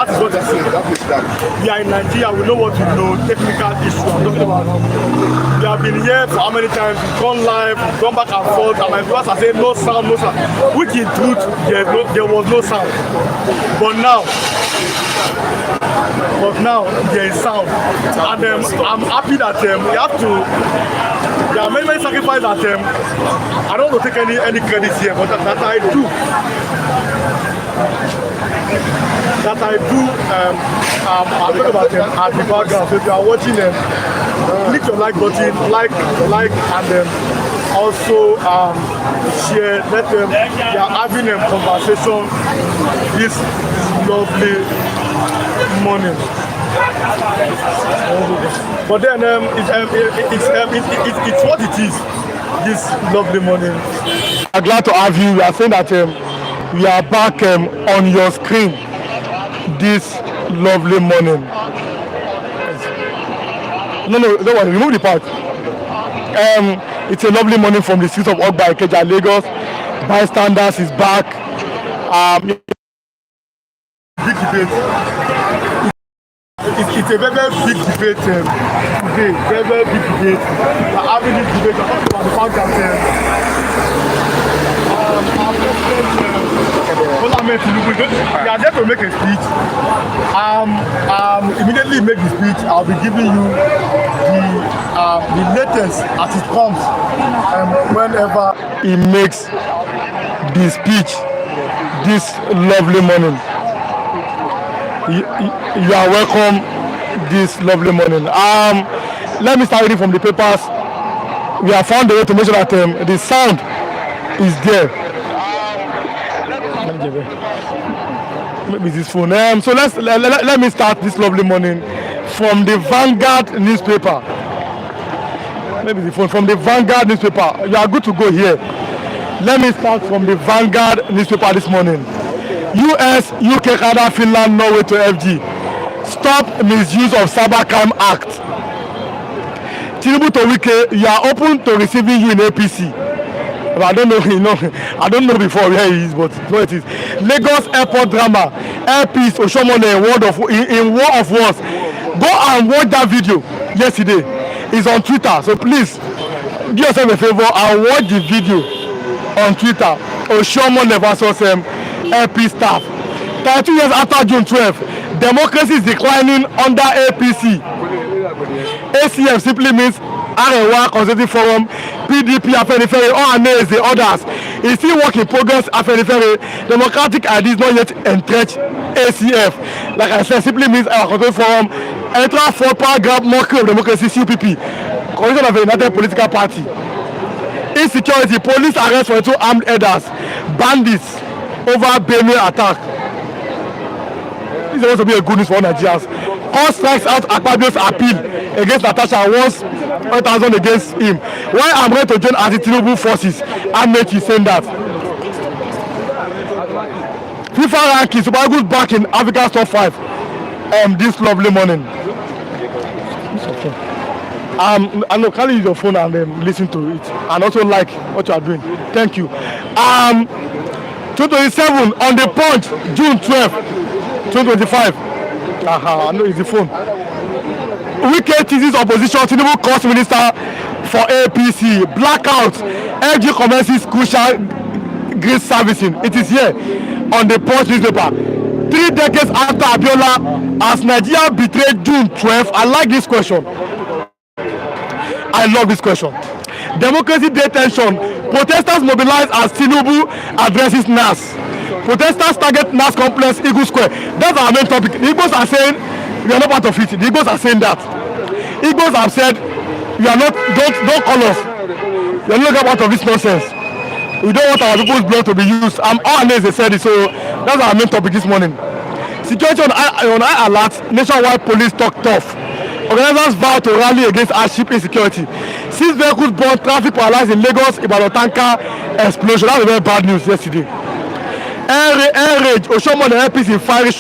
That is what they're saying. We are in Nigeria, we know what we know, technical issue I'm talking about. We have been here for how many times? We've gone live, we've gone back and forth, and my viewers are saying no sound, no sound. Which in truth, there was no sound. But now there is sound. And I'm happy that we have to, there are many sacrifices that I don't want to take any credit here, but that I do. I'm talking about them at the background. So if you are watching them, click your like button, like, and also share. Let them. They are having a conversation this lovely morning. But then it's what it is. This lovely morning. I'm glad to have you. We are saying that we are back on your screen this lovely morning. No, don't worry, remove the part. It's a lovely morning from the streets of Ogba, Ikeja, Lagos. Bystanders is back. Big debate. It's a very big debate today. Very big debate. We're having this debate about the fact that you are there to make a speech. Immediately make the speech. I'll be giving you the latest as it comes. Whenever he makes the speech this lovely morning. You are welcome this lovely morning. Let me start reading from the papers. We have found a way to make sure that the sound is there. Maybe this phone. So let me start this lovely morning from the Vanguard newspaper. Maybe the phone from the Vanguard newspaper. You are good to go here. Let me start from the Vanguard newspaper this morning. US, UK, Canada, Finland, Norway to FG. Stop misuse of Cybercrime Act. Tinubu to Wike, you are open to receiving you in APC. I don't know, I don't know before where he is, but what it is. Lagos airport drama. Air Peace Oshomole in War of Wars. Go and watch that video yesterday. It's on Twitter. So please do yourself a favor and watch the video on Twitter. Oshomole versus Air Peace staff. 32 years after June 12, democracy is declining under APC. ACF simply means Arewa Consultative Forum, PDP, Afenifere, OANAs, the others. It's still work in progress, Afenifere. Democratic ideas not yet entrenched. ACF, like I said, simply means our Consultative Forum, Electoral Fraud, Power Grab, Mockery of Democracy, CPP, Coalition of a United Political Party. Insecurity, police arrest for 2 armed elders, bandits over Benue attack. This is supposed to be a good news for Nigerians. All strikes out Akpabio's appeal against Natasha once 1,000 against him. Why I'm ready to join as the Tinubu forces and make you saying that. FIFA ranking, Super Eagles back in Africa's top 5 this lovely morning. I know, can you use your phone and listen to it and also like what you are doing. Thank you. 227 on the Punch, June 12, 2025. I know it's the phone. Wike teases opposition, Tinubu cost minister for APC. Blackout, LG commences crucial grid servicing. It is here on the Punch newspaper. 3 decades after Abiola, as Nigeria betrayed June 12. I like this question. I love this question. Democracy Day tension. Protesters mobilize as Tinubu addresses NAS. Protesters target NAS complex, Eagle Square. That's our main topic. The Igbos are saying we are not part of it. The Igbos are saying that. Igbos have said we are not. Don't call us. We are not part of this nonsense. We don't want our people's blood to be used. I'm all amazed they said it. So that's our main topic this morning. Situation on high alert. Nationwide police talk tough. Organizers vow to rally against hardship insecurity. 6 vehicles born traffic paralyzed in Lagos. Ibadan tanker explosion. That was very bad news yesterday. Air rage. Oshomole APC in fiery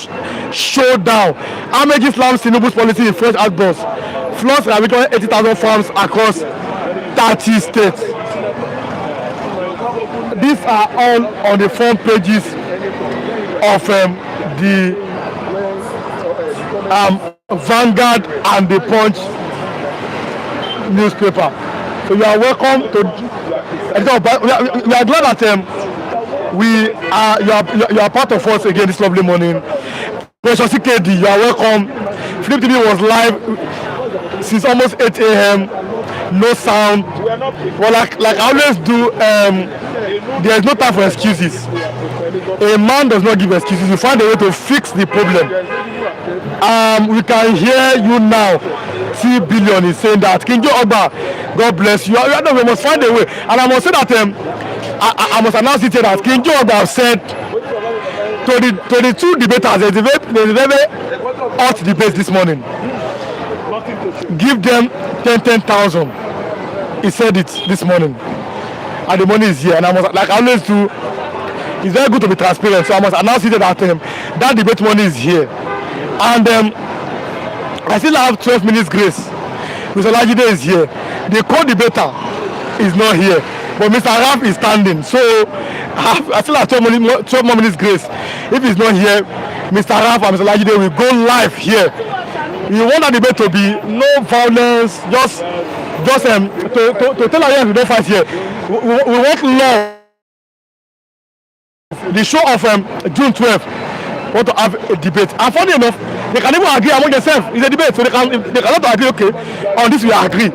showdown. Amaji slams Tinubu's policy in French outburst. Floods ravaged 80,000 farms across 30 states. These are all on the front pages of the Vanguard and the Punch newspaper. So you are welcome to. We are glad that you are part of us again this lovely morning. Precious KD, you are welcome. Flip TV was live since almost 8 a.m. No sound. Well, like I always do, there is no time for excuses. A man does not give excuses. You find a way to fix the problem. We can hear you now. 3 billion is saying that. King Joe Oba, God bless you. We must find a way. And I must say that I must announce it here that King Joe Oba said to the two debaters, there's a very hot debate this morning. Give them 10,000. He said it this morning. And the money is here. And I must, like I always do, it's very good to be transparent. So I must announce it that that debate money is here. And I still have 12 minutes grace. Mr. Lajide is here. The co-debater is not here. But Mr. Raf is standing. So I still have 12 more minutes grace. If he's not here, Mr. Raf and Mr. Lajide will go live here. We want that debate to be no violence, just to tell our we don't fight here. We want love. The show of June 12th want to have a debate. And funny enough, they can even agree among themselves. It's a debate, so they cannot agree. Okay, on this we agree.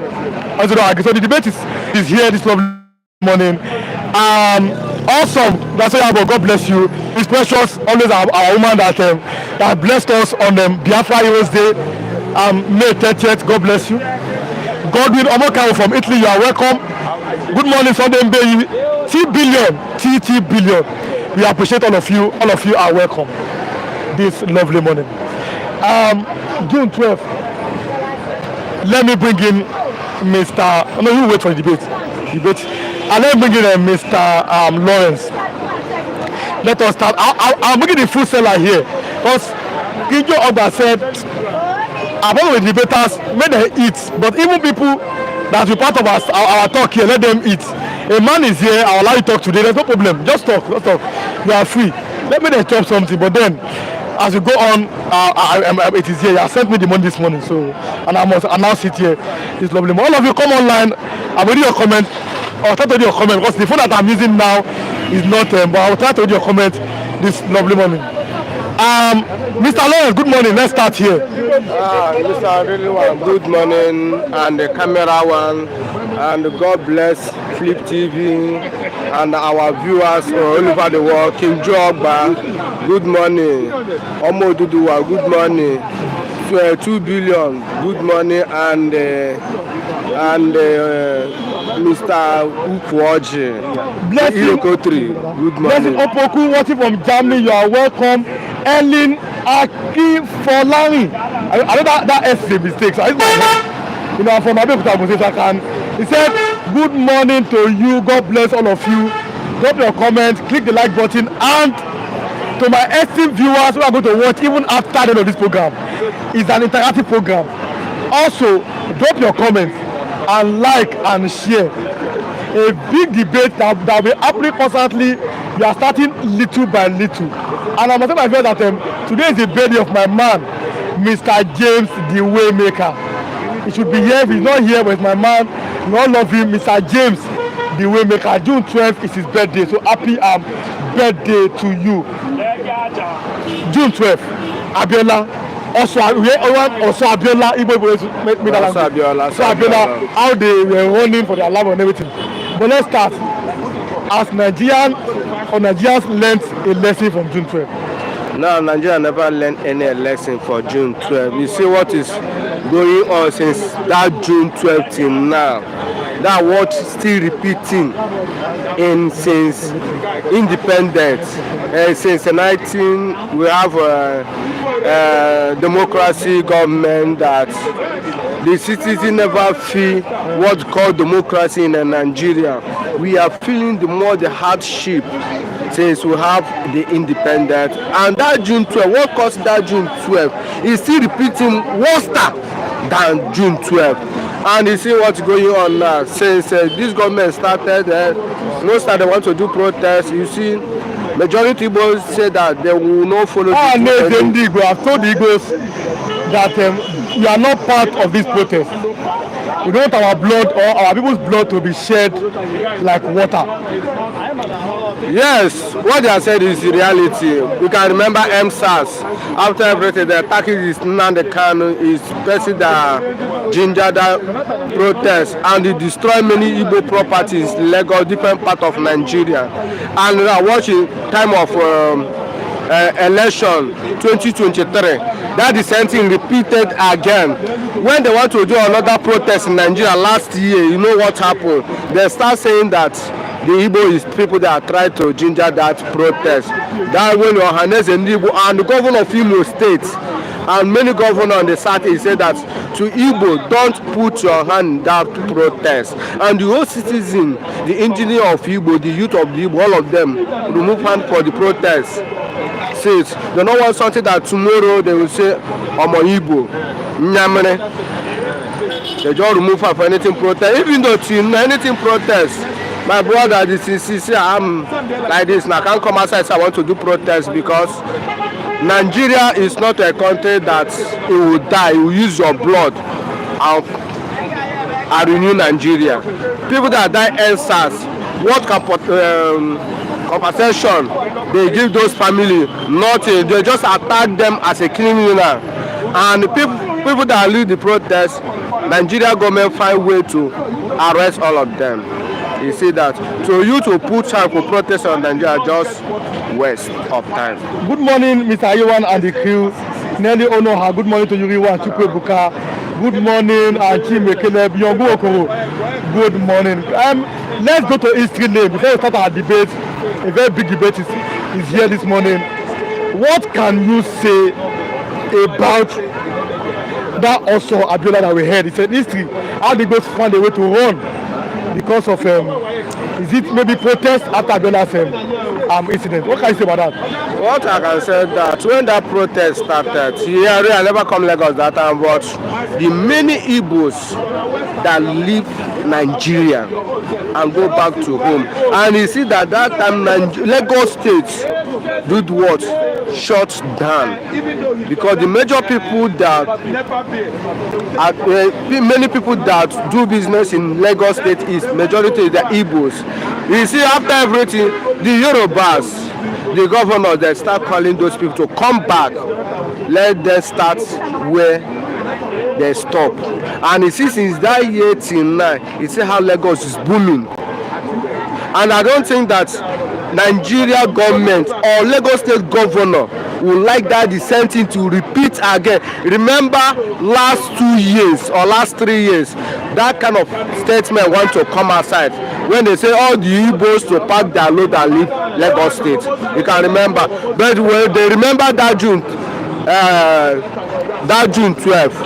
Also, they agree. So the debate is here this lovely morning. Awesome. That's why God bless you. It's precious. Always our woman that blessed us on Biafra'S Day, May 30th. God bless you. Godwin Omokawo from Italy, you are welcome. Good morning, Sunday Mbe. T billion. We appreciate all of you. All of you are welcome this lovely morning. June 12th. Let me bring in Mr. No, you wait for the debate. And let me bring in Mr. Lawrence. Let us start. I'm bringing the food seller here because King Joe Oba said, about the debaters, may they eat, but even people that will part of our talk here, let them eat. A man is here, I'll allow you to talk today, there's no problem. Just talk. You are free. Let me then chop something, but then as you go on, it is here. You have sent me the money this morning, so and I must announce it here. This lovely morning. All of you come online. I will read your comment. I'll try to read your comment because the phone that I'm using now is not. But I will try to read your comment this lovely morning. Mr. Lawrence, good morning. Let's start here. Mr. Really good morning, and the camera one, and God bless Flip TV and our viewers all over the world. King Joba, good morning. Omo Duduwa, good morning. 2 billion, good morning, and Mr. Ukwoji, Blessing, good morning. Blessing Opoku, watching from Germany, you are welcome. Ellen Akifolari, I know that S is a mistake, so I'm from Abeokuta, so I can. He said, good morning to you, God bless all of you. Drop your comments, click the like button, and to my esteemed viewers who are going to watch even after the end of this program, it's an interactive program. Also, drop your comments and like and share. A big debate that will be happening constantly. We are starting little by little. And I must say my friend that today is the birthday of my man, Mr. James the Waymaker. He should be here. If he's not here, but my man, we all love him, Mr. James the Waymaker. June 12th is his birthday, so happy birthday to you. June 12th, Abiola. Also Abiola, Abiola, how they were running for their life and everything. But let's start. As Nigerians learned a lesson from June 12th. No, Nigeria never learned any lesson for June 12th. You see what is going on since that June 12th till now. That what still repeating since independence. Since 19, we have a democracy government that the citizens never feel what's called democracy in Nigeria. We are feeling the hardship since we have the independence. And that June 12, what caused that June 12 is still repeating worse than June 12. And you see what's going on now. Since this government started, most of them want to do protests. You see, Majority Igbos say that they will not follow. No, the Igbo. I've told the Igbos that we are not part of this protest. We don't want our blood or our people's blood to be shed like water. Yes, what they have said is the reality. We can remember MSAS. After everything, the attacking is Nnamdi Kanu, is person that ginger that protest, and they destroy many Igbo properties in Lagos, different part of Nigeria. And watching time of election 2023, that the same thing repeated again. When they want to do another protest in Nigeria last year, you know what happened? They start saying that the Igbo is people that try to ginger that protest. That when Yohanes and Igbo and the governor of Imo State and many governors on the south said that to Igbo, don't put your hand in that protest. And the whole citizen, the engineer of Igbo, the youth of the Igbo, all of them remove hand for the protest. Says they don't want something that tomorrow they will say Omo Igbo, Nyamene. They just remove hand for anything protest. Even though anything protest. My brother, this is I'm like this, and I can't come outside. So I want to do protest because Nigeria is not a country that it will die. It will use your blood and renew Nigeria. People that die NSAS, what compensation they give those families? Nothing. They just attack them as a criminal. And the people that lead the protest, Nigeria government find way to arrest all of them. You see that. So you to put time for protest on Nigeria just waste of time. Good morning, Mr. Ayewan and the crew. Nelly Onoha. Good morning to Yuriwa and Chukwebuka. Good morning, Anchi Mekele Biyongu Okoro. Good morning. Let's go to history name before we start our debate. A very big debate is here this morning. What can you say about that also Abiola that we heard? It's an history. How they go find a way to run because of is it maybe protest after Abiola's incident? What can you say about that? What I can say that when that protest started, I never come Lagos that time, but the many Igbos that leave Nigeria and go back to home, and you see that time Lagos State did what? Shut down, because the major people that many people that do business in Lagos State is majority the Igbos. You see, after everything, the Yorubas, the governors, they start calling those people to come back, let them start where they stop. And you see, since that year till now, you see how Lagos is booming. And I don't think that Nigeria government or Lagos State governor would like that the same thing to repeat again. Remember last 2 years or last 3 years, that kind of statement want to come outside when they say all the Igbos to pack their load and leave Lagos State. You can remember. But when they remember that June 12th,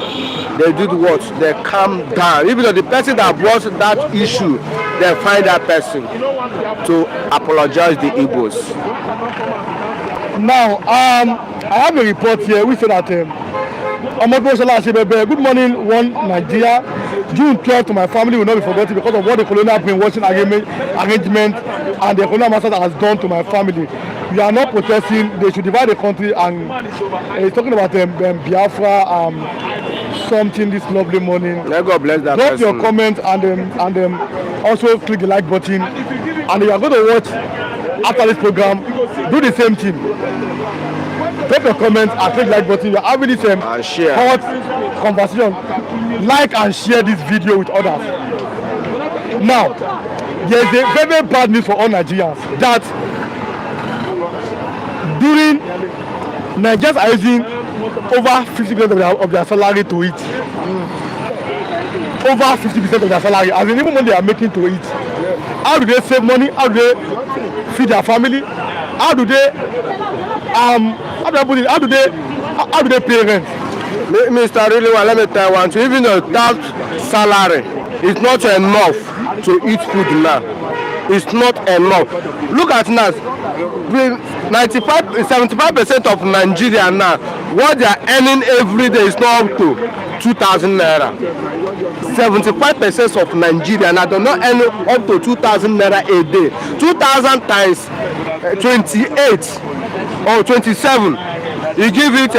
they did what? They calm down. Even though the person that brought that issue, they find that person to apologize to the Igbos. Now, I have a report here. We say that good morning, one Nigeria. June 12th to my family will not be forgotten because of what the colonial brainwashing arrangement and the colonial master has done to my family. We are not protesting. They should divide the country, and he's talking about Biafra. Something this lovely morning. Let God bless that Drop person. your comment and also click the like button. And if you are going to watch after this program, do the same thing. Drop your comment and click the like button. You are having this hot conversation. Like and share this video with others. Now, there is a very, very bad news for all Nigerians that during Nigerians are using over 50% of their salary to eat. Over 50% of their salary, as in even when they are making to eat. How do they save money? How do they feed their family? How do they pay rent? Mr. Really, well, let me tell you one thing. Even though that salary is not enough to eat food now. is not enough. Look at now, 75% of Nigeria now, what they are earning every day is not up to 2,000 naira. 75% of Nigeria now do not earn up to 2,000 naira a day. 2,000 times 28 or 27, you give it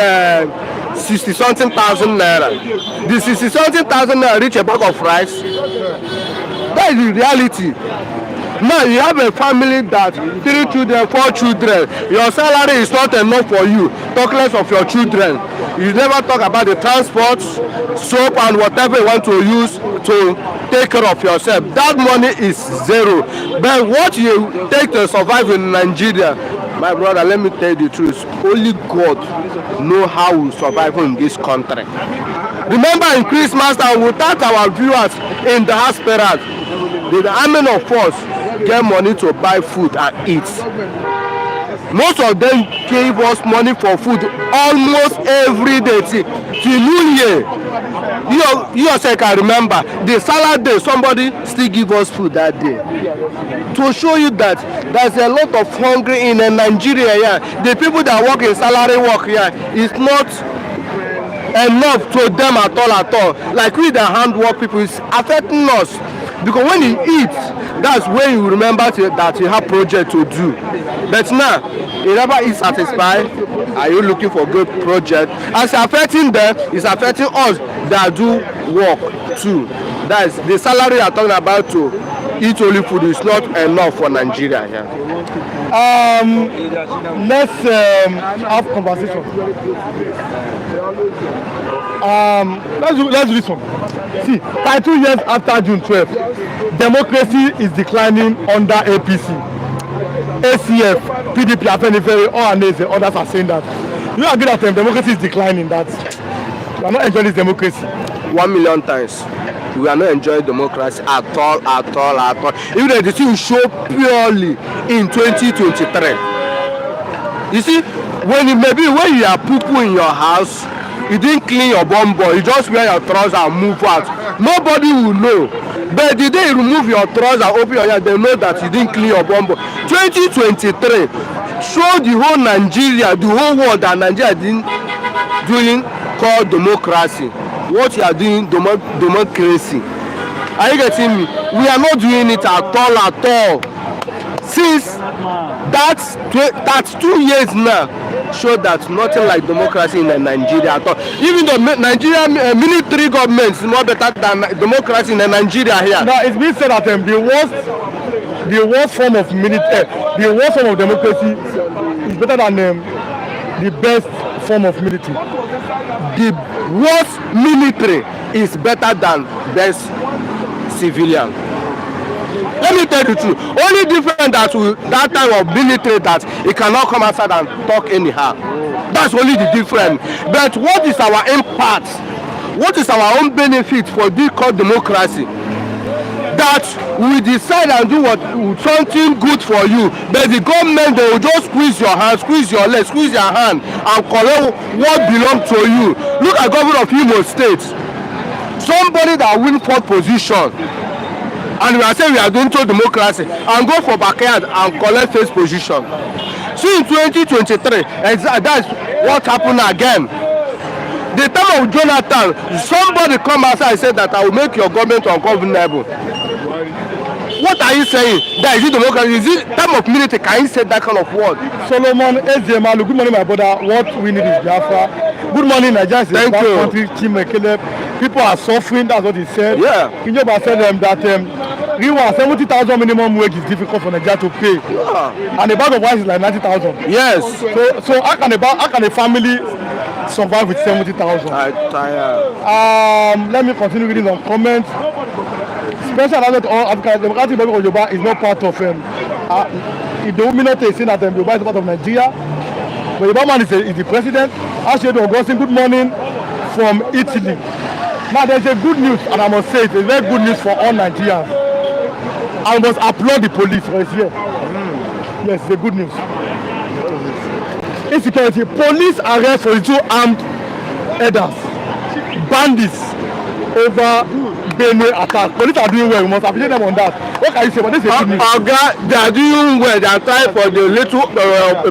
60 something thousand naira. The 60 something thousand naira reach a bag of rice. That is the reality. Now you have a family that 3 children, 4 children. Your salary is not enough for you. Talk less of your children. You never talk about the transport, soap, and whatever you want to use to take care of yourself. That money is zero. But what you take to survive in Nigeria, my brother, let me tell you the truth. Only God know how we survive in this country. Remember in Christmas time, without our viewers in the diaspora, the army of us get money to buy food and eat. Most of them gave us money for food almost every day till New Year. You yourself can remember the salad day, somebody still give us food that day. To show you that there's a lot of hunger in Nigeria here. The people that work in salary work here is not enough to them at all. Like we the handwork people, is affecting us. Because when you eat, that's when you remember that you have project to do. But now, you never is satisfied. Are you looking for good project? As it's affecting them, it's affecting us that do work too. That's the salary you're talking about to eat only food is not enough for Nigeria here. Let's have conversation. Let's do this one. See, 32 years after June 12th, democracy is declining under APC. ACF, PDP, Afenifere, all and others are saying that. You agree that democracy is declining, that we are not enjoying this democracy? 1 million times. We are not enjoying democracy at all. Even though the thing show purely in 2023. You see, when you are poo-poo in your house, you didn't clean your bum boy, you just wear your trousers and move out. Nobody will know. But the day you remove your trousers and open your hand, they know that you didn't clean your bum boy. 2023 show the whole Nigeria, the whole world that Nigeria didn't doing called democracy. What you are doing, democracy. Are you getting me? We are not doing it at all. Since that's 2 years now, show that nothing like democracy in Nigeria at all. Even the Nigerian military government is more better than democracy in Nigeria here. Now it's been said that the worst form of democracy is better than the best form of military. The worst military is better than best civilian. Let me tell you the truth. Only different that time of military that it cannot come outside and talk anyhow. That's only the difference. But what is our impact? What is our own benefit for this called democracy? That we decide and do something good for you, but the government, they will just squeeze your hand, squeeze your leg, squeeze your hand, and collect what belongs to you. Look at governor of Imo State. Somebody that win 4th position, and we are saying we are doing to democracy, and go for backyard and collect 1st position. See, in 2023, that's what happened again. The time of Jonathan, somebody come outside and said that I will make your government ungovernable. What are you saying? That is it democracy? Is it time of military? Can you say that kind of word? Solomon Ezemalu, good morning, my brother. What we need is Biafra. Good morning, Nigeria is a bad country. People are suffering. That's what he said. Yeah. Kinjoba said that 70,000 minimum wage is difficult for Nigeria to pay. Yeah. And a bag of rice is like 90,000. Yes. So how can a family survive with 70,000? Let me continue reading some comments. Special announcement to all African Democratic Republic of Yoruba is not part of if the Minute is saying that Yoruba is part of Nigeria, but Yoruba man is the president. Actually, Augustine, good morning from Italy. Now there's a good news, and I must say it's a very good news for all Nigerians. I must applaud the police right here. Yes, it's a good news. Insecurity. Police arrest for the 2 armed headers, bandits, over Benue attack. Police are doing well. We must appreciate them on that. What can you say about this? Oga, they are doing well. They are trying for the little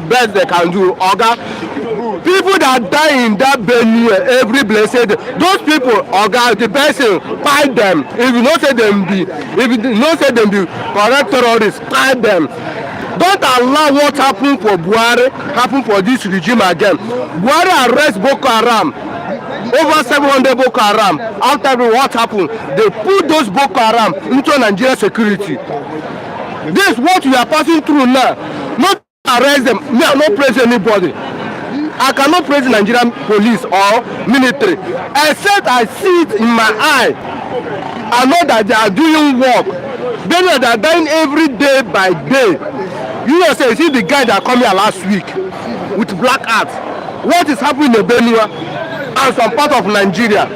best they can do. Oga, people that die in that Benue every blessed day, those people, Oga, the person fight them. If you not say them be correct terrorists, fight them. Don't allow what happened for Buhari happen for this regime again. Buhari arrest Boko Haram. Over 700 Boko Haram. After what happened, they put those Boko Haram into Nigeria security. This is what we are passing through now. Not arrest them. Me, I not praise anybody. I cannot praise the Nigerian police or military, except I see it in my eye. I know that they are doing work. They are dying every day by day. You know, say, see the guy that come here last week with black hat. What is happening in Benue and some part of Nigeria?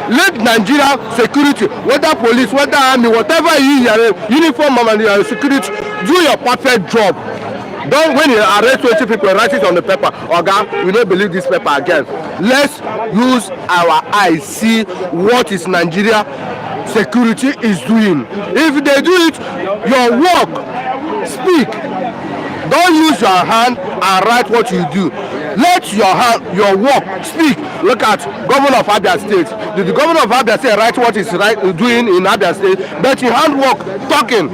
Let Nigeria security, whether police, whether army, whatever you are, uniform and security, do your perfect job. Don't, when you arrest 20 people, write it on the paper. Oga, we don't believe this paper again. Let's use our eyes, see what is Nigeria security is doing. If they do it, your work, speak. Don't use your hand and write what you do. Let your hand, your work, speak. Look at governor of Abia State. Did the governor of Abia State write what is right doing in Abia State? But your handwork, talking.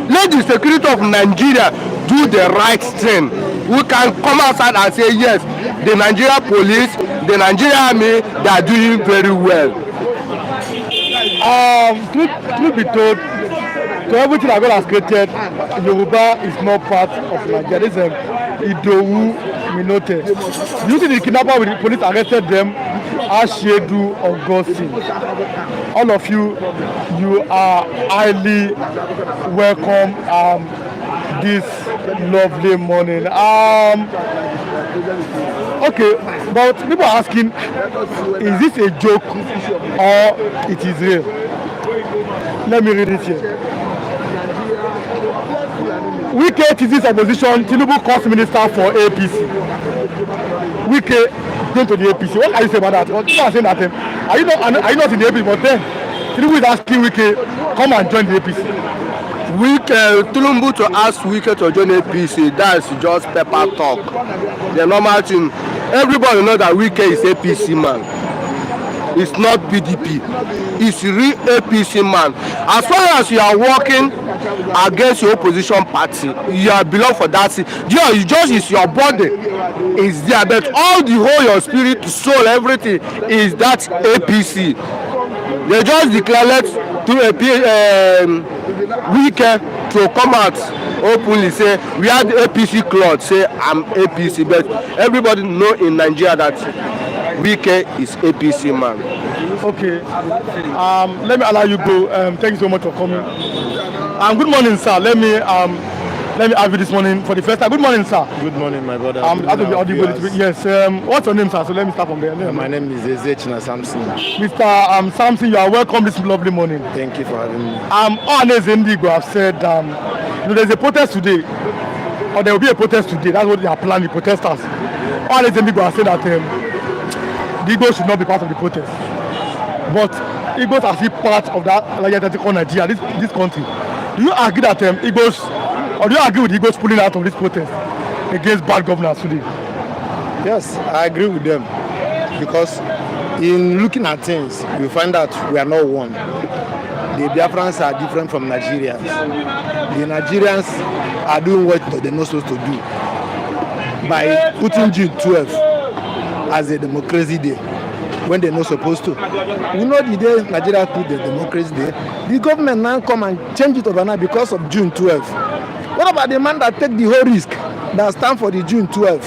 Let the security of Nigeria do the right thing. We can come outside and say yes, the Nigeria police, the Nigeria army, they are doing very well. Truth be told, to everything that God has created, Yoruba is not part of Nigeria. This is Idowu Minote. You see the kidnapper with the police arrested them, Ashedu Augustine. All of you, you are highly welcome this lovely morning. Okay, but people are asking, is this a joke or it is real? Let me read it here. Wike teases opposition, Tinubu cost minister for APC. Wike going to the APC. What can you say about that? People are saying that are you not in the APC? But then Tinubu is asking Wike, come and join the APC. Tinubu to ask Wike to join APC, that's just paper talk. The normal thing. Everybody knows that Wike is APC man. It's not PDP. It's real APC man. As far as you are working against your opposition party, you are belong for that. Yeah, you just is your body is there, but all the whole your spirit, soul, everything is that APC. They just declared to Wike to come out openly say we had APC cloth, say I'm APC, but everybody know in Nigeria that Wike is APC man. Okay, let me allow you go. Thank you so much for coming. Good morning, sir. Let me have you this morning for the first time. Good morning, sir. Good morning, my brother. Yes. What's your name, sir? So let me start from there. My name is Ezechina Samson. Mr. Samson, you are welcome this lovely morning. Thank you for having me. Honest Indigo have said there's a protest today, or there will be a protest today. That's what they are planning, protesters. Honest Indigo have said that the Igbos should not be part of the protest. But Igbos are still part of that Nigeria, this country. Do you agree that Igbos, or do you agree with Igbos pulling out of this protest against bad governance today? Yes, I agree with them. Because in looking at things, you find that we are not one. The Biafra'S are different from Nigerians. The Nigerians are doing what they're not supposed to do by putting June 12 as a democracy day when they're not supposed to. You know the day Nigeria put the democracy day, the government now come and change it overnight because of June 12. What about the man that take the whole risk that stand for the June 12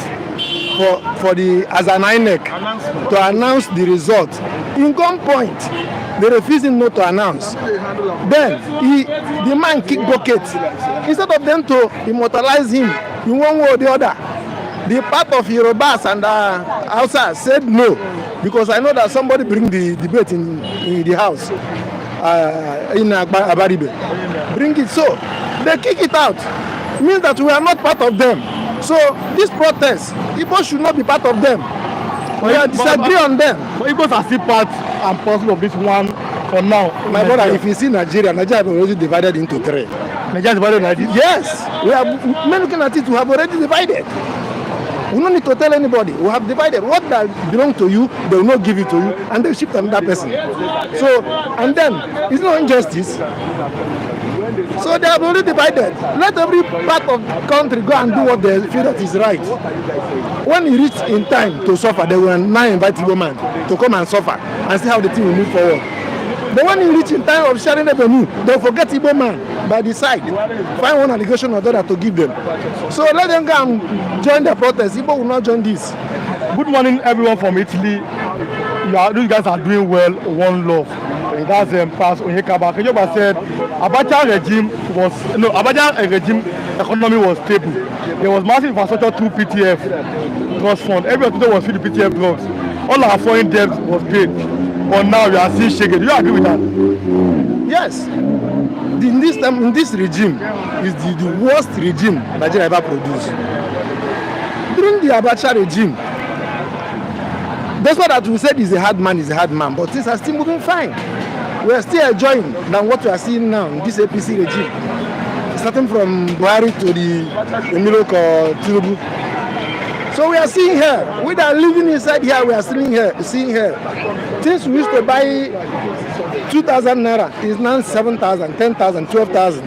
for the as an INEC to announce the result? In gunpoint, they refusing not to announce. Then the man kick bucket. Instead of them to immortalize him in one way or the other, the part of Yorubas and Hausa said no, because I know that somebody bring the debate in the house in Abaribe. Bring it, so they kick it out. It means that we are not part of them. So this protest, people should not be part of them. We disagree on them. But Igbos are still part and parcel of this one for now. My brother, if you see Nigeria is already divided into 3. Nigeria is divided into 3? Yes. We have, men looking at it, we have already divided. We don't need to tell anybody. We have divided. What that belongs to you, they will not give it to you, and they shift another person. So, and then, it's not injustice. So they have already divided. Let every part of the country go and do what they feel that is right. When you reach in time to suffer, they will now invite Igbo man to come and suffer and see how the thing will move forward. But when you reach in time of sharing revenue, they'll forget Igbo man by the side. Find one allegation or the other to give them. So let them go and join the protest. Igbo will not join this. Good morning, everyone from Italy. You guys are doing well. One love. That's Past Onyekaba. Kejoba said Abacha regime economy was stable. There was massive infrastructure through PTF trust fund. Every hospital was filled with PTF drugs. All our foreign debt was paid. But now we are seeing shaking. Do you agree with that? Yes. In this regime is the worst regime Nigeria ever produced. During the Abacha regime, that's why that we said is a hard man, but things are still moving fine. We are still enjoying than what we are seeing now in this APC regime. Starting from Buhari to the Emilio Tinubu. So we are seeing here, we that are living inside here, we are seeing here. Things we used to buy 2,000 naira is now 7,000, 10,000, 12,000.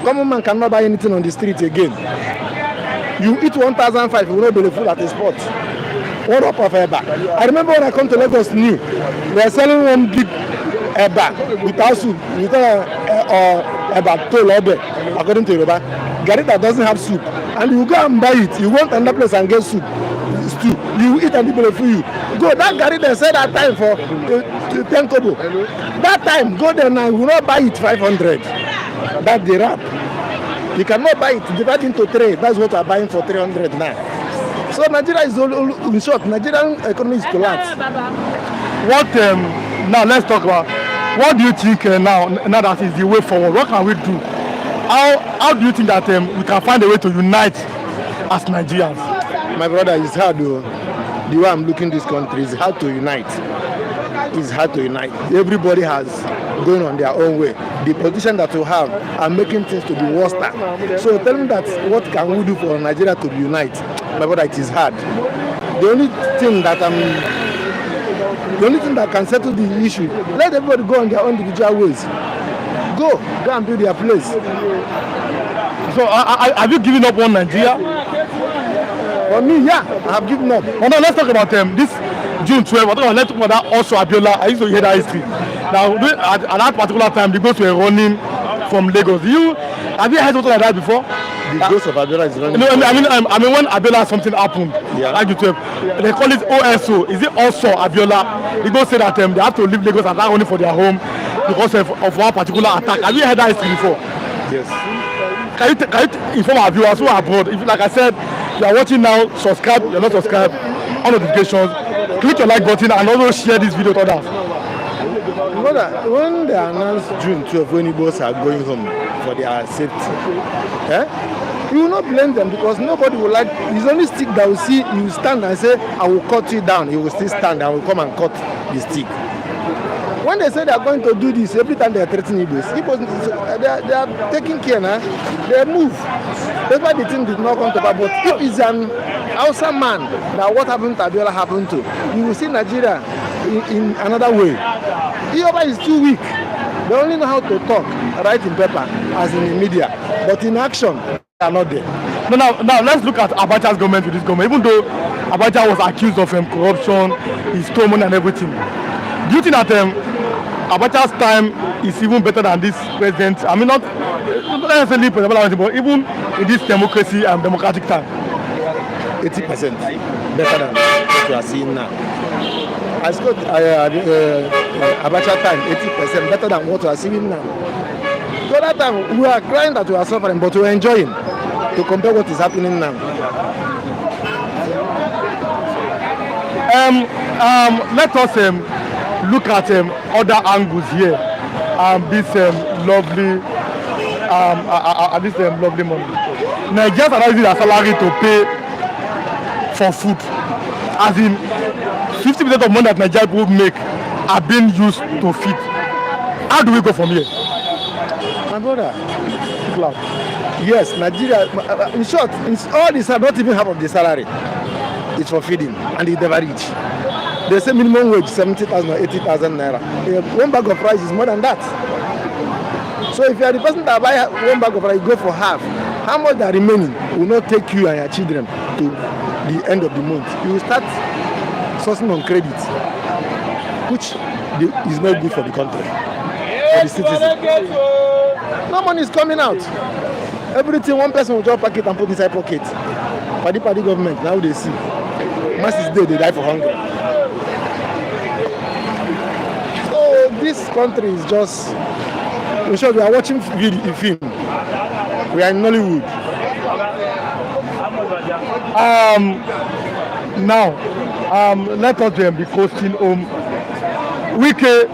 Common man cannot buy anything on the street again. You eat 1,500, you will not be the food at the spot. One up of eba. I remember when I come to Lagos New, they are selling one big eba without soup, without eba toll order, according to Yoruba. Garri that doesn't have soup, and you go and buy it. You want another place and get soup, stew. You eat and people for you. Go that garri they said that time for 10 kobo. That time go there now. You will not buy it 500. That's the wrap. You cannot buy it. Divide into 3. That's what we are buying for 300 now. So Nigeria is in short. Nigerian economy is collapsed. Now let's talk about what do you think now that is the way forward? What can we do? How do you think that we can find a way to unite as Nigerians? My brother, it's hard though. The way I'm looking this country, it's hard to unite. It's hard to unite. Everybody has going on their own way. The politicians that we have are making things to be worse. So tell me that what can we do for Nigeria to be united? My brother, it is hard. The only thing that can settle the issue, let everybody go on their own individual ways. Go and build their place. So have you given up on Nigeria? For me, yeah, I have given up. Well, now let's talk about this June 12th. Let's talk about that also Abiola. I used to hear that history. Now at that particular time, the ghosts were running from Lagos. Have you heard something like that before? The ghost of Abiola is running. No, I mean when Abiola something happened, like June 12th, they call it OSO. Is it also Abiola? The ghosts say that they have to leave Lagos and not only for their home because of one particular attack. Have you heard that history before? Yes. Can you inform our viewers who are abroad? If, like I said, you are watching now, subscribe, you're not subscribed, on notifications, click your like button and also share this video to others. When they announced June 12th, when Igbos are going home for their safety, you will not blame them because nobody will like. It's only stick that will see you stand and say, I will cut you down. You will still stand and will come and cut the stick. When they say they are going to do this, every time they are threatening Igbos, they are taking care now. They move. That's why the thing did not come to pass. But if it's an Hausa man that what happened to Abiola happened to, you will see Nigeria in another way. Yoruba is too weak. They only know how to talk, write in paper, as in the media. But in action, they are not there. Now let's look at Abacha's government with this government. Even though Abacha was accused of corruption, he stole money and everything. Do you think that Abacha's time is even better than this president? I mean, not necessarily president, but even in this democracy and democratic time. 80% better than what we are seeing now. I got Abacha time 80% better than what we are seeing now. So that time we are crying that we are suffering, but we are enjoying to compare what is happening now. Let us look at other angles here. This lovely money. Nigerians are not using their salary to pay for food. as in 50% of money that Nigerian people make are being used to feed. How do we go from here? My brother, yes, Nigeria, in short, all this are not even half of the salary. It's for feeding, and it never reach. They say minimum wage 70,000 or 80,000 naira. One bag of rice is more than that. So if you are the person that buy one bag of rice, you go for half. How much that remaining will not take you and your children to the end of the month? You will start sourcing on credit, which is not good for the country, for the citizen. No money is coming out. Everything one person will just pack it and put inside pocket. Party government, now they see. Masses day, they die for hunger. So this country is just, we sure we are watching film. We are in Nollywood. Now, let us be coasting home. Wike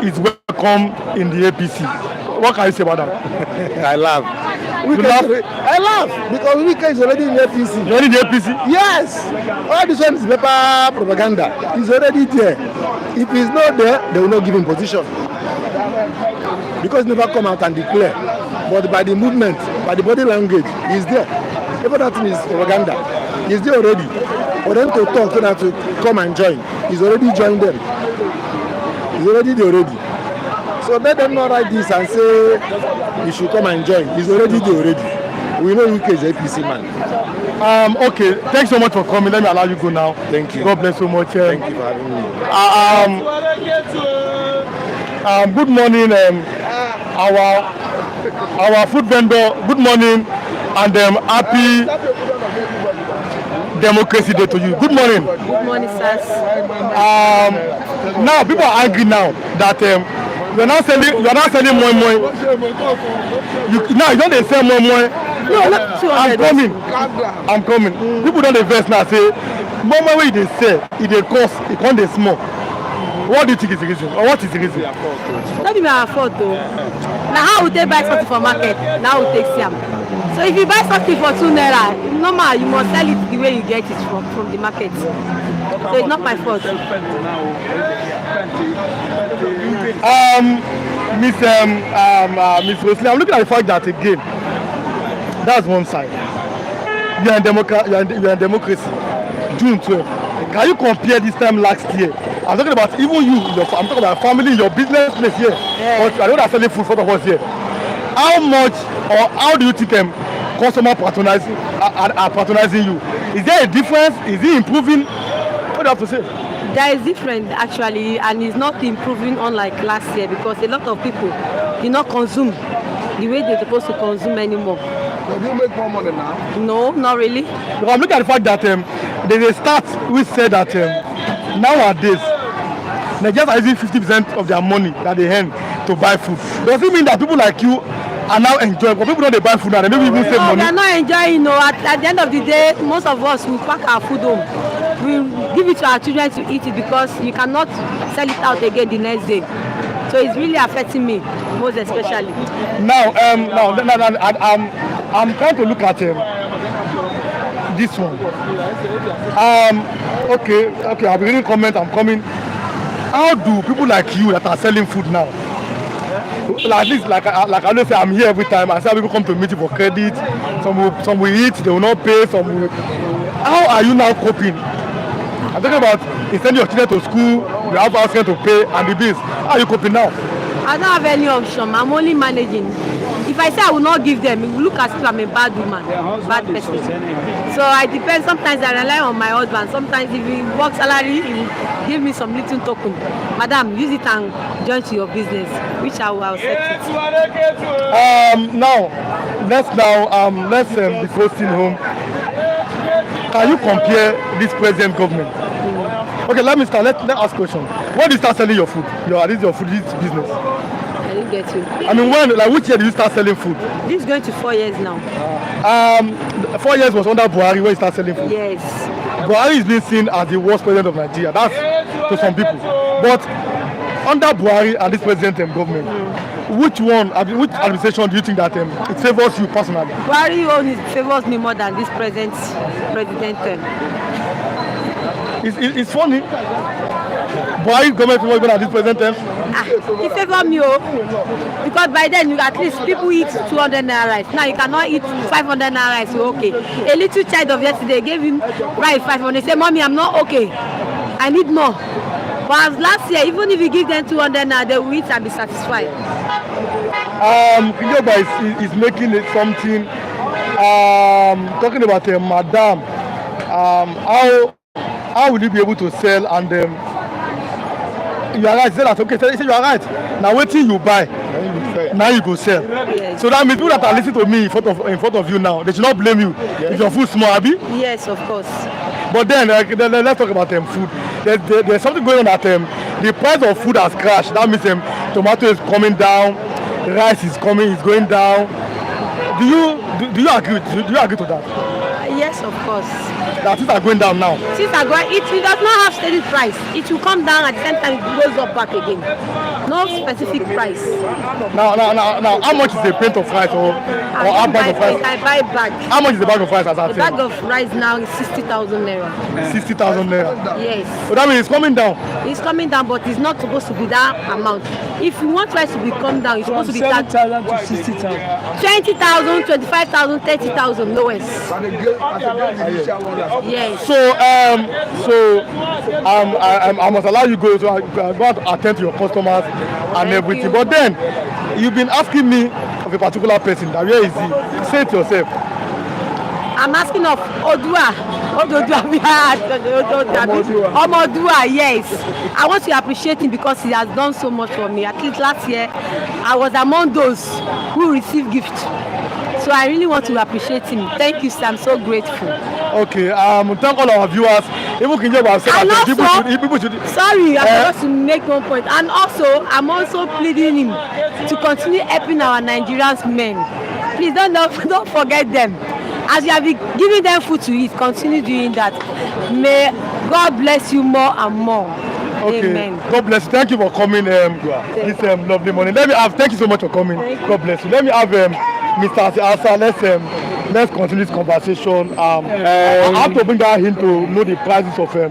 is welcome in the APC. What can you say about that? I laugh. I laugh because Wike is already in the APC. You're in the APC? Yes. All this one is paper propaganda. He's already there. If he's not there, they will not give him position. Because he never come out and declare. But by the movement, by the body language, he's there. Even that thing is propaganda. He's there already. For them to talk, so that to come and join. He's already joined them. He's already there already. So let them not write this and say you should come and join. He's already there already. We know UK is APC man. Okay, thanks so much for coming. Let me allow you go now. Thank you. God bless so much. Thank you for having me. Good morning, our food vendor. Good morning, and happy Democracy Day to you. Good morning. Good morning, sirs. Now people are angry now that you're not selling more. Now you don't sell more. I'm coming. People don't invest now. Say more wey they sell, it they cost, it can't they small. What do you think is the reason, or what is the reason? Not even our fault though. Now how would they buy something for market? Now we take Siam. So if you buy something for 2 naira, normal you must sell it the way you get it from the market. So it's not my fault. Miss Rosalie, I'm looking at the fact that again, that's one side. You are in democracy. June 12. Can you compare this time last year? I'm talking about even you, I'm talking about family, your business place here. Yeah. But I know they're selling food for the us here. How much or how do you think customer patronizing are patronizing you? Is there a difference? Is it improving? What do you have to say? There is different actually, and it's not improving unlike last year because a lot of people do not consume the way they're supposed to consume anymore. Do you make more money now? No, not really. But I'm looking at the fact that there's a stat which said that nowadays Nigerians are using 50% of their money that they earn to buy food. Does it mean that people like you are now enjoying? But people don't buy food now, they maybe even save money. No, they're not enjoying. No, at the end of the day, most of us will pack our food home. We give it to our children to eat it because you cannot sell it out again the next day. So it's really affecting me, most especially. Now, I'm trying to look at this one. Okay, I'll be reading comment. I'm coming. How do people like you that are selling food now? Like this, like I always say, I'm here every time. I say people come to meet you for credit. Some will eat, they will not pay. Some will. How are you now coping? I'm talking about sending your children to school, you have house rent to pay, and the bills. How are you coping now? I don't have any option. I'm only managing. If I say I will not give them, it will look as if I'm a bad woman, bad person. So I depend. Sometimes I rely on my husband. Sometimes if he works salary, he will give me some little token. Madam, use it and join to your business, which I will accept it. Now, let's be posting home. Can you compare this present government? Okay, let me start. Let's ask a question. When did you start selling your food? Your food business? I didn't get you. I mean, which year did you start selling food? This is going to 4 years now. 4 years was under Buhari when you started selling food. Yes. Buhari is being seen as the worst president of Nigeria. That's to some people. But under Buhari and this president government, which administration do you think that it favors you personally? Buhari only favors me more than this president term. it's funny. Why government people even at this present time? It favor me, because by then you at least people eat 200 naira rice. Now you cannot eat 500 naira rice. So okay. A little child of yesterday gave him rice 500. He said, "Mommy, I'm not okay. I need more." But as last year, even if you give them 200 naira, they will eat and be satisfied. Kinyoba is making it something. Talking about madam. How will you be able to sell and you are right, say that okay, say you are right. Now wait till you buy. Now you go sell. Yes. So that means people that are listening to me in front of you now, they should not blame you. Yes. If your food small, Abi? Yes, of course. But then let's talk about food. There's something going on that the price of food has crashed. That means tomato is coming down, rice is going down. Do you agree? Do you agree to that? Yes, of course. That things are going down now. Things are going. It does not have steady price. It will come down at the same time. It goes up back again. No specific price. Now, how much is the pint of rice or a bag of rice? I buy bag. How much is the bag of rice? A bag of rice now is 60,000 naira. 60,000 naira. Yes. So that means it's coming down. It's coming down, but it's not supposed to be that amount. If you want rice to be come down, it's supposed to be 7,000 to 60,000. 20,000, 25,000, 30,000 lowest. Yes. So I must allow you go. So I go out to attend to your customers and everything. But then you've been asking me of a particular person. That where is he? Say it yourself. I'm asking of Odua. Omodua, yes. I want to appreciate him because he has done so much for me. At least last year, I was among those who received gift. So I really want to appreciate him. Thank you, sir. I'm so grateful. Okay. Thank all our viewers. Even people should. Sorry, I forgot to make one point. And also, I'm also pleading him to continue helping our Nigerian men. Please don't forget them. As you have been giving them food to eat, continue doing that. May God bless you more and more. Okay. Amen. God bless you. Thank you for coming this lovely morning. Thank you so much for coming. God bless you. Let me have Mr. Asa. Let's continue this conversation. I have to bring that in to know the prices of the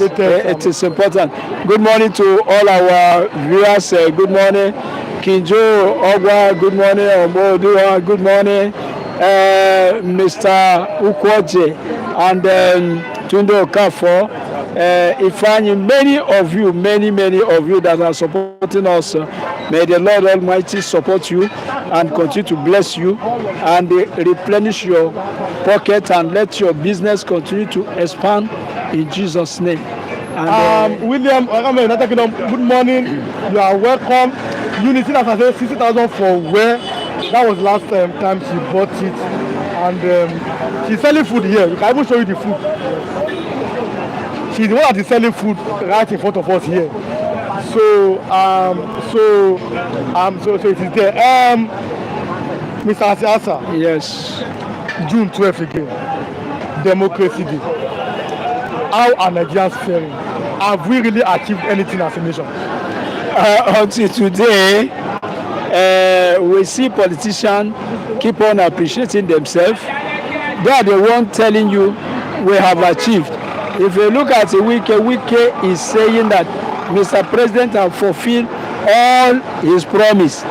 latest. It is important. Good morning to all our viewers. Good morning, Kinjo Ogwa. Good morning, Omodua. Good morning, Mr. Ukwoje and Tunde Okafo. Ifeanyi, many of you that are supporting us, may the Lord Almighty support you and continue to bless you and replenish your pocket and let your business continue to expand in Jesus' name. And, William, good morning. You are welcome. Unity that has 60,000 for where? That was last time she bought it, and she's selling food here. You can even show you the food. She's the one that is selling food right in front of us here. So it is there. Mr. Asiasa. yes. June 12th again. Democracy Day. How are Nigerians faring? Have we really achieved anything as a nation? Until today, we see politicians keep on appreciating themselves. They are the one telling you we have achieved. If you look at Wike is saying that Mr. President has fulfilled all his promise.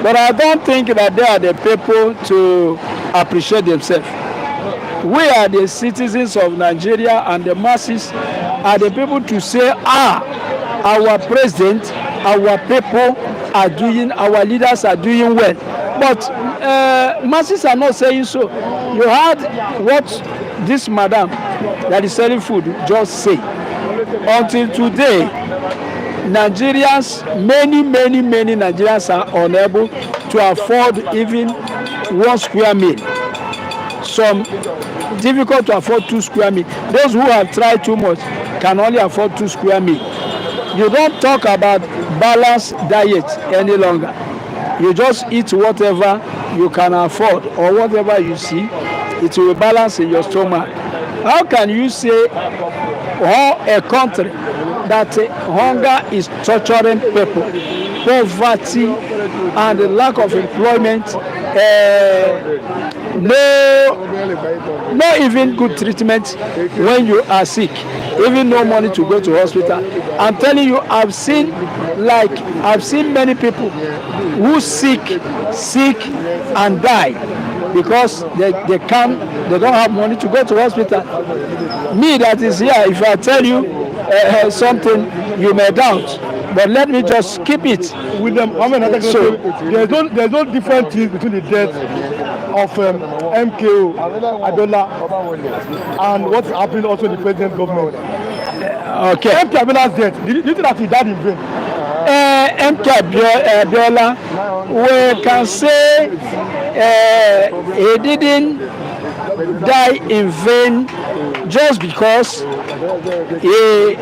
But I don't think that they are the people to appreciate themselves. We are the citizens of Nigeria, and the masses are the people to say, our president, our people are doing, our leaders are doing well. But masses are not saying so. You heard what this madam that is selling food just say. Until today, Nigerians, many Nigerians are unable to afford even 1 square meal. Some difficult to afford 2 square meal. Those who have tried too much can only afford 2 square meal. You don't talk about balanced diet any longer. You just eat whatever you can afford or whatever you see. It will balance in your stomach. How can you say a country that hunger is torturing people, poverty and the lack of employment, no even good treatment when you are sick, even no money to go to hospital. I'm telling you, I've seen many people who sick and die because they don't have money to go to hospital. Me that is here, if I tell you something, you may doubt, but let me just keep it. William, so there's no different things between the death of MKO, Abiola, and what's happening also in the president's government. Okay. MK Abiola's death, do you think that he died in vain? MK Abiola, we can say he didn't die in vain just because he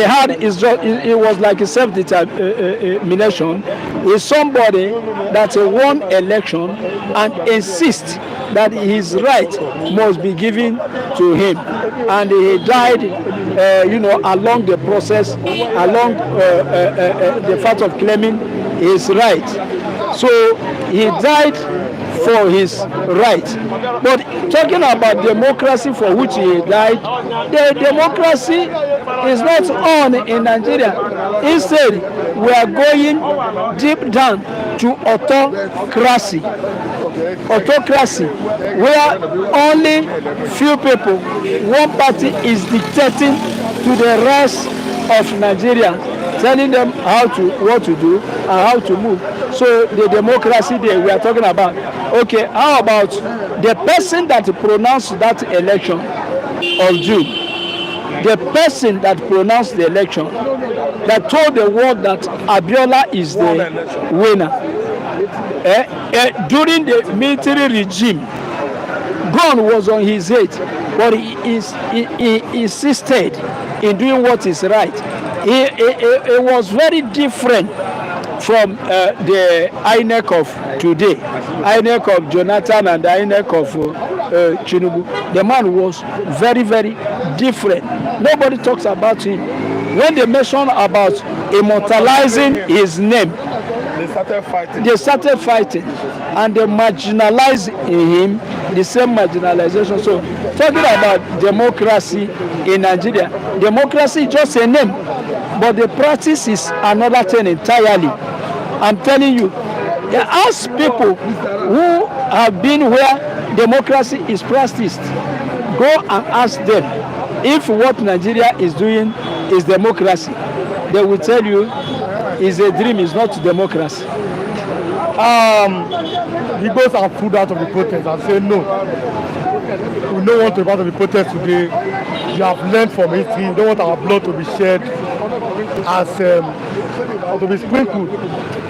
had it was like a self-determination. Is somebody that won election and insists that his right must be given to him, and he died along the process, along the fact of claiming his right. So he died for his right. But talking about democracy for which he died, the democracy is not on in Nigeria. Instead, we are going deep down to autocracy, where only few people, one party is dictating to the rest of Nigeria, telling them what to do and how to move. So the democracy there we are talking about. Okay, how about the person that pronounced that election of June? The person that pronounced the election, that told the world that Abiola is the winner. During the military regime, gun was on his head, but he insisted in doing what is right. It was very different from the INEC of today, INEC of Jonathan and the INEC of Tinubu. The man was very, very different. Nobody talks about him. When they mention about immortalizing his name, they started fighting and they marginalized him, the same marginalization. So talking about democracy in Nigeria, democracy is just a name, but the practice is another thing entirely. I'm telling you, ask people who have been where democracy is practiced. Go and ask them if what Nigeria is doing is democracy. They will tell you it's a dream, it's not democracy. The Igbos are pulled out of the protest and say no. We don't want to be part of the protest today. We have learned from history. We don't want our blood to be shed as or to be sprinkled.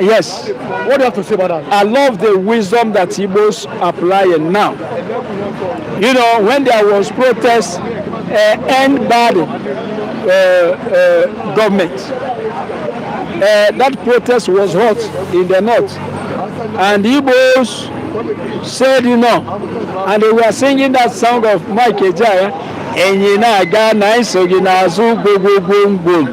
Yes. What do you have to say about that? I love the wisdom that Igbos applying now. You know, when there was protest, end bad government. That protest was hot in the north, and the Igbos said and they were singing that song of Mike Ejaya, Enyina aga na isogi na azu gbogbogbom,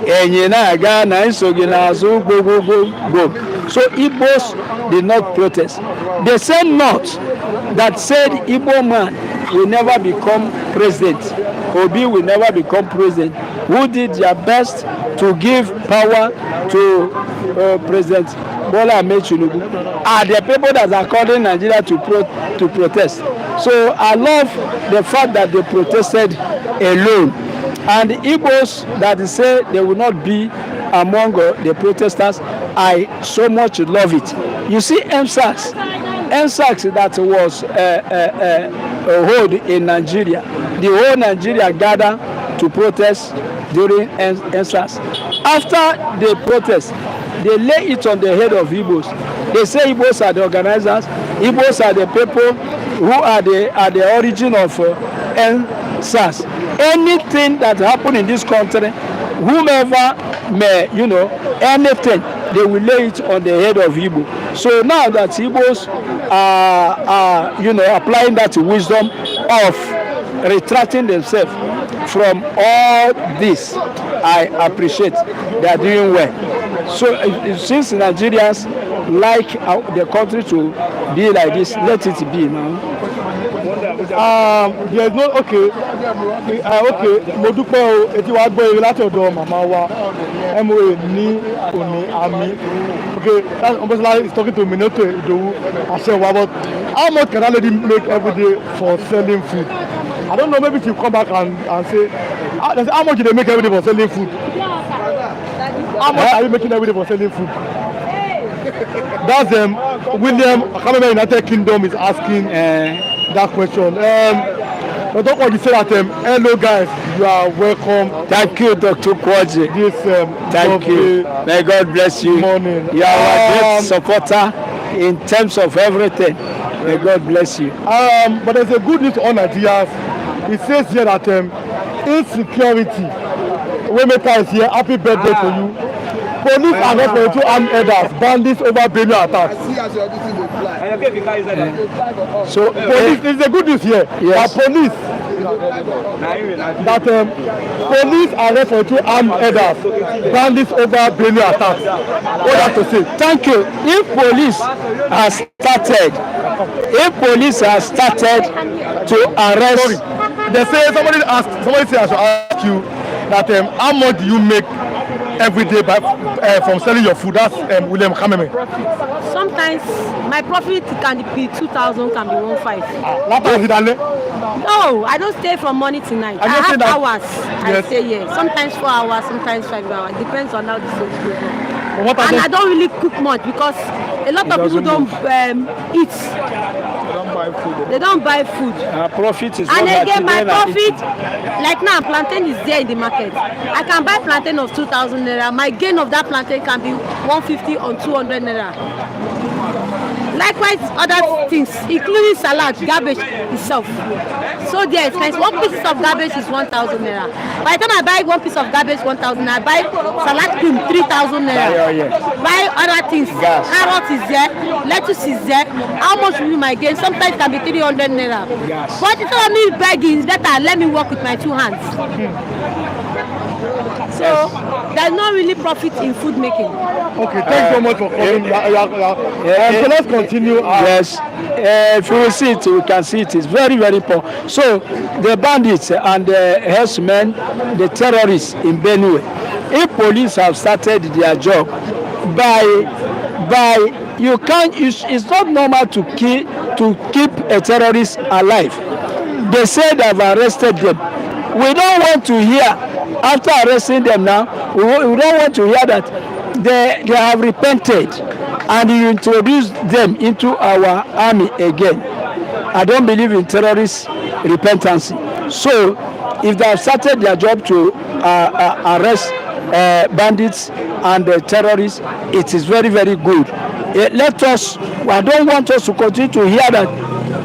Enyina aga na isogi na azu gbogbogbom. So Igbos did not protest. They said not that said Igbo man will never become president. Obi will never become president. Who did their best to give power to President Bola Ahmed Tinubu are the people that are calling Nigeria to protest. So I love the fact that they protested alone. And the Igbos that say they will not be among the protesters, I so much love it. You see MSAX that was hold in Nigeria, the whole Nigeria gathered to protest during MSAX. After the protest, they lay it on the head of Igbos. They say Igbos are the organizers, Igbos are the people who are the origin of MSAX. Anything that happened in this country, whomever may, anything, they will lay it on the head of Igbo. So now that Igbos are applying that wisdom of retracting themselves from all this, I appreciate. They are doing well. So since Nigerians like the country to be like this. Let it be now. There is no okay mo dúpẹ́ o etí wa gbọ́ eré láti ọ̀dọ̀ màmá wa MOA ní òní àmì okay that's obviously is talking to Minato Idowu Asewa, but how much can that lady make every day for selling food? I don't know, maybe she'll come back and say how much do they make every day for selling food? How much are you making every day for selling food? That's William Akameme United Kingdom is asking that question. But don't want to say that hello guys, you are welcome. Thank you, Dr. Kwaji. This thank you. May God bless you. Morning. You are a great supporter in terms of everything. May God bless you. But there's a good news on Nigerians. It says here that insecurity. Waymaker is here. Happy birthday to you. Police are not going to arm headers, bandits over Benue attacks. So police, there's a good news here. Yes. Police are not going to arm headers, bandits over Benue attacks. What do you have to say? Thank you. If police has started to arrest, they say somebody say I should ask you that how much do you make every day from selling your food? That's William Kameme. Sometimes my profit can be 2,000, can be 1,500. No, I don't stay from morning to night. I have hours. Yes. I stay here. Sometimes 4 hours, sometimes 5 hours. Depends on how the sales goes on. And I don't really cook much because a lot of people don't eat. They don't buy food. Profit is and again, my profit, like now, plantain is there in the market. I can buy plantain of 2,000 naira. My gain of that plantain can be 150 or 200 naira. Likewise, other things, including salad, garbage itself. So they're expensive. One piece of garbage is 1,000 naira. By the time I buy one piece of garbage, 1,000 naira, I buy salad cream, 3,000 naira. Buy other things. Gas. Carrot is there, lettuce is there. How much will be my gain? Sometimes it can be 300 naira. Gas. But instead of me begging, it's better let me work with my 2 hands. So there's not really profit in food making. Okay, thanks so much for calling. So let's continue. Yes, if you will see it, we can see it is very, very poor. So the bandits and the herdsmen, the terrorists in Benue, if police have started their job by you can't. It's not normal to keep a terrorist alive. They say they have arrested them. We don't want to hear. After arresting them now, we don't want to hear that they have repented and you introduce them into our army again. I don't believe in terrorist repentance. So if they have started their job to arrest bandits and terrorists, it is very, very good. I don't want us to continue to hear that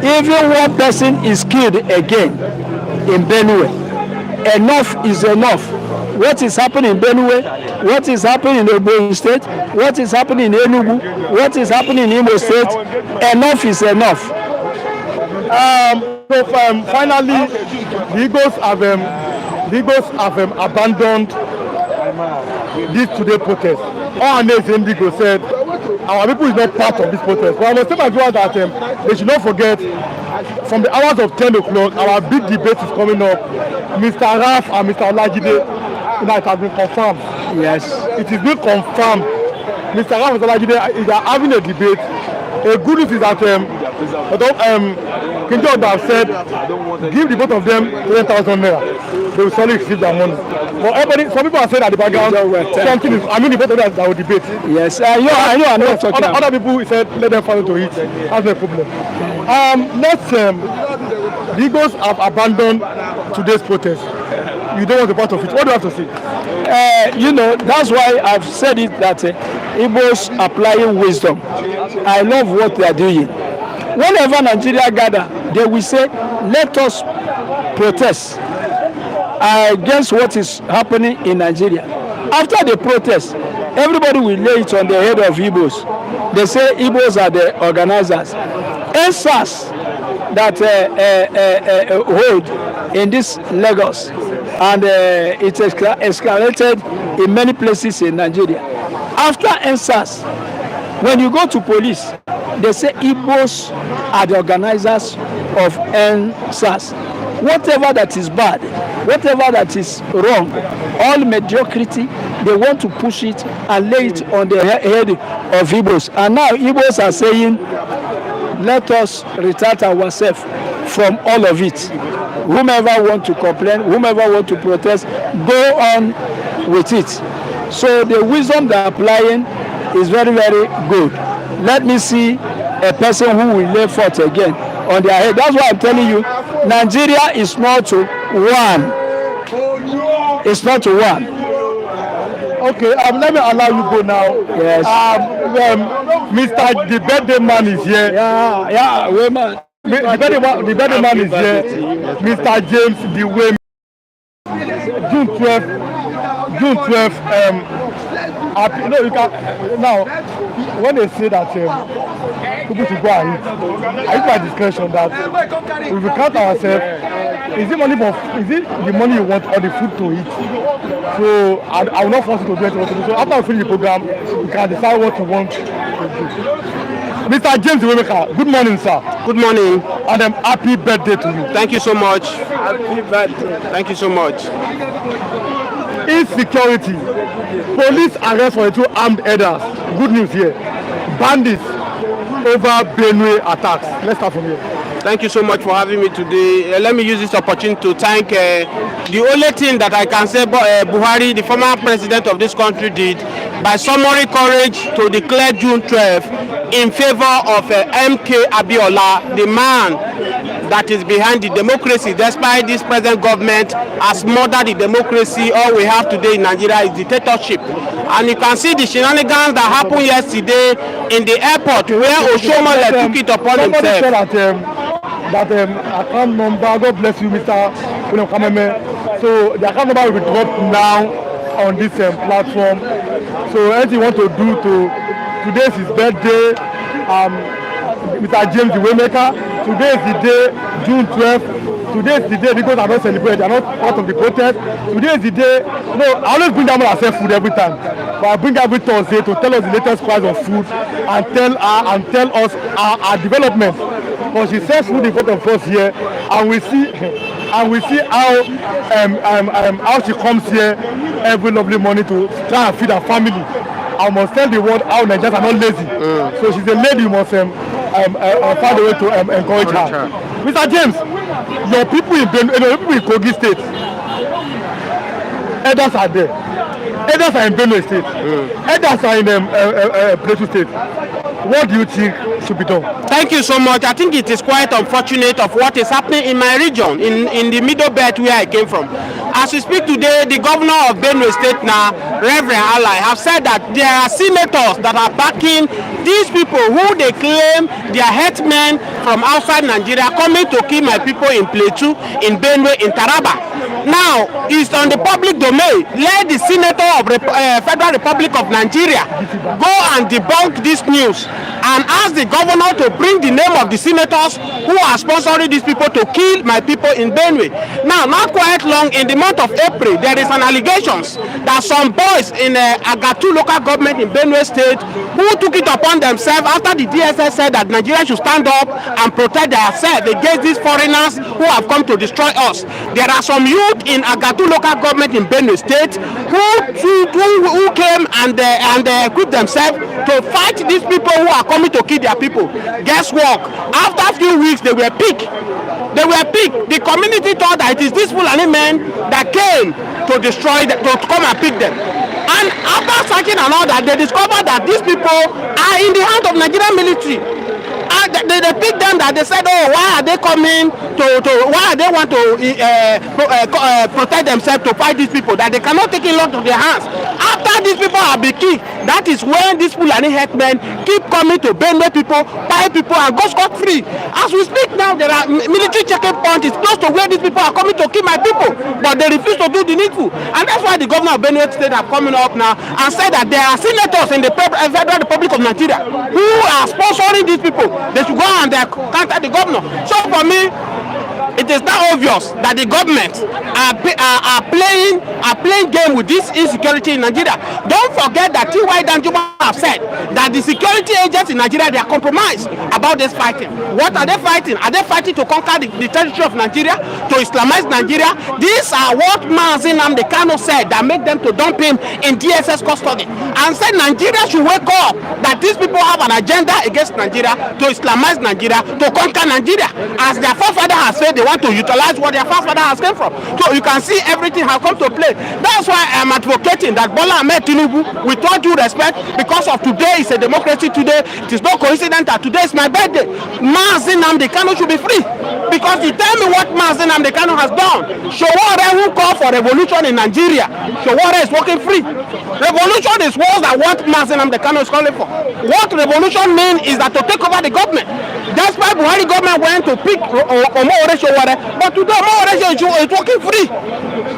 even one person is killed again in Benue. Enough is enough. What is happening in Benue, what is happening in Ogun State, what is happening in Enugu, what is happening in Imo State, enough is enough. So finally, the Igbos have abandoned this today protest. All Indigo said, our people is not part of this protest. But I must say my viewers that they should not forget, from the hours of 10 o'clock, our big debate is coming up. Mr. Raf and Mr. Olajide, it has been confirmed. Yes. It is being confirmed. Mr. Raf and Mr. Olajide are having a debate. A good news is that King George have said, give the both of them 10,000 naira. They will surely receive their money. But everybody, some people are saying at the background, something is, I mean the both of them that will debate. Yes, I know I'm not talking about. Other people said, let them follow to it. That's no problem. Next, the Igbos have abandoned today's protest. You don't want to be part of it. What do you have to say? That's why I've said it that Igbos applying wisdom. I love what they are doing. Whenever Nigeria gather, they will say, let us protest against what is happening in Nigeria. After the protest, everybody will lay it on the head of Igbos. They say Igbos are the organizers. Insecurity that hold in this Lagos, and it escalated in many places in Nigeria. After Insecurity, when you go to police, they say Igbos are the organizers of NSAS. Whatever that is bad, whatever that is wrong, all mediocrity, they want to push it and lay it on the head of Igbos. And now Igbos are saying, let us retard ourselves from all of it. Whomever want to complain, whomever want to protest, go on with it. So the wisdom they are applying is very, very good. Let me see a person who will lay forth again on their head. That's why I'm telling you, Nigeria is not to one. It's not to one. Okay, let me allow you go now. Yes. Mr. The birthday man is here. Yeah, woman. The birthday man is here. Mr. James the way. June 12th. You can now. When they say that people should go and eat, I use my discretion that if we count ourselves, is it the money you want or the food to eat? So I will not force you to do anything. So after we finish the program, you can decide what you want to do. Mr. James Iwemeka, good morning, sir. Good morning. And happy birthday to you. Thank you so much. Happy birthday. Thank you so much. Insecurity. Police arrest for the 2 armed elders. Good news here. Bandits over Benue attacks. Let's start from here. Thank you so much for having me today. Let me use this opportunity to thank the only thing that I can say Buhari, the former president of this country, did by summary courage to declare June 12th in favor of MK Abiola, the man that is behind the democracy. Despite this present government has murdered the democracy, all we have today in Nigeria is dictatorship. And you can see the shenanigans that happened yesterday in the airport where Oshomole took it upon himself. That account number, God bless you, Mr. William Kameme. So the account number will be dropped now on this platform. So anything you want to do today is his birthday, Mr. James the Waymaker. Today is the day, June 12th. Today is the day because I don't celebrate, they are not part of the protest. Today is the day, I always bring them and sell food every time. But I bring every Thursday to tell us the latest price of food and tell us our development. Because she sells food in front of us here, and we see how she comes here every lovely morning to try and feed her family. I must tell the world how Nigerians are not lazy. So she's a lady, you must find a way to encourage her. Mr. James, your people in Kogi State, elders are there. Elders are in Benue State. Elders are in Plateau State. What do you think should be done? Thank you so much. I think it is quite unfortunate of what is happening in my region, in the middle belt where I came from. As we speak today, the governor of Benue State now, Reverend Alai, have said that there are senators that are backing these people who they claim they are headsmen from outside Nigeria coming to kill my people in Plateau, in Benue, in Taraba. Now, it's on the public domain. Let the senator of Federal Republic of Nigeria go and debunk this news and ask the governor to bring the name of the senators who are sponsoring these people to kill my people in Benue. Now, not quite long, in the month of April, there is an allegations that some boys in Agatu local government in Benue State who took it upon themselves after the DSS said that Nigeria should stand up and protect themselves against these foreigners who have come to destroy us. There are some youth in Agatu local government in Benue State who came and equipped themselves to fight these people who are coming to kill their people. Guess what? After a few weeks, they were picked. The community thought that it is these Fulani men that came to destroy them, to come and pick them. And after searching and all that, they discovered that these people are in the hand of Nigerian military. And they picked them that they said, oh, why are they coming why are they want to protect themselves to fight these people, that they cannot take it into their hands. After these people have been kicked, that is when these Fulani headmen keep coming to Benue people, buy people and go scot-free. As we speak now, there are military checking points close to where these people are coming to kill my people, but they refuse to do the needful. And that's why the governor of Benue State are coming up now and said that there are senators in the Federal Republic of Nigeria who are sponsoring these people. They should go and contact the governor. So for me, it is now obvious that the government are playing game with this insecurity in Nigeria. Don't forget that T.Y. Danjuma have said that the security agents in Nigeria, they are compromised about this fighting. What are they fighting? Are they fighting to conquer the territory of Nigeria, to Islamize Nigeria? These are what Mazi Nnamdi Kanu said that make them to dump him in DSS custody, and said Nigeria should wake up that these people have an agenda against Nigeria, to Islamize Nigeria, to conquer Nigeria. As their forefather has said, they want to utilize what their forefather has came from. So you can see everything has come to play. That's why I am advocating that Bola Ahmed Tinubu, with all due respect, because of today is a democracy today, it is not coincident that today is my birthday. Mazi Nnamdi Kanu should be free, because you tell me what Mazi Nnamdi Kanu has done. Showore, who called for revolution in Nigeria, Showore is working free. Revolution is worse than what Mazi Nnamdi Kanu is calling for. What revolution means is that to take over the government. That's why Buhari government went to pick Omowore Showore, but today Omowore is working free.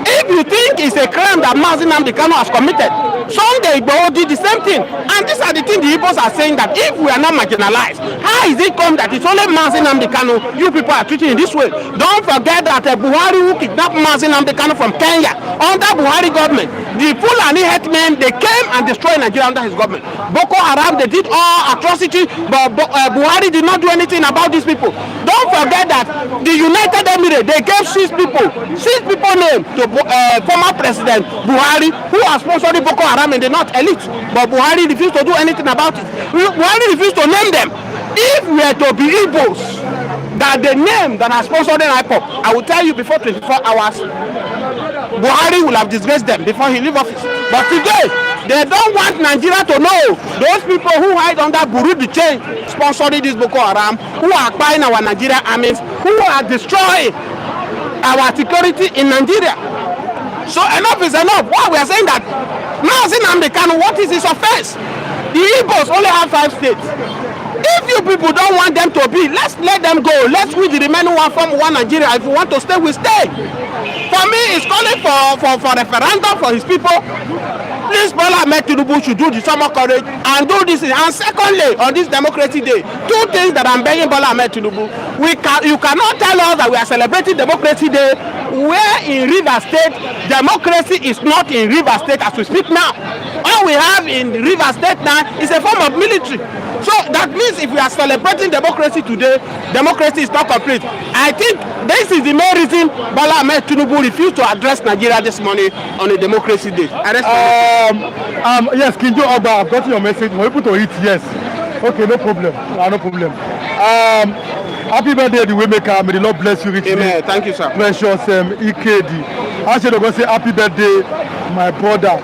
If you think it's a crime that Mazi Nnamdi Kanu has committed, Sunday Igboho did the same thing. And these are the things the Igbos are saying, that if we are not marginalized, how is it come that it's only Mazi Nnamdi Kanu you people are treating in this way? Don't forget that Buhari, who kidnapped Mazi Nnamdi Kanu from Kenya under Buhari government, the Fulani headmen, they came and destroyed Nigeria under his government. Boko Haram, they did all atrocity, but Buhari did not do anything about these people. Don't forget that the United Emirates, they gave six people name to former President Buhari, who has sponsored Boko Haram in the North elite, but Buhari refused to do anything about it. Buhari refused to name them. If we are to be Igbos, that the name that has sponsored IPOP, I will tell you before 24 hours, Buhari will have disgraced them before he leave office. But today, they don't want Nigeria to know those people who hide under Burundi chain sponsoring this Boko Haram, who are buying our Nigerian armies, who are destroying our security in Nigeria. So enough is enough. Why we are saying that Mazi Nnamdi Kanu, what is his offense? The Igbos only have 5 states. If you people don't want them to be, let's let them go. Let's we the remaining one from one Nigeria. If we want to stay, we stay. For me, it's calling for referendum for his people. Please, Bola Ahmed Tinubu should do the summer courage and do this. And secondly, on this Democracy Day, 2 things that I'm begging Bola Ahmed Tinubu. You cannot tell us that we are celebrating Democracy Day, where in Rivers State, democracy is not in Rivers State as we speak now. All we have in Rivers State now is a form of military. So that means if we are celebrating democracy today, democracy is not complete. I think this is the main reason Bola Ahmed Tinubu refused to address Nigeria this morning on a Democracy Day. Yes, Kinjo Oba, I've gotten your message. We're able to eat, yes. Okay, no problem. No problem. Happy birthday, the Waymaker. May the Lord bless you richly. Amen. Thank you, sir. Precious EKD. I should go say happy birthday, my brother.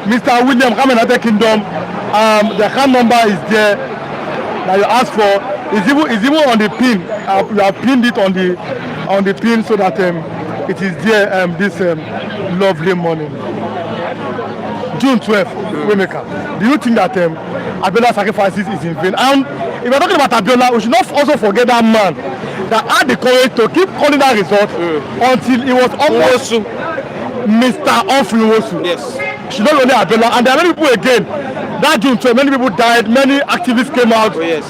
Mr. William, come another kingdom. The hand number is there that you asked for. It's even on the pin. You have pinned it on the pin so that it is there this lovely morning. June 12th, Waymaker. Do you think that Abiola's sacrifices is in vain? And if we're talking about Abiola, we should not also forget that man that had the courage to keep calling that result until it was almost Mr. Onfriwosu. Yes. Should not only Abiola, and there are many people again. That June 12th, many people died, many activists came out. Oh, yes.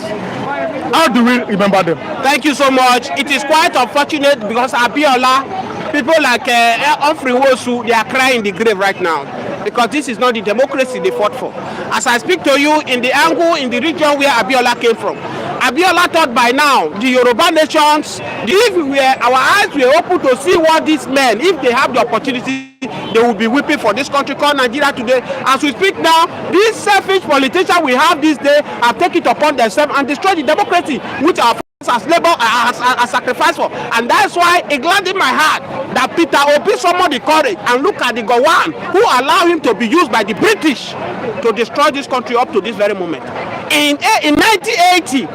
How do we remember them? Thank you so much. It is quite unfortunate because Abiola, people like Onfriwosu, they are crying in the grave right now. Because this is not the democracy they fought for. As I speak to you, in the angle, in the region where Abiola came from, Abiola thought by now, the Yoruba nations, if our eyes were open to see what these men, if they have the opportunity, they will be weeping for this country called Nigeria today. As we speak now, these selfish politicians we have this day have taken it upon themselves and destroyed the democracy, which our as labor as sacrifice for. And that's why it gladdens my heart that Peter Obi summoned the courage and look at the Gowon who allowed him to be used by the British to destroy this country up to this very moment. In 1980,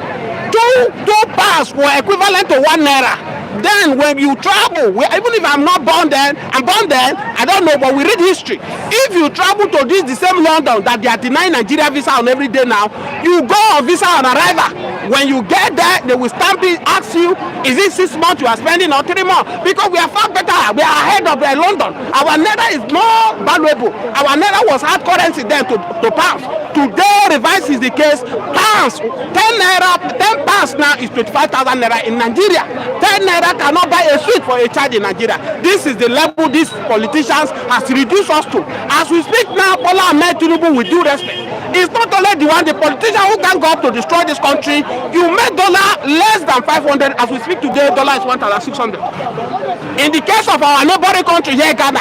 two pounds were equivalent to 1 naira. Then when you travel, even if I'm not born then, I don't know, but we read history. If you travel to the same London that they are denying Nigeria visa on every day now, you go on visa on arrival. When you get there, they will stamp it, ask you, is it 6 months you are spending or 3 months? Because we are far better. We are ahead of London. Our naira is more valuable. Our naira was hard currency then to pounds. Today, reverse is the case. Pounds, 10 pounds now is 25,000 naira in Nigeria. 10 naira cannot buy a suit for a child in Nigeria. This is the level these politicians has reduced us to. As we speak now, Bola Ahmed Tinubu, with due respect, it's not only the one, the politician who can go up to destroy this country. You make dollar less than 500. As we speak today, dollar is 1,600. In the case of our neighboring country here, Ghana,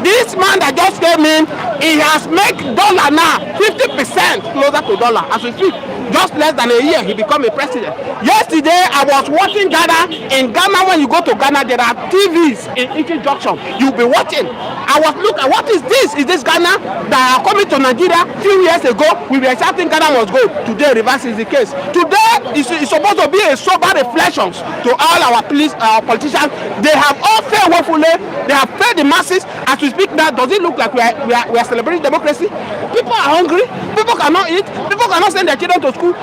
this man that just came in, he has made dollar now 50% closer to dollar. As we speak, just less than a year, he become a president. Yesterday, I was watching Ghana. In Ghana, when you go to Ghana, there are TVs in each junction. You'll be watching. I was looking, what is this? Is this Ghana that are coming to Nigeria? Few years ago, we were shouting Ghana must go. Today, reverse is the case. Today, it's supposed to be a sober reflections to all our politicians. They have all failed woefully. They have failed the masses. As we speak now, does it look like we are celebrating democracy? People are hungry. People cannot eat. People cannot send their children to school.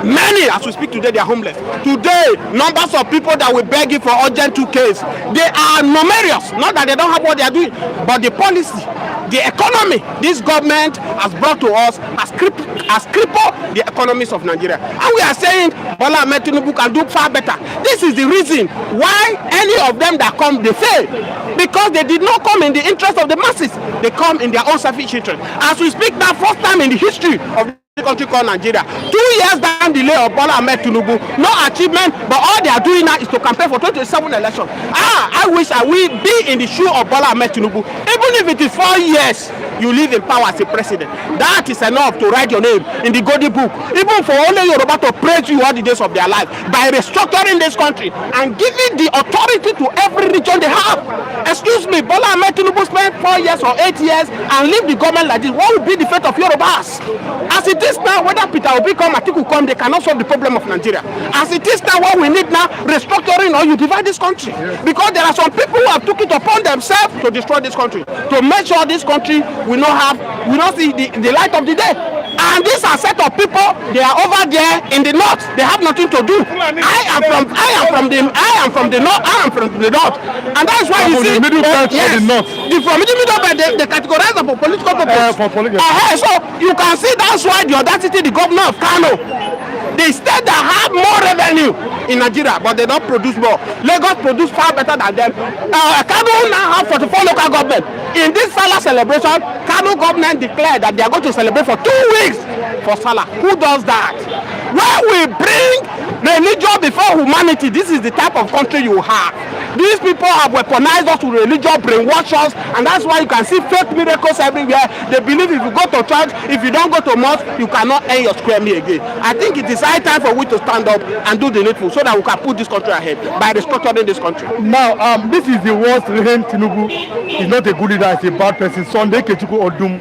Many, as we speak today, they are homeless. Today, numbers of people that will beg you for urgent 2Ks, they are numerous. Not that they don't have what they are doing, but the policy, the economy this government has brought to us has crippled the economies of Nigeria. And we are saying Bola Ahmed Tinubu can do far better. This is the reason why any of them that come, they fail. Because they did not come in the interest of the masses. They come in their own selfish interest. As we speak now, first time in the history of the country called Nigeria, 2 years down the lane of Bola Ahmed Tinubu, no achievement, but all they are doing now is to campaign for 2027 election. I wish I will be in the shoe of Bola Ahmed Tinubu. Even if it is 4 years you live in power as a president, that is enough to write your name in the golden book. Even for only Yoruba to praise you all the days of their life by restructuring this country and giving the authority to every region they have. Excuse me, Bola Ahmed Tinubu spent 4 years or 8 years and leave the government like this. What will be the fate of Yorubas? As it is now, whether Peter Obi come, Atiku come, they cannot solve the problem of Nigeria. As it is now, what we need now, restructuring or you divide this country. Because there are some people who have took it upon themselves to destroy this country, to make sure this country will not see the light of the day. And these are set of people, they are over there in the north. They have nothing to do. I am from the north. And that is why you see the middle belt of the north. From the middle belt, they categorize them for political purpose. So you can see that's why the audacity, the governor of Kano, the state that have more revenue in Nigeria, but they don't produce more. Lagos produce far better than them. Kano now have 44 local government. In this Salah celebration, Kano government declared that they are going to celebrate for 2 weeks for Salah. Who does that? When we bring religion before humanity, this is the type of country you have. These people have weaponized us to religion, brainwash us, and that's why you can see fake miracles everywhere. They believe if you go to church, if you don't go to mosque, you cannot earn your square meal again. I think it is high time for we to stand up and do the needful so that we can put this country ahead by restructuring this country. Now, this is the worst reign. Tinubu is not a good leader, he's a bad person. Sunday Kechuku Odum.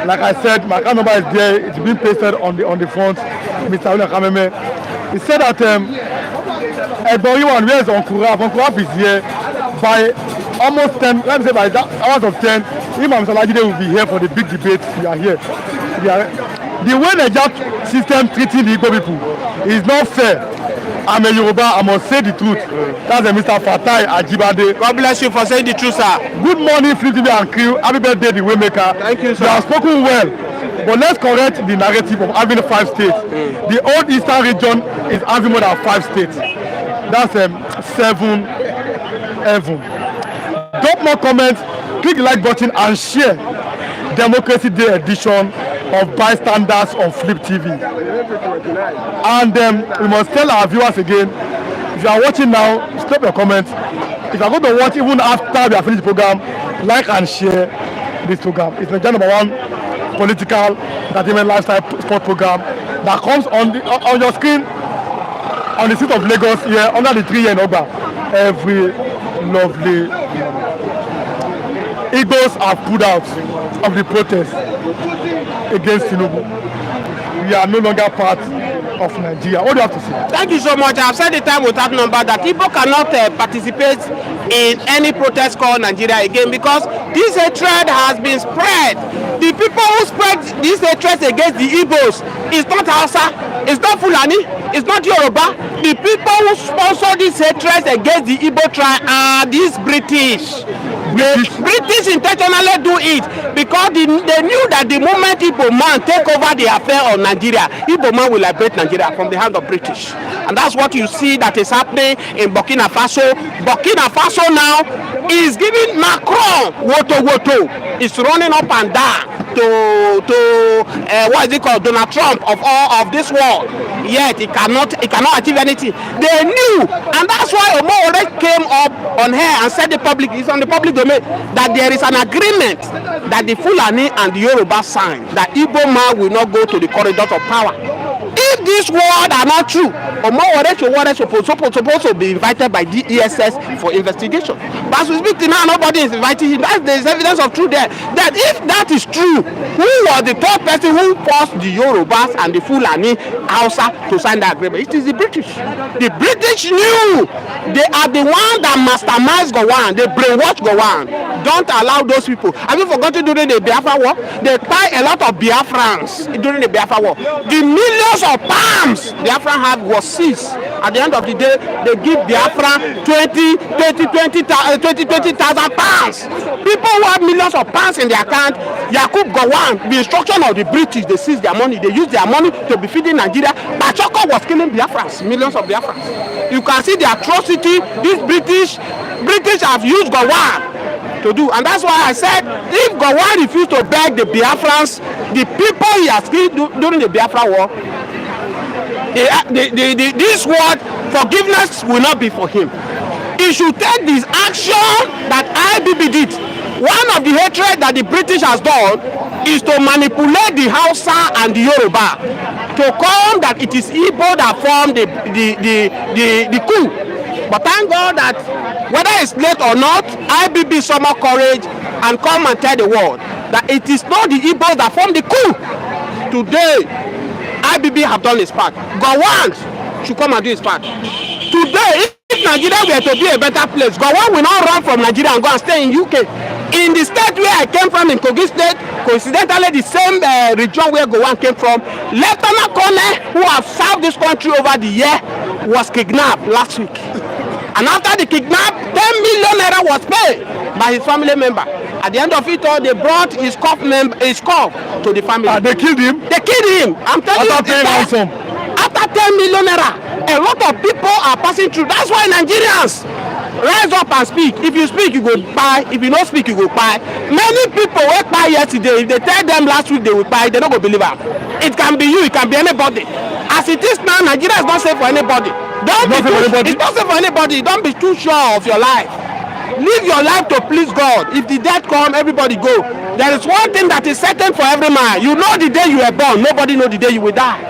Like I said, my account number is there. It's been pasted on the front. Mr. William Kameme. He said that Eboriwan, where is Onkuraf? Onkuraf is here by almost 10. Let me say by that hours of 10. Imam Salajide will be here for the big debate. We are here. The way the job system treating the Igbo people is not fair. I'm a Yoruba, I must say the truth. That's Mr. Fatai Ajibade. God bless you for saying the truth, sir. Good morning, Flip TV and crew. Happy birthday, the Waymaker. Thank you, sir. You have spoken well. But let's correct the narrative of having 5 states. The old eastern region is having more than 5 states. That's 7 heaven. Drop more comments, click the like button and share Democracy Day edition of Bystanders on Flip TV. And we must tell our viewers again, if you are watching now, stop your comments. If you are going to watch even after we have finished the program, like and share this program. It's the #1 political entertainment lifestyle sport program that comes on your screen on the street of Lagos here under the tree in Oba every lovely morning. Igbos have pulled out of the protest against Tinubu. We are no longer part of Nigeria. What do you have to say? Thank you so much. I've said the time without number that people cannot participate in any protest called Nigeria again because this hatred has been spread. The people people who spread this hatred against the Igbos is not Hausa, it's not Fulani, it's not Yoruba. The people who sponsor this hatred against the Igbo tribe are these British. The British intentionally do it because they knew that the moment Igbo man take over the affair of Nigeria, Igbo man will liberate Nigeria from the hand of British. And that's what you see that is happening in Burkina Faso. Burkina Faso now is giving Macron woto. It's running up and down to what is it called, Donald Trump of all of this world. Yet he cannot achieve anything. They knew, and that's why Omowore came up on here and said it's on the public domain that there is an agreement that the Fulani and the Yoruba signed that Igbo man will not go to the corridors of power. If these words are not true, Omowore is supposed to be invited by the ESS for investigation. But as we speak now, nobody is inviting him. There is evidence of truth there. That if that is true, who was the third person who forced the Yorubas and the Fulani Hausa to sign that agreement? It is the British. The British knew they are the one that masterminds Gowon. They brainwash Gowon. Don't allow those people. Have you forgotten during the Biafra war? They tie a lot of Biafrans during the Biafra war. The millions of pounds Biafra had was seized. At the end of the day, they give Biafra 20,000 pounds. People who have millions of pounds in their account, Yakub Gowon, the instruction of the British, they seize their money. They use their money to be feeding Nigeria. Bachoko was killing Biafrans, millions of Biafrans. You can see the atrocity these British have used Gowon to do. And that's why I said, if Gowon refused to beg the Biafrans, the people he has killed during the Biafra war, this word forgiveness will not be for him. He should take this action that IBB did. One of the hatred that the British has done is to manipulate the Hausa and the Yoruba to come that it is Igbo that formed the coup. But thank God that whether it's late or not, IBB summoned courage and come and tell the world that it is not the Igbos that formed the coup. Today, IBB have done its part. Gowon should come and do his part. Today, if Nigeria were to be a better place, Gowon will not run from Nigeria and go and stay in UK. In the state where I came from, in Kogi State, coincidentally the same region where Gowon came from, Lieutenant Colonel who have served this country over the year was kidnapped last week. And after the kidnap, 10 million naira was paid by his family member. At the end of it all, they brought his corpse to the family. They killed him? They killed him. I'm telling you. After 10 million naira, a lot of people are passing through. That's why Nigerians rise up and speak. If you speak, you go buy. If you don't speak, you go buy. Many people were buy yesterday. If they tell them last week they will buy, they don't go believe them. It can be you, it can be anybody. As it is now, Nigeria is not safe for anybody. It's not safe for anybody. Don't be too sure of your life. Live your life to please God. If the death come, everybody go. There is one thing that is certain for every man. You know the day you were born. Nobody know the day you will die.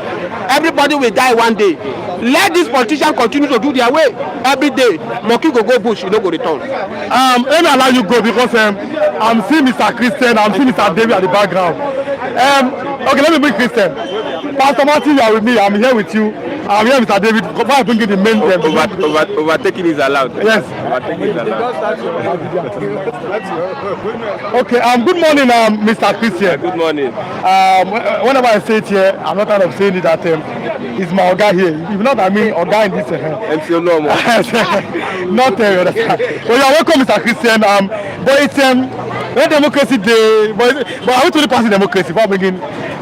Everybody will die one day. Let these politicians continue to do their way. Every day, monkey go bush, you don't go return. Let me allow you go because I'm seeing Mr. Christian, I'm seeing Mr. David at the background. Okay, let me bring Christian. Pastor Martin, you are with me. I'm here with you. I'm here, Mr. David. Why bring the main? Overtaking is allowed. Yes. Overtaking is allowed. Okay. Good morning, Mr. Christian. Good morning. Whenever I say it here, I'm not kind of saying it that it's my Oga here. If not, I mean Oga in this. MC normal. Not understand. Well, you're welcome, Mr. Christian. But it's when democracy day. But are we truly passing democracy? But bringing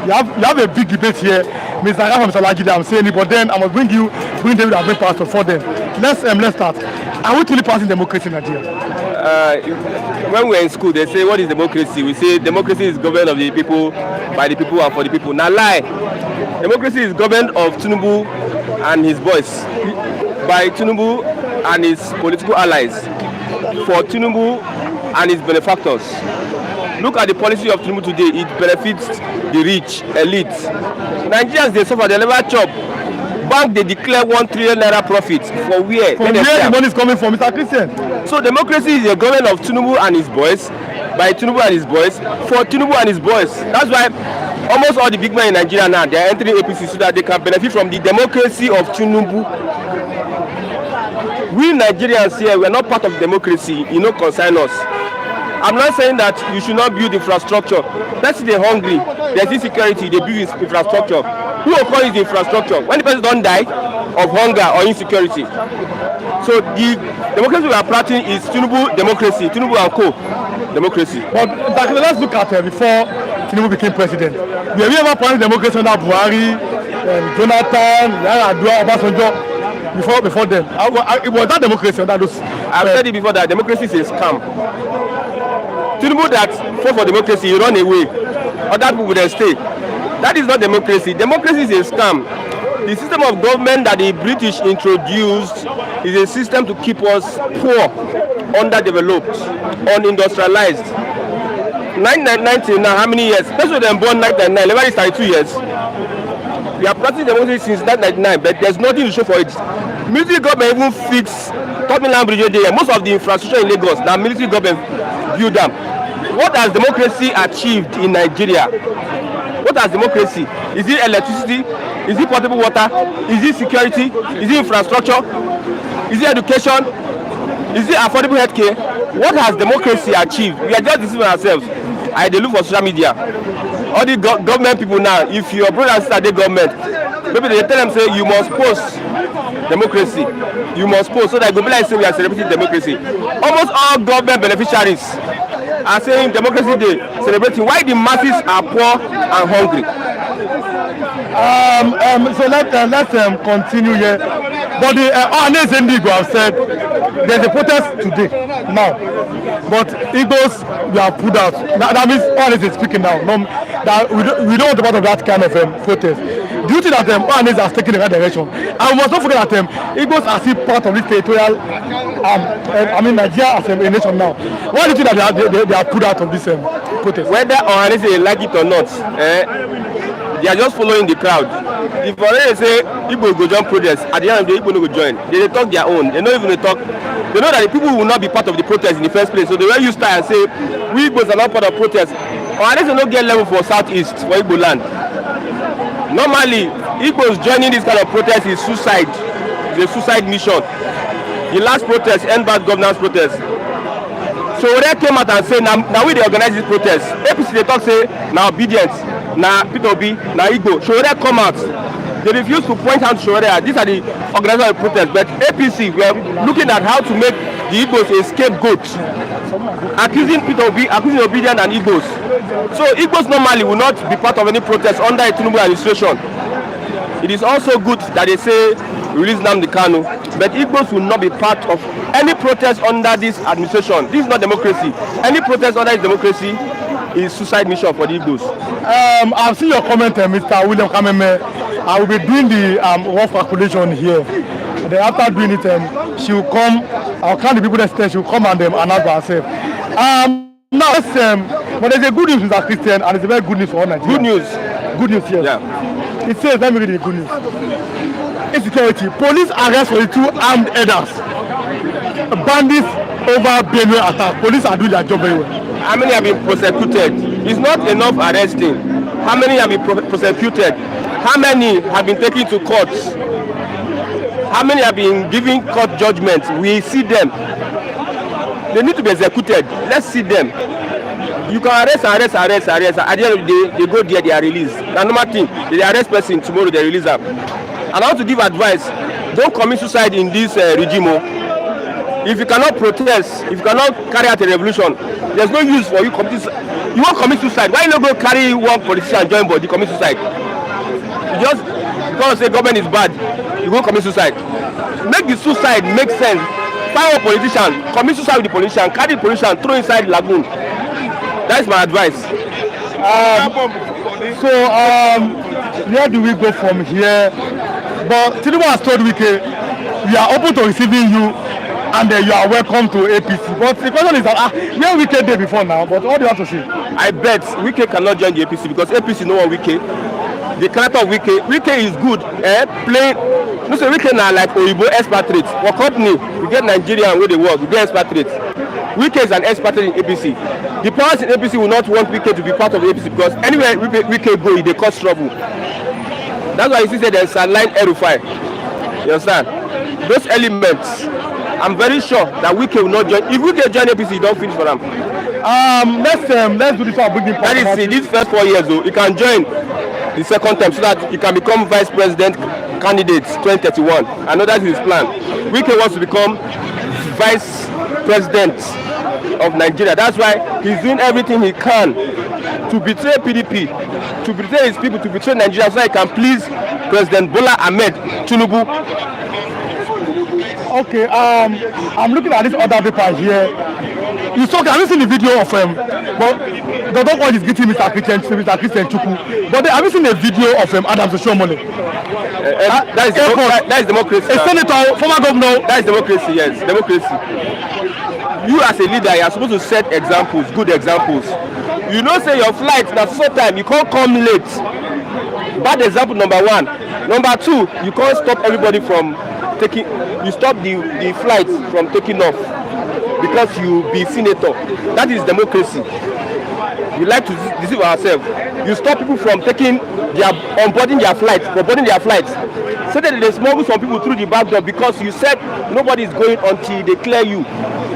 you have a big debate here, Mr. Rafa, Mr. Lagide. I'm saying it, but then I must bring David and bring Pastor for them. Let's start. Are we truly passing democracy in Nigeria? When we're in school, they say, what is democracy? We say democracy is government of the people, by the people, and for the people. Now lie. Democracy is government of Tinubu and his boys, by Tinubu and his political allies, for Tinubu and his benefactors. Look at the policy of Tinubu today. It benefits the rich, elite. Nigerians, they suffer, they never chop. Bank, they declare 1 trillion naira profit. For where? From where the money is coming from, Mr. Christian? So democracy is the government of Tinubu and his boys, by Tinubu and his boys, for Tinubu and his boys. That's why almost all the big men in Nigeria now, they are entering APC so that they can benefit from the democracy of Tinubu. We Nigerians here, we are not part of democracy. It no concern us. I'm not saying that you should not build infrastructure. That's the hungry. There's insecurity. They build infrastructure. Who will call it infrastructure? When the person don't die of hunger or insecurity. So the democracy we are practicing is Tinubu democracy, Tinubu and co democracy. But let's look at before Tinubu became president. We have ever practiced democracy under Buhari, Jonathan, Yar'Adua, Obasanjo, before them. It was that democracy under those. I've said it before that democracy is a scam. Tinubu that fought for democracy, he run away. Other people will stay. That is not democracy. Democracy is a scam. The system of government that the British introduced is a system to keep us poor, underdeveloped, unindustrialized. 1990 now, how many years? Person them born 1999, level is 32 years. We are practicing democracy since 1999, but there's nothing to show for it. Military government even fix Third Bridge there. Most of the infrastructure in Lagos, now military government build them. What has democracy achieved in Nigeria? What has democracy? Is it electricity? Is it potable water? Is it security? Is it infrastructure? Is it education? Is it affordable healthcare? What has democracy achieved? We are just deceiving ourselves. They look for social media. All the government people now, if your brother and sister are the government, maybe they tell them say you must post democracy. You must post so that go be like say we are celebrating democracy. Almost all government beneficiaries are saying democracy day celebrating. Why the masses are poor and hungry? So let's continue here. But the Igbos have said there's a protest today now, but Igbos we are put out. That means Ohanes is speaking now. No, that we don't want to be part of that kind of protest. Do you think that Ohanes has taken the right direction? And we must not forget that Igbos are still part of this territorial. Nigeria as a nation now. Why do you think that they are put out of this protest? Whether Ohanes like it or not, they are just following the crowd. If already say Igbo go join protest, at the end of the day Igbo no go join. They talk their own. They don't even talk. They know that the people will not be part of the protest in the first place. So they will use time and say we Igbos are not part of protest. Ohanes will not get level for southeast for Igbo land. Normally, Igbos joining this kind of protest is suicide. It's a suicide mission. The last protest, end bad governance protest. So they came out and say now we they organize this protest. APC they talk say now obedience. Now P2B, now Igbo. Showore come out. They refuse to point out Showore. These are the organizers of the protest. But APC, we are looking at how to make the Igbos a scapegoat. Accusing P2B, accusing obedient and Igbos. So Igbos normally will not be part of any protest under a Tinubu administration. It is also good that they say release Nnamdi Kanu, but Igbos will not be part of any protest under this administration. This is not democracy. Any protest under this democracy is suicide mission for the Igbos. I've seen your comment, Mr. William Kameme. I will be doing the rough calculation here. Then after doing it, she will come. I'll count the people that stay. She will come and announce herself. Now, but there's a good news, Mr. Christian, and it's a very good news for all Nigerians. Good news. Good news, yes. Yeah. It says, let me read the good news. Insecurity. Police arrest for the two armed elders. Bandits over Benue attack. Police are doing their job very well. How many have been prosecuted? It's not enough arresting. How many have been prosecuted? How many have been taken to court? How many have been giving court judgments? We see them. They need to be executed. Let's see them. You can arrest. At the end of the day, they go there, they are released. The normal thing, they arrest person, tomorrow they release them. And I want to give advice. Don't commit suicide in this regime. If you cannot protest, if you cannot carry out a revolution, there's no use for you committing. You won't commit suicide. Why not go carry one politician and join body commit suicide? You just because say government is bad, you won't commit suicide. Make the suicide make sense. Find a politician, commit suicide with the politician, carry the politician, throw inside lagoon. That's my advice. Where do we go from here? But Tinubu has told Wike, we are open to receiving you, and you are welcome to APC. But the question is that where Wike did before now, but what do you have to say? I bet Wike cannot join the APC because APC no one Wike. The character of Wike is good. Playing, no say Wike na like Oyibo expatriate. For company, we get Nigerian where they work, we get expatriate. Wike is an expatriate in APC. The powers in APC will not want Wike to be part of the APC because anywhere Wike go, they cause trouble. That's why you see there's a line Erufai. You understand? Those elements, I'm very sure that Wike will not join. If Wike join APC, don't finish for them. let's do this one. Bring That is it. These first 4 years, though, you can join the second term so that you can become vice president candidate 2031. I know that is his plan. Wike wants to become vice president of Nigeria. That's why he's doing everything he can to betray PDP, to betray his people, to betray Nigeria, so that he can please President Bola Ahmed Tinubu. Okay, I'm looking at this other paper here. You saw, have you seen the video of but the dog one is getting Mr. Christian Chukwu. But have you seen the video of Adams Oshiomhole? That is democracy. A senator, former governor. That is democracy, yes, democracy. You as a leader, you are supposed to set examples, good examples. You know, say your flight na so time, you can't come late. Bad example number one. Number two, you can't stop everybody from taking. You stop the flight from taking off because you be senator. That is democracy. We like to deceive ourselves. You stop people from taking boarding their flights. So that they smuggle some people through the back door because you said nobody is going until they clear you.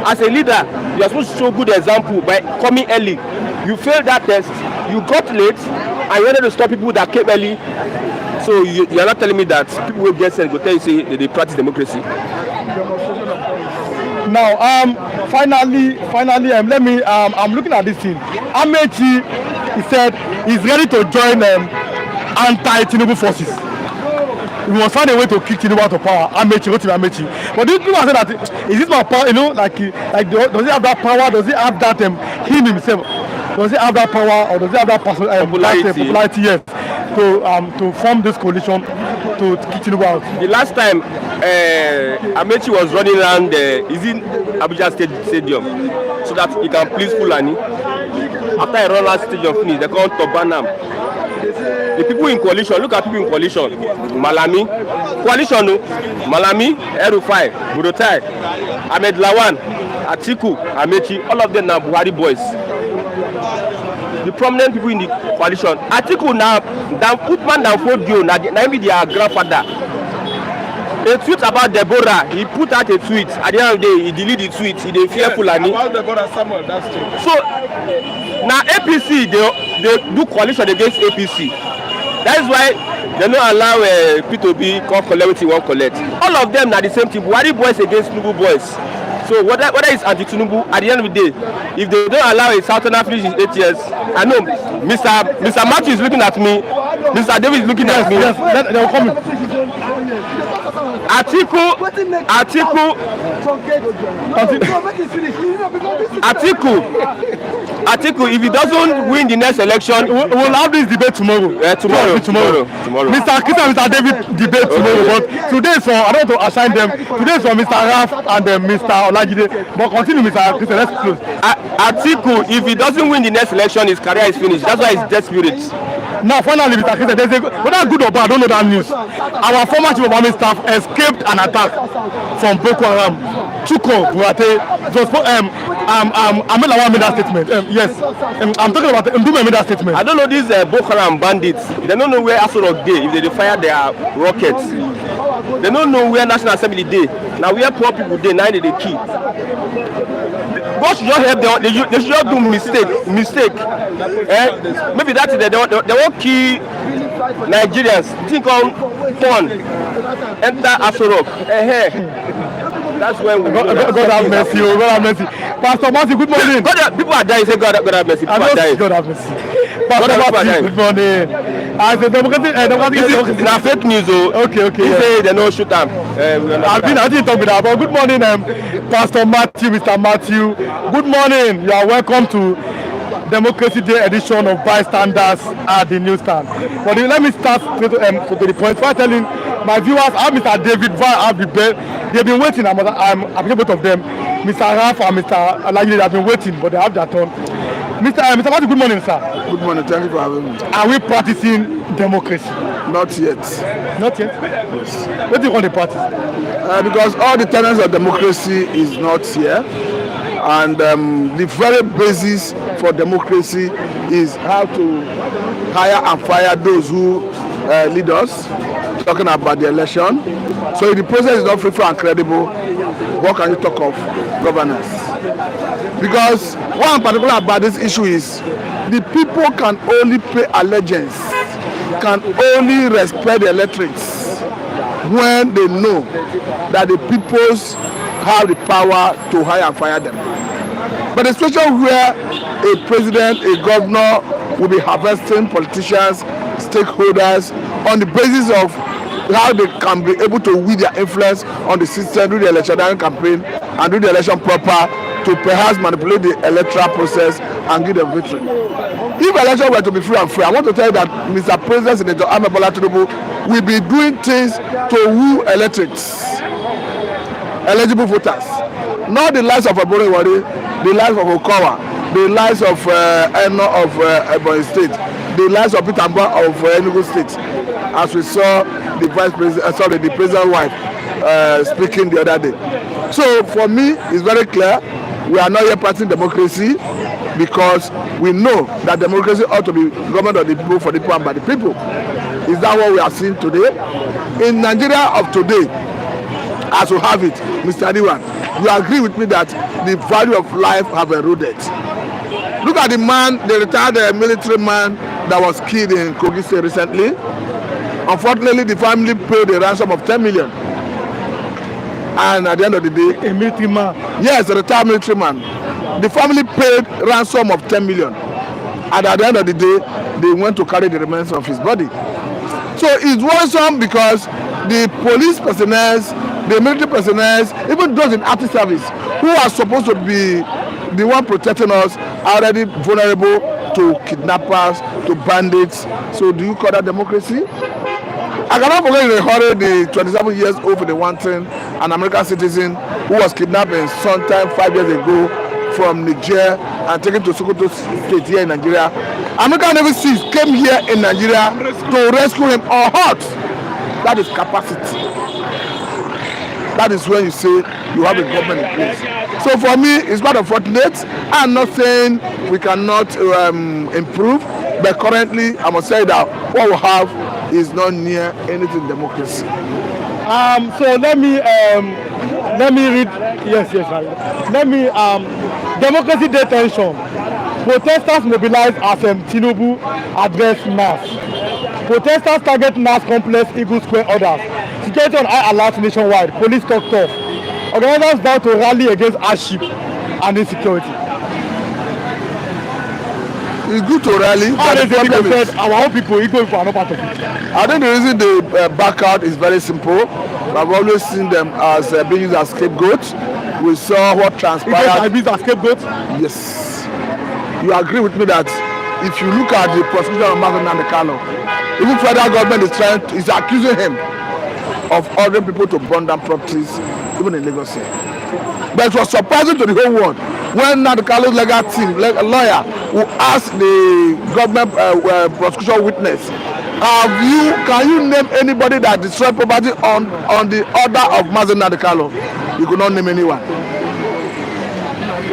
As a leader, you are supposed to show good example by coming early. You failed that test, you got late, and you wanted to stop people that came early. So you are not telling me that people will get sent go tell you say they practice democracy. Now, finally, let me. I'm looking at this thing. Amechi, he said he's ready to join anti-Tinubu forces. We must find a way to kick Tinubu out of power. Amechi. But these people say that is this my power? You know, like does he have that power? Does he have that him himself? Does he have that power or does he have that popularity? Yes, to form this coalition to kick Tinubu out. The last time Amechi was running around, is in Abuja Stadium, so that he can please Fulani. After he run that stadium finish, they come to Banam. The people in coalition, look at people in coalition. Malami, coalition no. Malami, Erufai, Burutai, Ahmed Lawan, Atiku, Amechi, all of them now Buhari boys. The prominent people in the coalition. Atiku now, put man down for you, now be their grandfather. A tweet about Deborah, he put out a tweet. At the end of the day, he deleted the tweet. He did fear Fulani. About Deborah Samuel, that's true. So now APC they do coalition against APC. That is why they don't allow P2B come collect what he won't collect. All of them are the same thing. Buhari boys against Tinubu boys. So whether it's anti-Tinubu, at the end of the day, if they don't allow a Southerner finish in 8 years, I know Mr. Matthew is looking at me, Mr. David is looking at me. Yes, they will come. Atiku, if he doesn't win the next election, we'll have this debate tomorrow. Tomorrow. Mr. Christian and Mr. David debate tomorrow. But today is for, I don't want to assign them. Today is for Mr. Raf and Mr. Olajide. But continue, Mr. Christian. Let's close. Atiku, if he doesn't win the next election, his career is finished. That's why he's desperate. Now, finally, Mr. Christian, whether good or bad, I don't know that news. Our former chief of army staff escaped an attack from Boko Haram. Chuko Burate, Ahmed Lawan made that statement. Yes, I'm talking about Ndume made that statement. I don't know these Boko Haram bandits. They don't know where Asorok day if they fire their rockets. They don't know where National Assembly day. Now where poor people day, now they keep. God should not help them. They should not do mistake. Maybe that's it. They won't kill Nigerians. Think on fun. Enter Asorok. That's when we God have mercy. God have mercy. Pastor Matthew, good morning. People are dying. Say God have mercy. People are dying. God have mercy. Pastor Matthew, good morning. I said democratic. It's fake news. Okay. He say they no shoot them. I didn't talk with that. But good morning, Pastor Matthew, Mr. Matthew. Good morning. You are welcome to Democracy Day edition of Bystanders at the newsstand. But let me start to the point. By telling my viewers, I have Mr. David they've been waiting. I'm happy both of them. Mr. Raf and Mr. Alagide, they have been waiting, but they have their turn. Mr. Matthew, good morning, sir. Good morning, thank you for having me. Are we practicing democracy? Not yet. Not yet? Yes. What do you want to practice? Because all the tenets of democracy is not here. And the very basis for democracy is how to hire and fire those who lead us, talking about the election. So if the process is not free, fair and credible, what can you talk of governance? Because one particular about this issue is the people can only pay allegiance, can only respect the electorates when they know that the peoples have the power to hire and fire them. But the situation where a president, a governor will be harvesting politicians, stakeholders on the basis of how they can be able to wield their influence on the system, do the electionary campaign and do the election proper to perhaps manipulate the electoral process and give them victory. If election were to be free and fair, I want to tell you that Mr. President Senator Ahmed Bola Tinubu will be doing things to woo electorates, eligible voters, not the likes of Oborewari, the likes of Okowa, the likes of Eno of Ebonyi State, the likes of Peter Mbah of Enugu State, as we saw the vice president, the president's wife speaking the other day. So for me, it's very clear we are not yet practicing democracy because we know that democracy ought to be government of the people, for the people, and by the people. Is that what we are seeing today? In Nigeria of today, as we have it, Mr. Adiwan, you agree with me that the value of life have eroded. Look at the man, the retired military man that was killed in Kogi State recently. Unfortunately, the family paid a ransom of 10 million. And at the end of the day, A military man. yes, a retired military man, the family paid ransom of 10 million. And at the end of the day, they went to carry the remains of his body. So it's worrisome because the police personnel, the military personnel, even those in active service who are supposed to be the one protecting us are already vulnerable to kidnappers, to bandits. So do you call that democracy? I cannot forget in a hurry the 27 years old for the one thing, an American citizen who was kidnapped in sometime 5 years ago from Niger and taken to Sokoto State here in Nigeria. American Navy SEALs came here in Nigeria to rescue him or hurt. That is capacity. That is when you say you have a government in place. So for me, it's quite unfortunate. I'm not saying we cannot improve, but currently I must say that what we have is not near anything democracy. So let me read. Yes. Let me democracy detention. Protesters mobilized as Tinubu address NAS. Protesters target NAS complex, Eagle Square orders. Security on high alert nationwide. Police talk tough. Organizers vow to rally against hardship and insecurity. It's good to rally. Our own people, Igbo people are not part of it. I think the reason they back out is very simple. I've always seen them as being used as scapegoats. We saw what transpired. Igbo as scapegoats? Yes. You agree with me that if you look at the prosecution of Mazen Nandekano, even federal government is accusing him of ordering people to burn down properties, even in Lagos here. But it was surprising to the whole world when Nandekano's legal team, lawyer, who asked the government prosecution witness, can you name anybody that destroyed property on the order of Mazen Nandekano? You could not name anyone.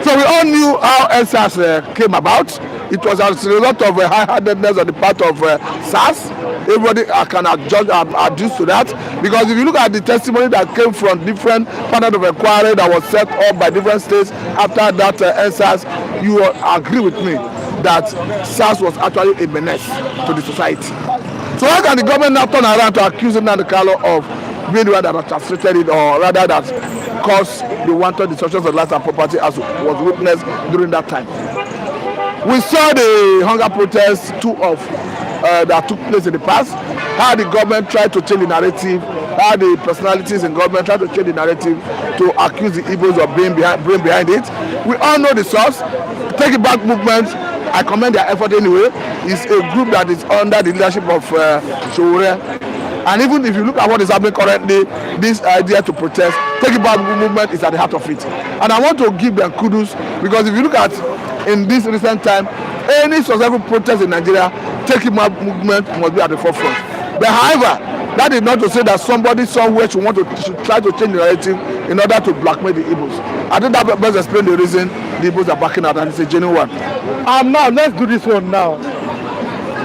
So we all knew how SARS came about. It was as a result of high-handedness on the part of SARS. Everybody can adjust to that, because if you look at the testimony that came from different panels of inquiry that was set up by different states after that SARS, you agree with me that SARS was actually a menace to the society. So how can the government now turn around to accuse Nandekano of being the one that orchestrated it, or rather that caused the wanton destruction of lives and property as was witnessed during that time? We saw the hunger protests, that took place in the past, how the government tried to change the narrative, how the personalities in government tried to change the narrative to accuse the Igbos of being behind it. We all know the source. Take It Back movement, I commend their effort anyway. It's a group that is under the leadership of Showore. And even if you look at what is happening currently, this idea to protest, Take It Back movement is at the heart of it. And I want to give them kudos, because if you look at in this recent time, any successful protest in Nigeria, Take It Back movement must be at the forefront. But however, that is not to say that somebody somewhere should try to change the narrative in order to blackmail the Igbos. I think that best explain the reason the Igbos are backing out, and it's a genuine one. Now let's do this one now.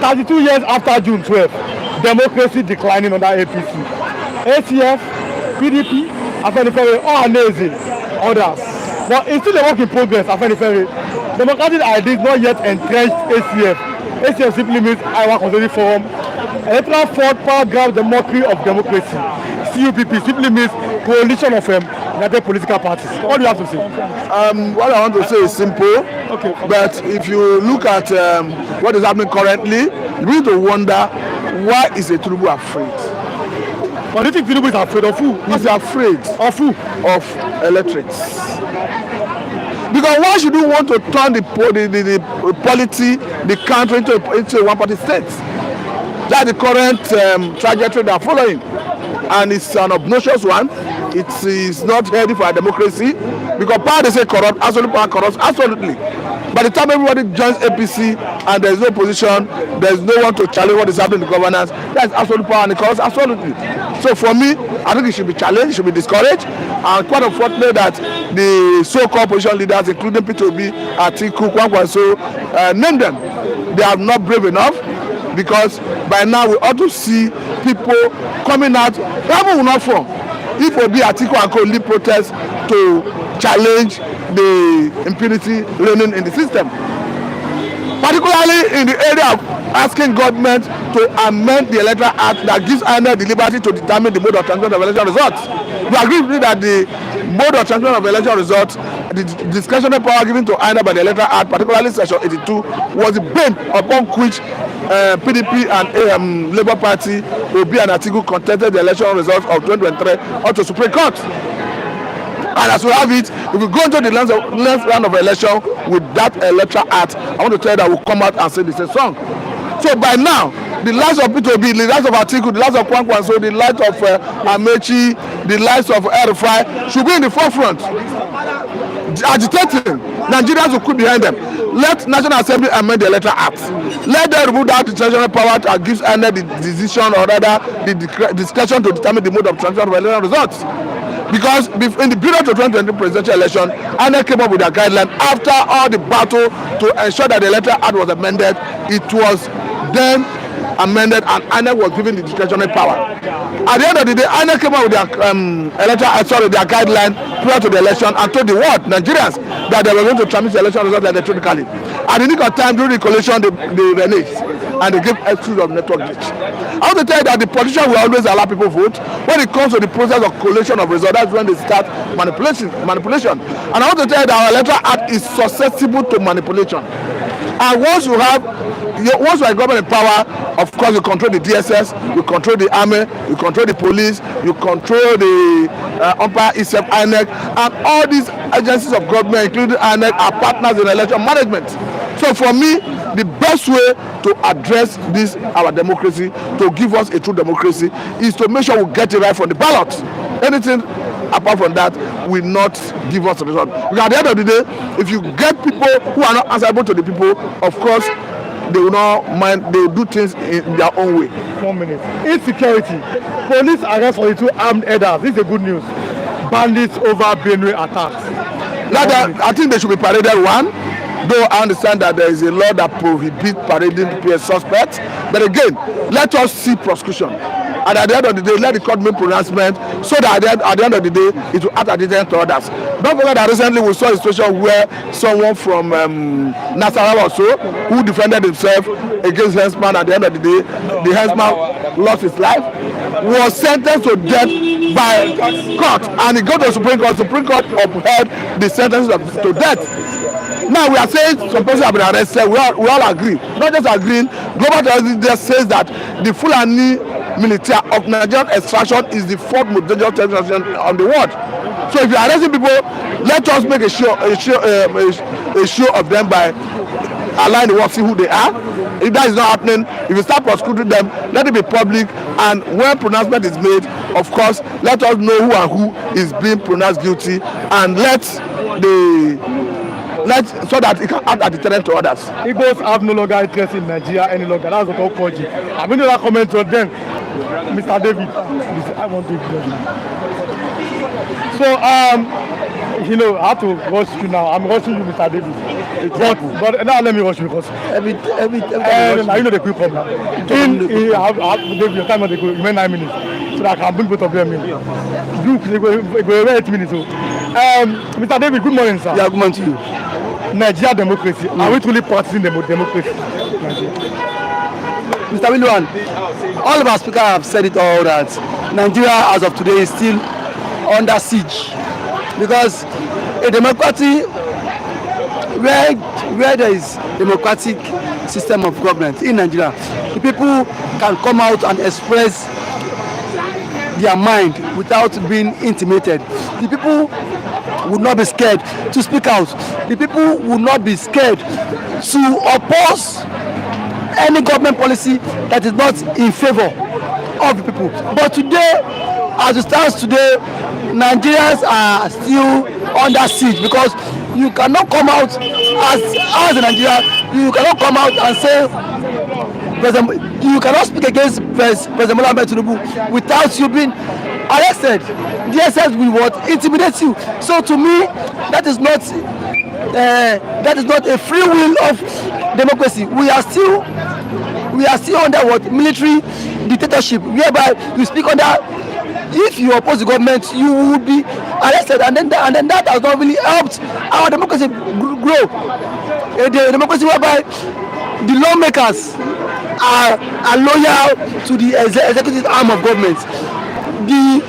32 years after June 12th, democracy declining under APC. ACF, PDP, Afenifere, all amazing. Others. But it's still a work in progress. Democratic ideas not yet entrenched ACF. ACF simply means Iowa Consultative Forum. Electoral fraud, paragraph, the mockery of democracy. CUPP simply means coalition of United political parties. What do you have to say? What I want to say is simple. Okay. But if you look at what is happening currently, you need to wonder, why is a Tinubu afraid? But do you think Tinubu is afraid of who? He's afraid Of who? of electorates. Because why should you want to turn the polity, the country into a one-party state? That's the current trajectory they are following. And it's an obnoxious one. It is not healthy for our democracy. Because power, they say corrupt, absolute power corrupts, absolutely. By the time everybody joins APC and there is no opposition, there is no one to challenge what is happening in the governance, that is absolute power and it corrupts absolutely. So for me, I think it should be challenged, it should be discouraged. And quite unfortunate that the so-called opposition leaders, including P2B, Atiku, Kwankwaso, name them, they are not brave enough. Because by now we ought to see people coming out. That will not form. If Obi, Atiku and Co lead protests to challenge the impunity reigning in the system, particularly in the area of asking government to amend the electoral act that gives INEC the liberty to determine the mode of transmission of election results. We agree with that the mode of transmission of election results, the discretionary power given to INEC by the electoral act, particularly section 82, was the bane upon which PDP and Labour Party, Obi and Atiku contested the election results of 2023 up to Supreme Court. And as we have it, if we go into the next round of election with that electoral act, I want to tell you that we'll come out and sing the same song. So by now, the likes of P2B, the likes of Atiku, the likes of Kwankwaso, the likes of Amechi, the likes of El-Rufai should be in the forefront, agitating. Nigerians will put behind them. Let National Assembly amend the electoral act. Let them remove that discretionary power that gives under the decision or rather the discretion to determine the mode of transfer of election results. Because in the period of 2020 presidential election, INEC came up with a guideline after all the battle to ensure that the electoral act was amended. It was then amended and INEC was given the discretionary power. At the end of the day, INEC came up with their their guideline prior to the election and told the world, Nigerians, that they were going to transmit the election results electronically. At the nick of time during the coalition, they reneged and they gave excuse of network glitch. I want to tell you that the politicians will always allow people vote. When it comes to the process of collation of results, that's when they start manipulation. And I want to tell you that our electoral act is susceptible to manipulation. And once you are government in power, of course you control the DSS, you control the army, you control the police, you control the umpire itself, INEC, and all these agencies of government, including INEC, are partners in election management. So for me, the best way to address this, our democracy, to give us a true democracy, is to make sure we get it right from the ballot. Anything apart from that will not give us a result. Because at the end of the day, if you get people who are not answerable to the people, of course, they will not mind, they will do things in their own way. 1 minute. Insecurity. Police arrest 42 armed elders. This is a good news. Bandits over Benue attacks. I think they should be paraded one. Though I understand that there is a law that prohibits parading suspects. But again, let us see prosecution. And at the end of the day, let the court make pronouncement so that at the end of the day, it will act as deterrent to others. Don't forget that recently we saw a situation where someone from Nasarawa or so, who defended himself against Hensman, at the end of the day, the Hensman lost his life, was sentenced to death by court. And he got to the Supreme Court. The Supreme Court upheld the sentence to death. Now we are saying some persons have been arrested. We all agree. Not just agreeing. Global terrorism just says that the Fulani military of Nigerian extraction is the fourth most dangerous terrorist on the world. So if you are arresting people, let us make a show of them by allowing the world see who they are. If that is not happening, if you start prosecuting them, let it be public, and when pronouncement is made, of course, let us know who and who is being pronounced guilty, and so that it can act as deterrent to others. Igbos have no longer interest in Nigeria any longer. That's what I'll call you. I mean, that comment on them, Mr. David. I want to hear you. So, I have to rush you now. I'm rushing you, Mr. David. But now let me rush you because every now you know the quick come now. David, your time on the go. You mean 9 minutes. so that I can bring both of them in. Do go 8 minutes. Mr. David, good morning, sir. Yeah, good morning to you. Nigeria democracy. Are we truly practicing democracy? Mr. William, all of our speakers have said it all that Nigeria as of today is still under siege because a democracy where there is democratic system of government in Nigeria, the people can come out and express their mind without being intimidated. The people would not be scared to speak out. The people would not be scared to oppose any government policy that is not in favor of the people. But today, as it stands today, Nigerians are still under siege because you cannot come out as a Nigerian, you cannot come out and say, you cannot speak against President Bola Ahmed Tinubu without you being arrested. DSS will what? Intimidate you. So to me, that is not a free will of democracy. We are still under what? Military dictatorship, whereby you speak under. If you oppose the government, you will be arrested, and then that has not really helped our democracy grow. A democracy whereby the lawmakers are loyal to the executive arm of government. The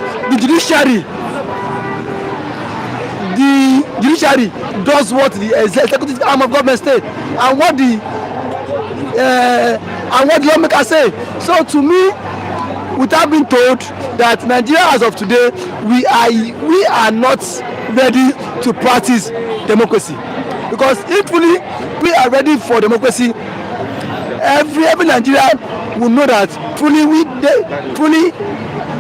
judiciary does what the executive arm of government say and what the lawmakers say. So to me, without being told that Nigeria as of today, we are not ready to practice democracy, because if we are ready for democracy, every Nigerian will know that truly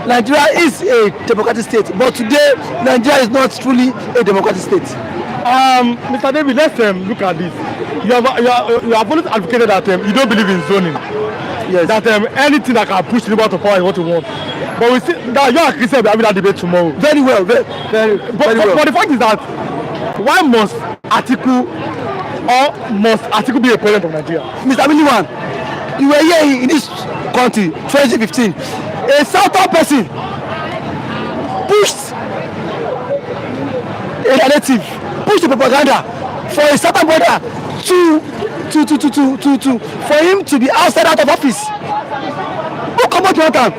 Nigeria is a democratic state. But today Nigeria is not truly a democratic state. Mr. David, let's look at this. You have always advocated that you don't believe in zoning. Yes. That anything that can push people to power is what you want. But we see that you and Christian will be having that debate tomorrow. Very well, very well. But the fact is that why must Atiku be a president of Nigeria? Mr. Miliwan, you were here in this country 2015. A southern person pushed a narrative, pushed the propaganda for a certain brother for him to be outside out of office. Who come out one time?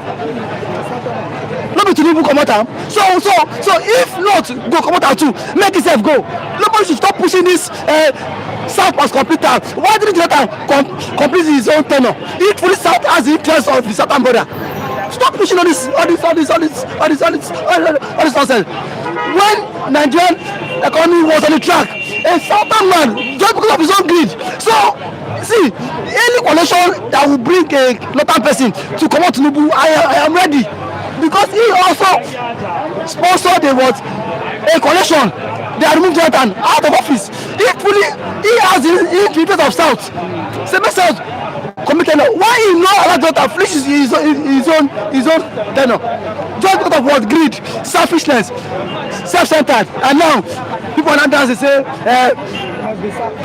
Not be Tinubu come out time. So if not go come out too, make himself go. Nobody should stop pushing this. South must complete that. Why didn't Jonathan complete his own tenure? He fully South has the interest of the southern brother. Stop pushing all this nonsense. When Nigerian economy was on the track, a southern man, just because of his own greed. So, see, any coalition that will bring a northern person to come out to Tinubu, I am ready. Because he also sponsored a coalition that removed Jonathan out of office. He has the interest of South. Say, South committed. Why he not allow Jonathan finish his own tenure? Just because of what? Greed, selfishness, self-centered. And now people are now dancing, say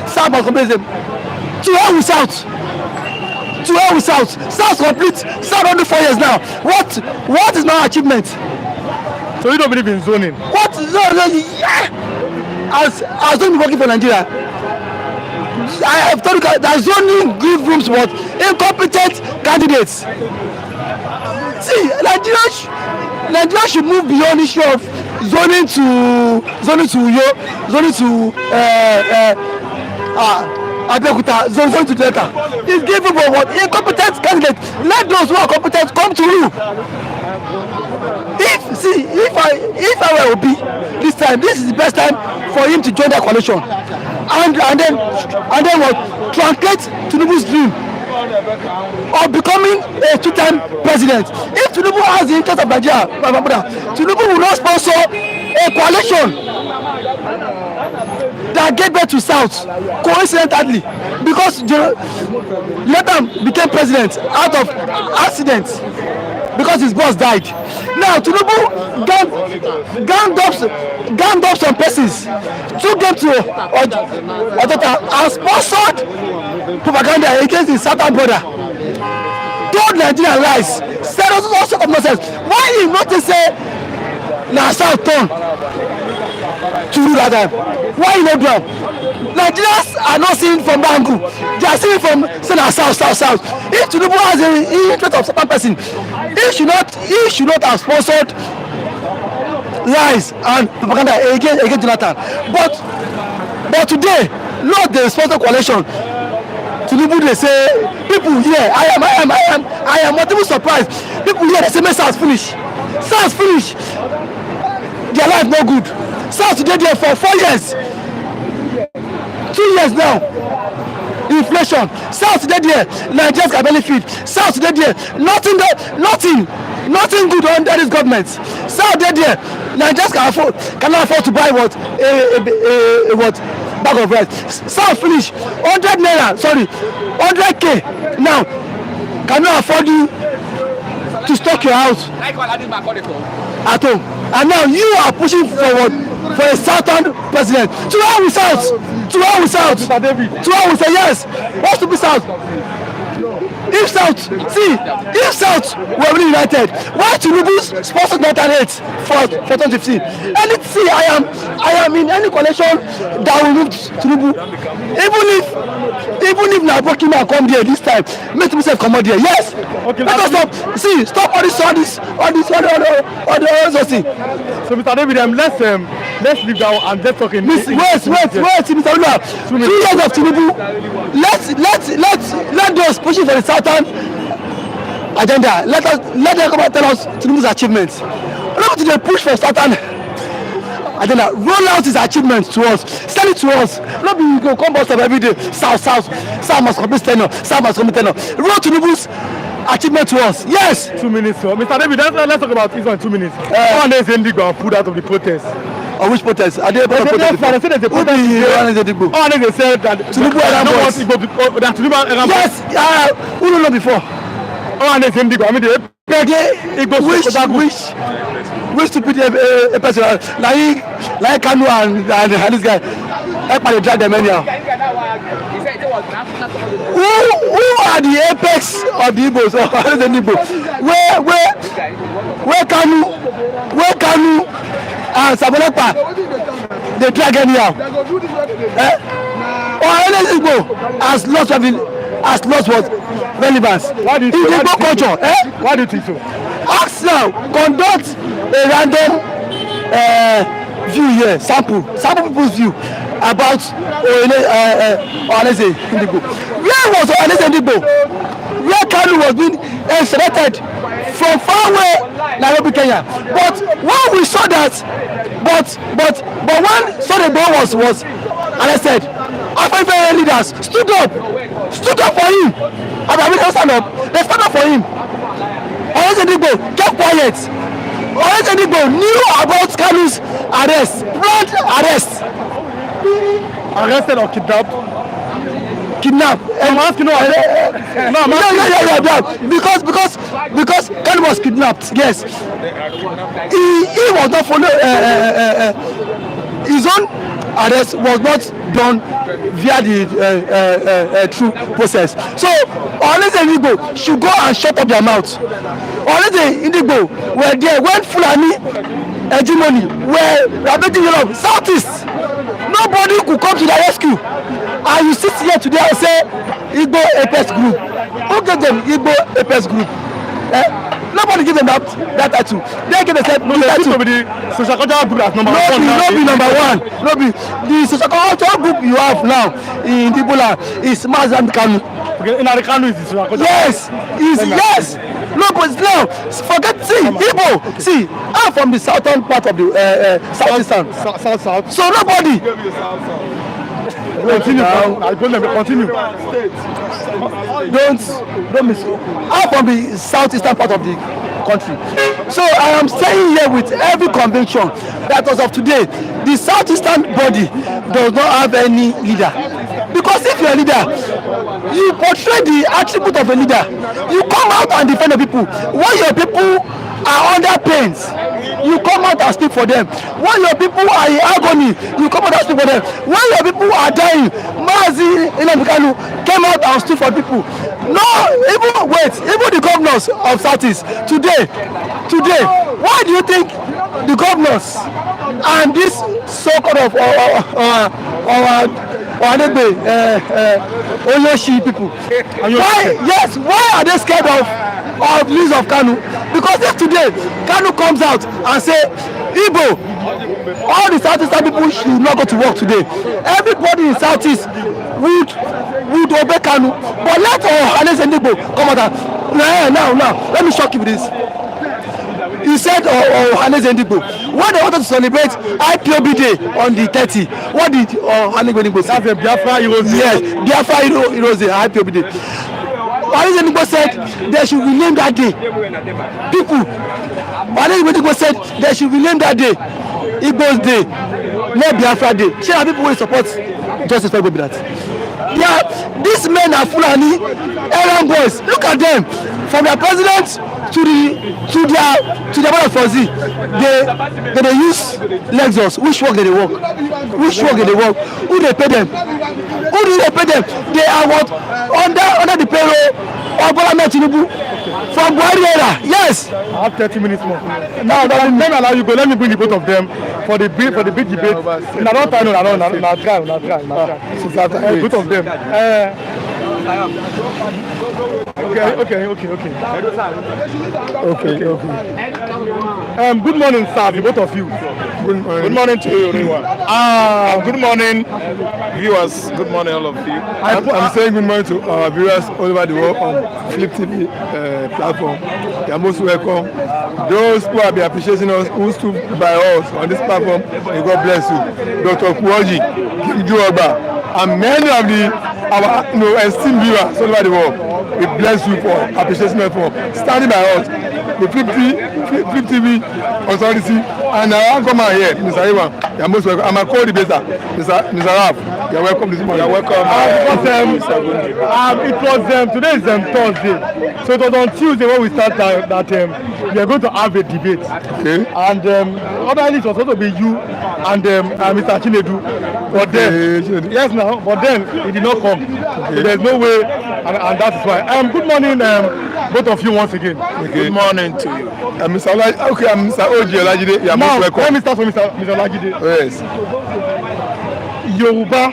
South must complete them. To hell with South. To hell with South. South complete. South only 4 years now. What is my achievement? So you don't believe in zoning? What? As zoning working for Nigeria, I have told you that zoning give rooms for incompetent candidates. See, Nigeria should move beyond issue of zoning to Abeokuta, zoning to Delta. It's given for what? Incompetent candidates. Let those who are competent come to you. If I were Obi this time, this is the best time for him to join the coalition, and then what? Truncate Tinubu's dream of becoming a two-time president. If Tinubu has the interest of Nigeria, Tinubu will not sponsor a coalition that gave birth to South coincidentally, because Jonathan became president out of accident because his boss died. Now Tinubu ganged up some persons, took them to Odota and sponsored propaganda against his southern brother. told Nigerian lies, said all sorts of nonsense. Why he not say na South turn to do that time? Why he not do am? Nigerians are not seeing from that angle. They are seeing from say na South. If Tinubu has an interest of certain person, he should not have sponsored lies and propaganda against Jonathan. But today, not the sponsor coalition. Tinubu they say people here. I am not even surprised. People here they say me SARS finish. Their life no good. SARS today there for 4 years. 2 years now. Inflation. SARS today there. Nigerians can benefit. SARS today there. Nothing good under this government. SARS today there. Nigerians cannot afford to buy what bag of rice. SARS finish 100 naira. Sorry, 100k now. Cannot afford you to stock your house at home. And now you are pushing forward for a Southern president. To how we South? Yes. What's to be South? If South were really united, why Tinubu's sponsored 1908 for 2015? I am in any coalition that will move Tinubu. Even if na Burkina man come there this time, make himself come out there. Yes. Okay, let us stop all this thing. So Mr. David, let's leave that and let's talk in. Wait, Mr. Lula. 2 years of Tinubu. Let those pushing for the Southern agenda. Let them come and tell us Tinubu's achievements. Not to push for Southern agenda. Roll out his achievements to us. Send it to us. Not be go come bust up every day. South must complete tenure. Roll Tinubu's achievement to us. Yes. 2 minutes. So, Mr. David, let's talk about this one in 2 minutes. One is Indigo pulled out of the protest. Or which protest? Are they part of protest? They said there's a protest. They said that Tinubu yes. Who don't know before? And they Indigo. I mean, the Igbos. Which stupid a person like Kanu'S and this guy. Everybody drag them anyhow. Who are the apex of the Igbos? Where Kanu and Sabolepa they drag anyhow. Or any Igbo has lost what relevance. Why do you in the Igbo culture? Why do you think so? Ask now, conduct a random view here, sample people's view about Ohaneze Ndigbo. Where was Ohaneze Ndigbo? Where Kanu was being selected from far away Nairobi, Kenya. But when we saw that, but when Sunday was arrested, African leaders stood up for him. They stand up for him. Ohaneze Ndigbo kept quiet. Ohaneze Ndigbo knew about Kanu'S arrest, planned arrest. Arrested or kidnapped? Kidnapped. I'm asking yeah. Because Kanu was kidnapped. Yes. He was not following. His own arrest was not done via the true process. So Ohaneze Ndigbo should go and shut up their mouth. Ohaneze Ndigbo were there when Fulani hegemony were ravaging Europe, Southeast. Nobody could come to their rescue. And you sit here today and say Igbo Apex group. Who gave them Igbo Apex group? Nobody give them that title. They give themselves the title. The social cultural group as number one. No be number one. No be the social cultural group you have now in the Bola is Mazam Kanu. Okay, in the Kanu is the social cultural. Yes, yes. No, but now forget Igbo. Okay. See, I'm from the southern part of the southeastern. South. So nobody. Continue. Don't miss. I'm from the southeastern part of the country. So I am staying here with every conviction that as of today, the southeastern body does not have any leader. Because if you're a leader, you portray the attribute of a leader. You come out and defend the people. When your people are under pains, you come out and speak for them. When your people are in agony, you come out and speak for them. When your people are dying, Mazi Kanu came out and stood for people. No, even the governors of Southeast today, why do you think the governors and this so-called Oyoshi people, why are they scared of news of Kanu? Because if today Kanu comes out and say Igbo, all the Southeastern people should not go to work today, everybody in Southeast would obey Kanu. But let Hannes and Igbo come out and now let me shock you with this. He said Hannes and Igbo, when they wanted to celebrate IPOB Day on the 30th, what did Hannes and Igbo say? That's a Biafra Heroes Day. Yes, Biafra Heroes Day, IPOB Day. Hannes and Igbo said they should rename that day. People, Hannes and Igbo said they should rename that day Igbo's Day, not Biafra Day. Share people will support justice for Igbo be that. Yeah, these men are Fulani errand boys. Look at them, from their president to their brother Fozzy. They use Lexus. Which work they work? Who they pay them? They are what under the payroll of Bola Tinubu from Buhari era. Yes. I have 30 minutes more. Now, let me allow you go. Let me bring the both of them for the big debate. No, try. Both of them. Okay. Good morning, sir, the both of you. Good morning to you, everyone. Good morning, viewers. Good morning, all of you. I'm saying good morning to our viewers all over the world on Flip TV platform. You are most welcome. Those who have been appreciating us, who stood by us on this platform, may God bless you. Dr. Kuoji, King Juoba, and many of our esteemed viewers all over the world, we bless you for appreciation for standing by us. The Flip TV authority and our anchorman here, Mr. Iwan, you are most welcome. I'm a co-debater, Mr. Raf. You are welcome this morning. You are welcome. It was today is Thursday, so it was on Tuesday when we started that we are going to have a debate. Okay. And otherwise it was supposed to be you and Mr. Chinedu, but then yes now, but then it did not come. Okay. So there's no way, and that is why. Good morning, both of you once again. Okay. Good morning to you. Mr. Oji Olajide, you are most welcome. Let me start from Mr. Olajide. Yes. Yoruba,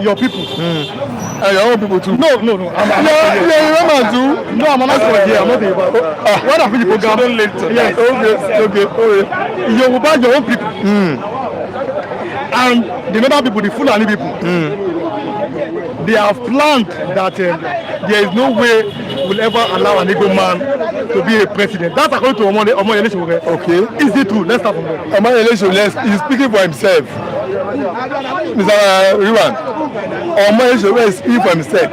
your people. And your own people too. No. I'm not too. No, I'm not here. I'm not Yoruba. What have you program? Don't late. Yes. Okay. Yoruba, your own people. And the other people, the Fulani people. They have planned that there is no way we'll ever allow an Igbo man to be a president. That's according to Omoyele Sowore. Okay. Is it true? Let's start from there. Omoyele Sowore is speaking for himself. Mr. Riwan, Omoyele Sowore is speaking for himself.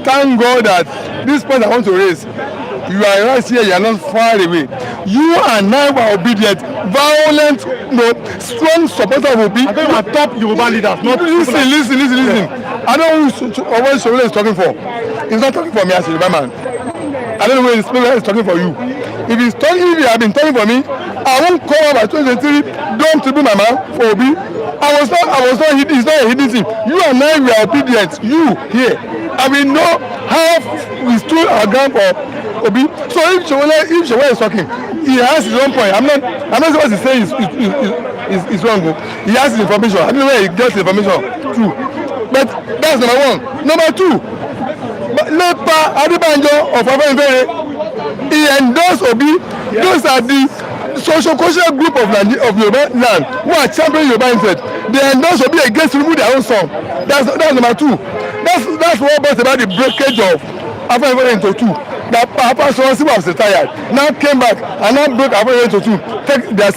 Thank God that this point I want to raise, you are right here, you are not far away. You and I were obedient, violent, strong supporter of Obi. I think we are top Yoruba leaders. Not listen. I don't know what Sowore is talking for. He's not talking for me as a Yoruba man. I don't know where he's talking for you. If he had been talking for me, I won't come up at 2023. Don't tribute my man for Obi. It's not a hidden thing. You and I were obedient. You here. And we know how we stood our ground for Obi. So if Sowore is talking, he has his own point. I'm not supposed to say is wrong. He has his information. I don't know where he gets the information too. But that's number one. Number two, Lepa Adebanjo of Afenifere, he endorsed Obi. Yes. Those are the socio-cultural group of Yoruba land who are championing Yoruba interest. They endorse Obi against to remove their own son. That's number two. That's what brought about the breakage of Afenifere into two. That Papa Sonsi was retired, now came back and now broke Afenifere into two. Take their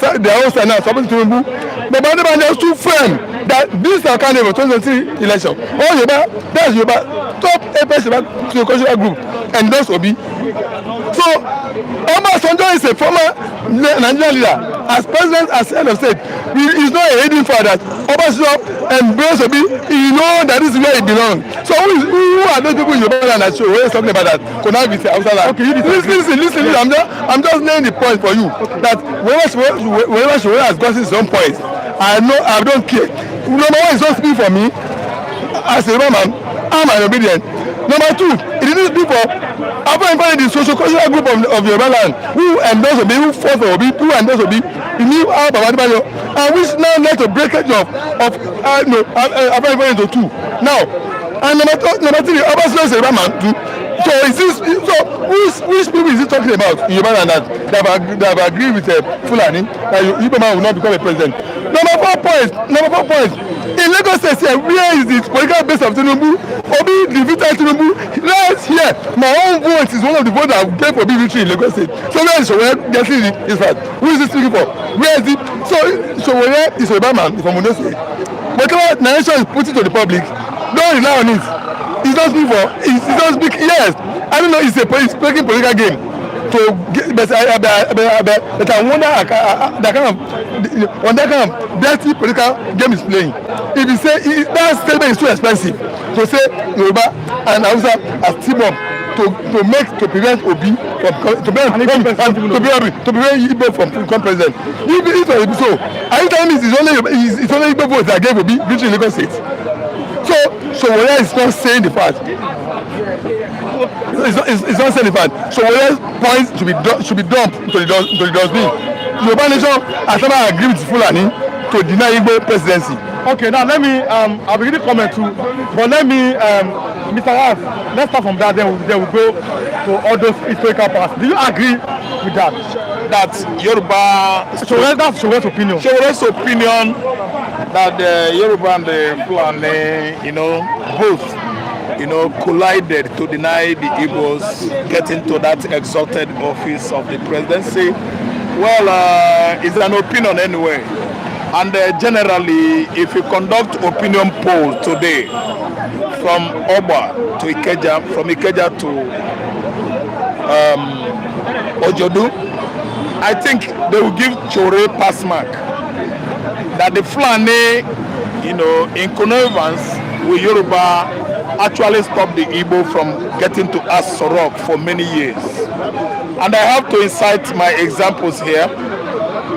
own stand now, supposed to remove. But Adebanjo is too firm. that this our candidate for 2023 election, all Yoruba, that's Yoruba, top APC socio-cultural group, and those Obi. So, Obasanjo is a former Nigerian leader. As president, as head of state, he is not a heading for that. Obasanjo embrace Obi, he know that this is where he belongs. So, who are those people in Yoruba that show? We're talking about that. Okay, listen. I'm just laying the point for you that whenever she has gotten some points, I don't care. Number one is not speak for me as a Roman. I'm an obedient. Number two, it didn't speak for the socio-cultural group of Yoruba land who endorse Obi, who fought for Obi, who endorse Obi, he knew how Babadibayo, and which now led to breakage of into two. Now, and number three, Obasanjo is a Roman too. So which people is he talking about in Yoruba land that have agreed with Fulani that Igbo man will not become a president? Number four point. In Lagos State here, where is the political base of Tinubu? Obi defeated Tinubu. Right here, my own vote is one of the votes that gave Obi victory in Lagos State. So where is Sowore getting this fact? Who is he speaking for? Where is it? So Sowore is a Yoruba man from Ondo State. Whatever narration is put to the public, don't rely on it. He's not speaking for. He's not speaking. Yes, I don't know. He's playing political game. To get, but I wonder that kind of dirty political game is playing. If you say that statement is too expensive to say Yoruba and Hausa as team up to prevent Obi to prevent Igbo from becoming president. If it was so, are you telling me it's only Igbo votes that gave Obi victory in Lagos State? So Wole is not saying the fact. It's not saying the fact. So Wole's points should be dumped to the dustbin. Yoruba nation has never agreed with Fulani to deny Igbo presidency. Okay, now let me I'll begin to comment too, but let me Mr. Ralph, let's start from that, then we'll go to all those historical parts. Do you agree with that? That Yoruba... So that's Sowore's opinion. Sowore's opinion that the Yoruba and the Fulani, both, collided to deny the Igbos getting to that exalted office of the presidency. Well, it's an opinion anyway. And generally, if you conduct opinion poll today from Oba to Ikeja, from Ikeja to Ojodu, I think they will give Chore pass mark. That the Fulani, in connivance with Yoruba, actually stopped the Igbo from getting to Asorok for many years. And I have to incite my examples here.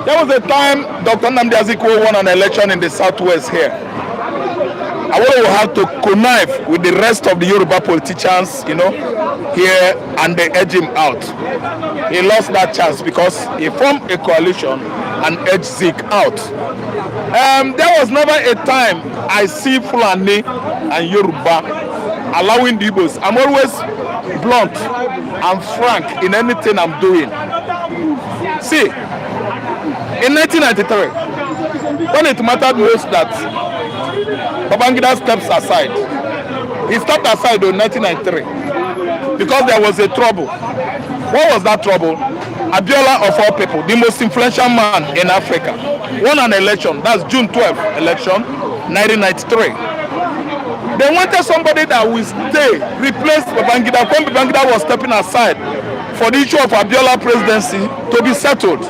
There was a time Dr. Nnamdi Azikiwe won an election in the southwest here. I will have to connive with the rest of the Yoruba politicians, here, and they edge him out. He lost that chance because he formed a coalition and edged Zeke out. There was never a time I see Fulani and Yoruba allowing the Igbos. I'm always blunt and frank in anything I'm doing. See, in 1993, when it mattered most that Babangida steps aside, he stepped aside in 1993 because there was a trouble. What was that trouble? Abiola, of all people, the most influential man in Africa, won an election. That's June 12th election, 1993. They wanted somebody that will stay, replace Babangida when Babangida was stepping aside for the issue of Abiola presidency to be settled.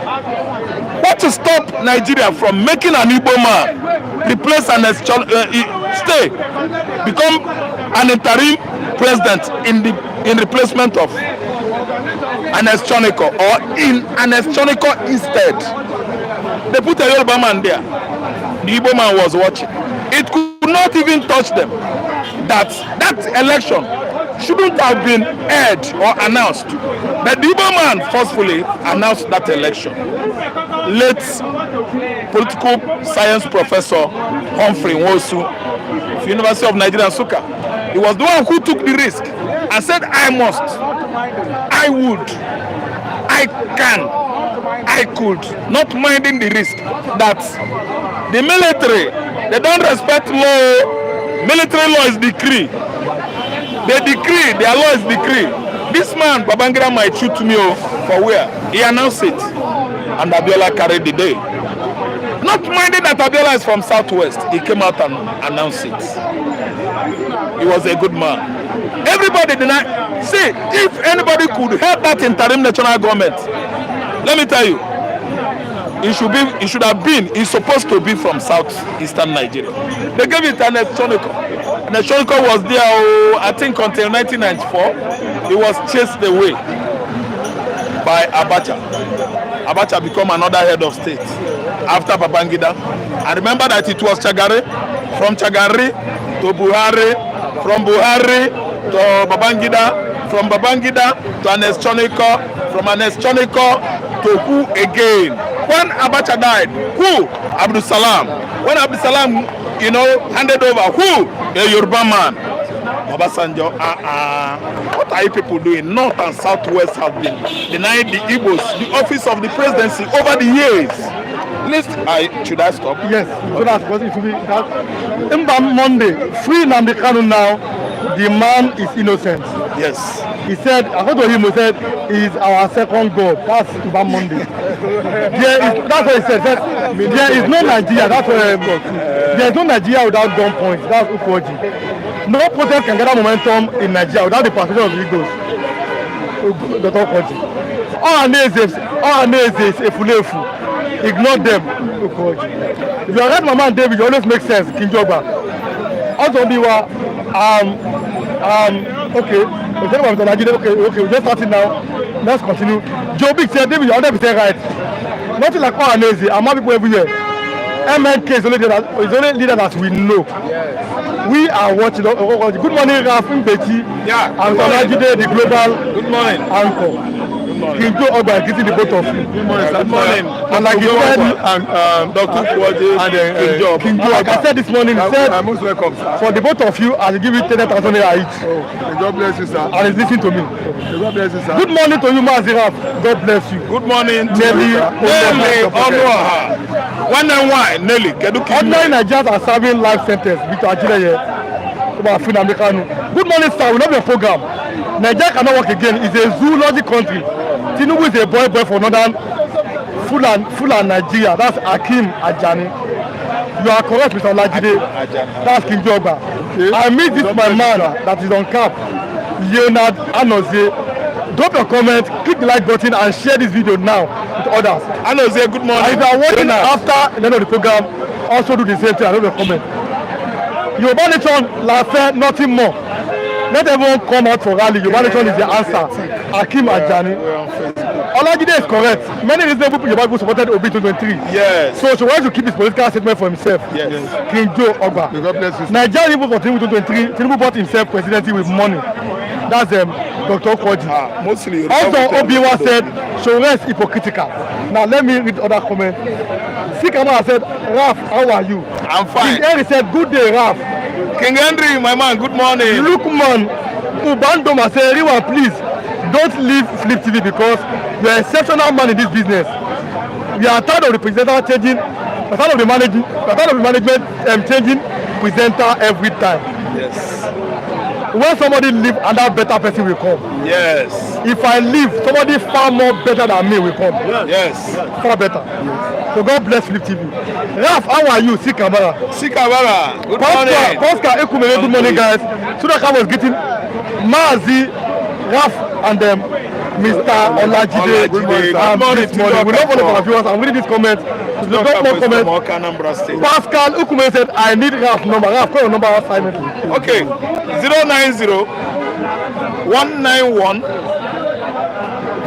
What to stop Nigeria from making an Igbo man replace an stay, become an interim president in replacement of an Eschonico, or in an Eschonico instead? They put a Yoruba man there. The Igbo man was watching. It could not even touch them. That election shouldn't have been aired or announced. But the Igbo man forcefully announced that election. Late political science professor Humphrey Nwosu of University of Nigeria, Nsukka, he was the one who took the risk and said, I must, I would, I can, I could, not minding the risk that the military, they don't respect law. Military law is decree. They decree, their law is decree. This man, Babangida, might shoot me for where? He announced it. And Abiola carried the day. Not minding that Abiola is from Southwest, he came out and announced it. He was a good man. Everybody denied. See, if anybody could help that interim national government, let me tell you, he's supposed to be from southeastern Nigeria. They gave it an Echonico. And Echonico was there, I think, until 1994. He was chased away by Abacha. Abacha became another head of state after Babangida. I remember that it was Chagari, from Chagari to Buhari, from Buhari to Babangida, from Babangida to an Echonico, from an Echonico to who again? When Abacha died, who? Abdul Salam. When Abdul Salam, handed over, who? A Yoruba man. Obasanjo, what are you people doing? North and Southwest have been denying the Igbos the office of the presidency over the years. Should I stop? Yes, so that's what it will be. That Monday, free Nnamdi Kanu now, the man is innocent. Yes. He said, according to him, he said, he's our second God. That's Iba Monday. That's what he said. There is no Nigeria. That's what there is no Nigeria without gun points. That's Ukoji. No protest can gather momentum in Nigeria without the participation of the Igbos. Dr. Ukoji. All our names is Efulefu. Ignore them. Ukoji. If you are right, Mama and David, you always make sense. Kinjoba. Also, okay. Okay, we just starting now. Let's continue. Joe Big said, David, you're 100% right. Nothing like Ohaneze. I'm not people everywhere. MNK is only leader that we know. Yes. We are watching. Good morning, Rafin Betty. Yeah. And Olajide, the global. Good morning. Anchor. Kinjo Oba getting the both of you. Good morning, sir. Good morning. And like you said, and Dr. Kwaji and Kinjo. Like I said this morning, he said, I'm most welcome, sir. For the both of you, I'll give you 10,000 naira each. Oh, God bless you, sir. And he's listening to me. God bless you, sir. Good morning to you, Maziraf. God bless you. Good morning, Nelly. Onoha. One and one, Nelly. Ordinary Nigerians are serving life sentence with Ajile. Good morning, sir. We love your program. Nigeria cannot work again. It's a zoology country. Tinubu is a boy for northern Fulan Nigeria. That's Akim Ajani. You are correct, Mr. Olajide. That's King Joba. Okay. I meet this my man that is on cap, Leonard Anozie. Drop your comment, click the like button, and share this video now with others. Anozie, good morning. And if you are watching after the end of the program, also do the same thing. I love your comment. Yoruba Nation, Lafe, nothing more. Let everyone come out for rally. Yoruba Nation is the answer. Akim Ajani. Olajide is correct. Many reasonable Yoruba people supported Obi 2023. Yes. So she wants to keep his political statement for himself. Yes. King Joe Ogba. God bless you. Nigerian people for Tinubu 2023. Tinubu bought himself presidency with money. That's Dr. Kwaji. Mostly. Also, Obiwa said she was hypocritical. Now let me read other comments. Sikama said, Raf, how are you? I'm fine. King Henry said, good day, Raf. King Henry, my man, good morning. Lukman Ubandoma said, Riwa, please don't leave Flip TV because you are an exceptional man in this business. We are tired of the presenter changing, we are tired of the management changing presenter every time. Yes. When somebody leave, another better person will come. Yes. If I leave, somebody far more better than me will come. Yes. Far better. Yes. So God bless Flip TV. Raf, how are you? Sikabara. Sikabara. Good morning. Pascal Ekumere, good morning, guys. Sudaka was getting Mazi, Raf, and Mr. Olajide. Good morning. Good morning. We don't follow for our viewers. I'm reading this comment. There's no more comments. Pascal Ekumere said, I need Raf number. Raf, call your number silently. Okay. 090 191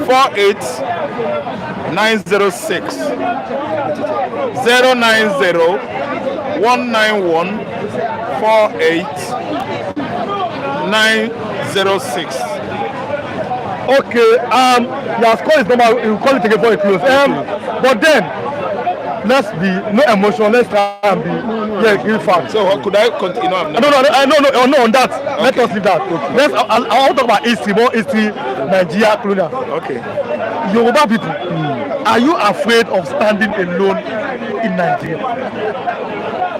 48906 090 191 48906. Okay, your call is number, you call it again before it close. But then let's be no emotion, let's try and be real fact. So could I continue? No, on that. Okay. Let us leave that. Okay. I want to talk about history, more history, Nigeria, colonial. Okay. Yoruba people, are you afraid of standing alone in Nigeria?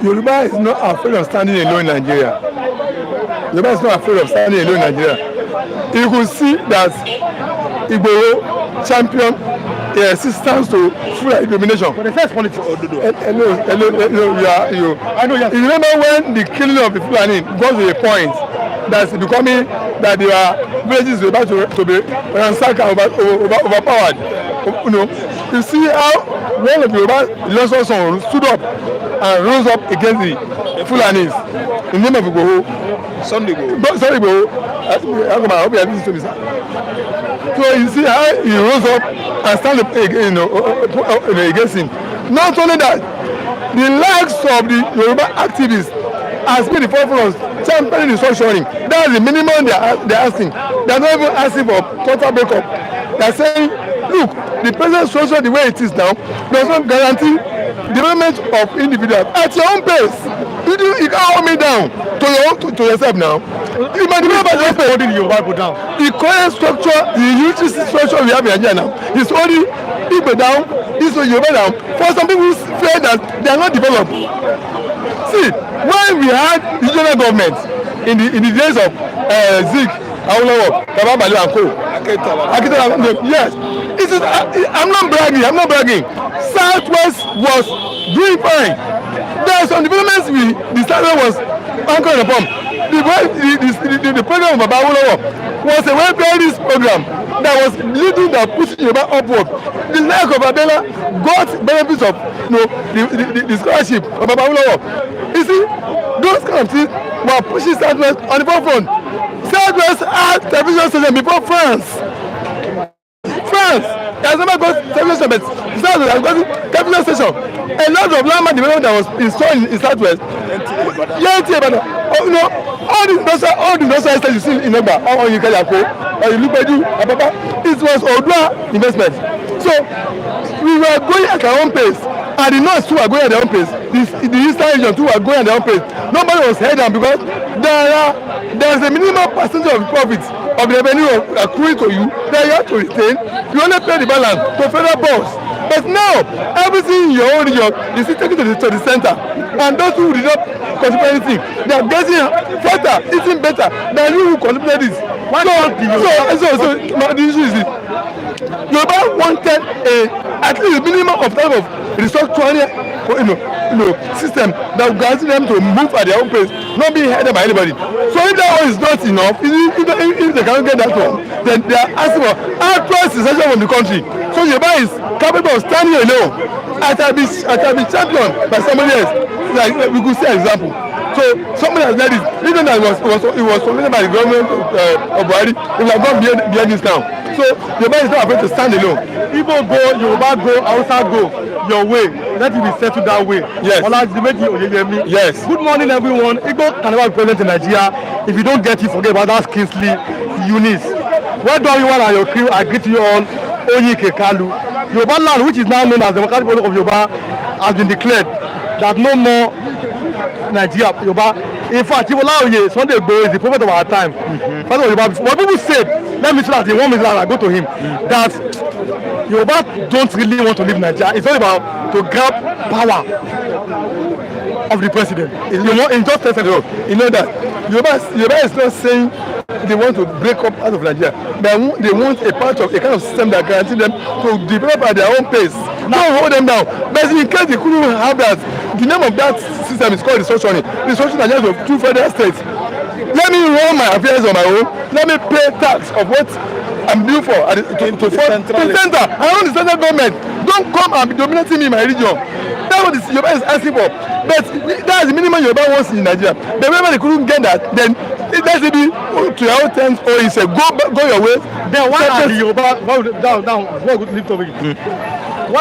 Yoruba is not afraid of standing alone in Nigeria. Yoruba is not afraid of standing alone in Nigeria. You could see that Igbo champion resistance to full domination. But the first politics. Hello, you. I know, yes. You remember when the killing of the Fulani got to a point that's becoming that their villages were about to be ransacked and overpowered. You know, you see how one of the Yoruba sons stood up and rose up against the Fulanis in the name of Igboho. Sunday Igboho. I hope you have listened to me, sir. So you see how he rose up and stand up, against him. Not only that, the likes of the Yoruba activists has been the forefront championing the restructuring. That's the minimum they're asking. They're not even asking for total breakup. They're saying, look, the present structure the way it is now does not guarantee development of individuals at your own pace. You can't hold me down to yourself now. You might develop at your own pace. Holding your Bible down. The current structure, the unity structure we have in Nigeria now is holding people down, this is Yoruba down. For some people who feel that they are not developed. See, when we had regional government in the days of Zik, Awolowo, Baba Balo and Co. Yes, it is. I'm not bragging. Southwest was doing fine. There are some developments the Southwest was anchored upon. The program of Baba Awolowo was a welfare program that was leading the pushing Yoruba upward. The lack of Abela got benefits of the scholarship of Baba Awolowo. You see, those kind of things were pushing Southwest on the forefront. Southwest had television station before France has never got television, but Southwest has got television station. A lot of landmark development that was installed in Southwest. All the industrial estates you see in Ogba, or in Kajako, or in Lupeju, Apapa, it was Odua investment. So we were going at our own pace, and the North too were going at their own pace. The Eastern region too were going at their own pace. Nobody was head down because there is a minimum percentage of the profits of the revenue accruing to you that you have to retain. You only pay the balance to federal boss. But now everything in your own region is taken to the center, and those who did not contribute anything, they are getting fatter, eating better than you who contributed this. So the issue is this. Yoruba wanted at least a minimum of type of restructuring system that will guarantee them to move at their own pace, not being headed by anybody. So if that one is not enough, if they cannot get that one, then they are asking for actual secession from the country. So Yoruba is capable of standing alone. I can be championed by somebody else. Like we could say an example. So somebody has led it, even that it was submitted by the government of Buhari. It will have gone beyond this now. So Yoruba is not afraid to stand alone. Igbo go, Yoruba go, Hausa go your way. Let it be settled that way. Yes. Yes. Good morning, everyone. Igbo can never be present in Nigeria. If you don't get it, forget about that Kingsley Eunice. Well done, you and your crew. I greet you all. Oyike Kalu. Yoruba land, which is now known as the Democratic Republic of Yoruba, has been declared that no more Nigeria, Yoruba. In fact, Sunday Igboho is the prophet of our time. What people said, let me say that in 1 minute I go to him, that Yoruba don't really want to leave Nigeria. It's all about to grab power of the president. In just 10 seconds, you know that Yoruba is not saying they want to break up out of Nigeria. They want a part of a kind of system that guarantees them to develop at their own pace. Don't hold them down. But in case they couldn't have that, the name of that system is called restructuring. Restructuring Nigeria of 2 federal states. Let me run my affairs on my own. Let me pay tax of what I'm due for to the center. I want the central government. Don't come and be dominating me in my region. That's what Yoruba is asking for. But that's the minimum Yoruba wants in Nigeria. But whenever they couldn't get that, then it has to be to your own terms, or you say go your way. Then why are the Yoruba why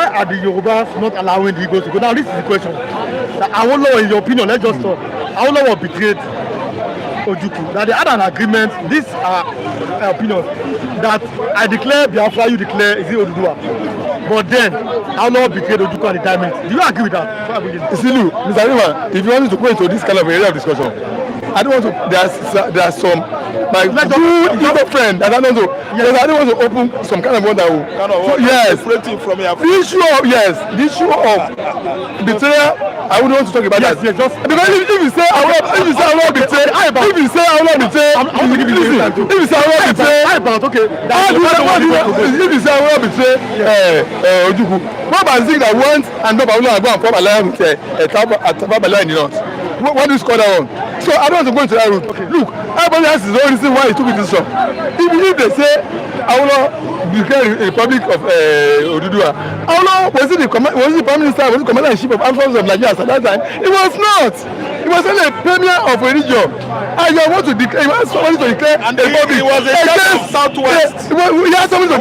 are the Yorubas not allowing the Igbos to go? Now this is the question. Awolowo, in your opinion, let's just talk. Awolowo betrayed Ojukwu. That they had an agreement. These are opinions that I declare Biafra, you declare is it Oduduwa. But then Awolowo betrayed Ojukwu at the time. Do you agree with that? Mr. Lu, if you want to go into this kind of area of discussion, I don't want to. There are some my good Igbo friend that I don't know. Yes, I don't want to open some kind of one that will. Yes. From your The issue of the issue of betrayal. I wouldn't want to talk about that. Yes, just because if you say I will not betray, if you say I will not betray, if you say I will not betray, okay. If you say I will not betray, Ojukwu, what about the that went and go and form alliance with a Tababala in the north? What do you score that on? So I don't want to go into that route. Okay. Look, everybody has his own reason why he took it this shop. If they say I will not declare a republic of Oduduwa, I will not was it the prime minister, was it commander in chief of armed forces of Nigeria at that time? It was not. It was only a premier of a region. And you want to declare, you want somebody to declare and a republic. It was a against Southwest. You had somebody to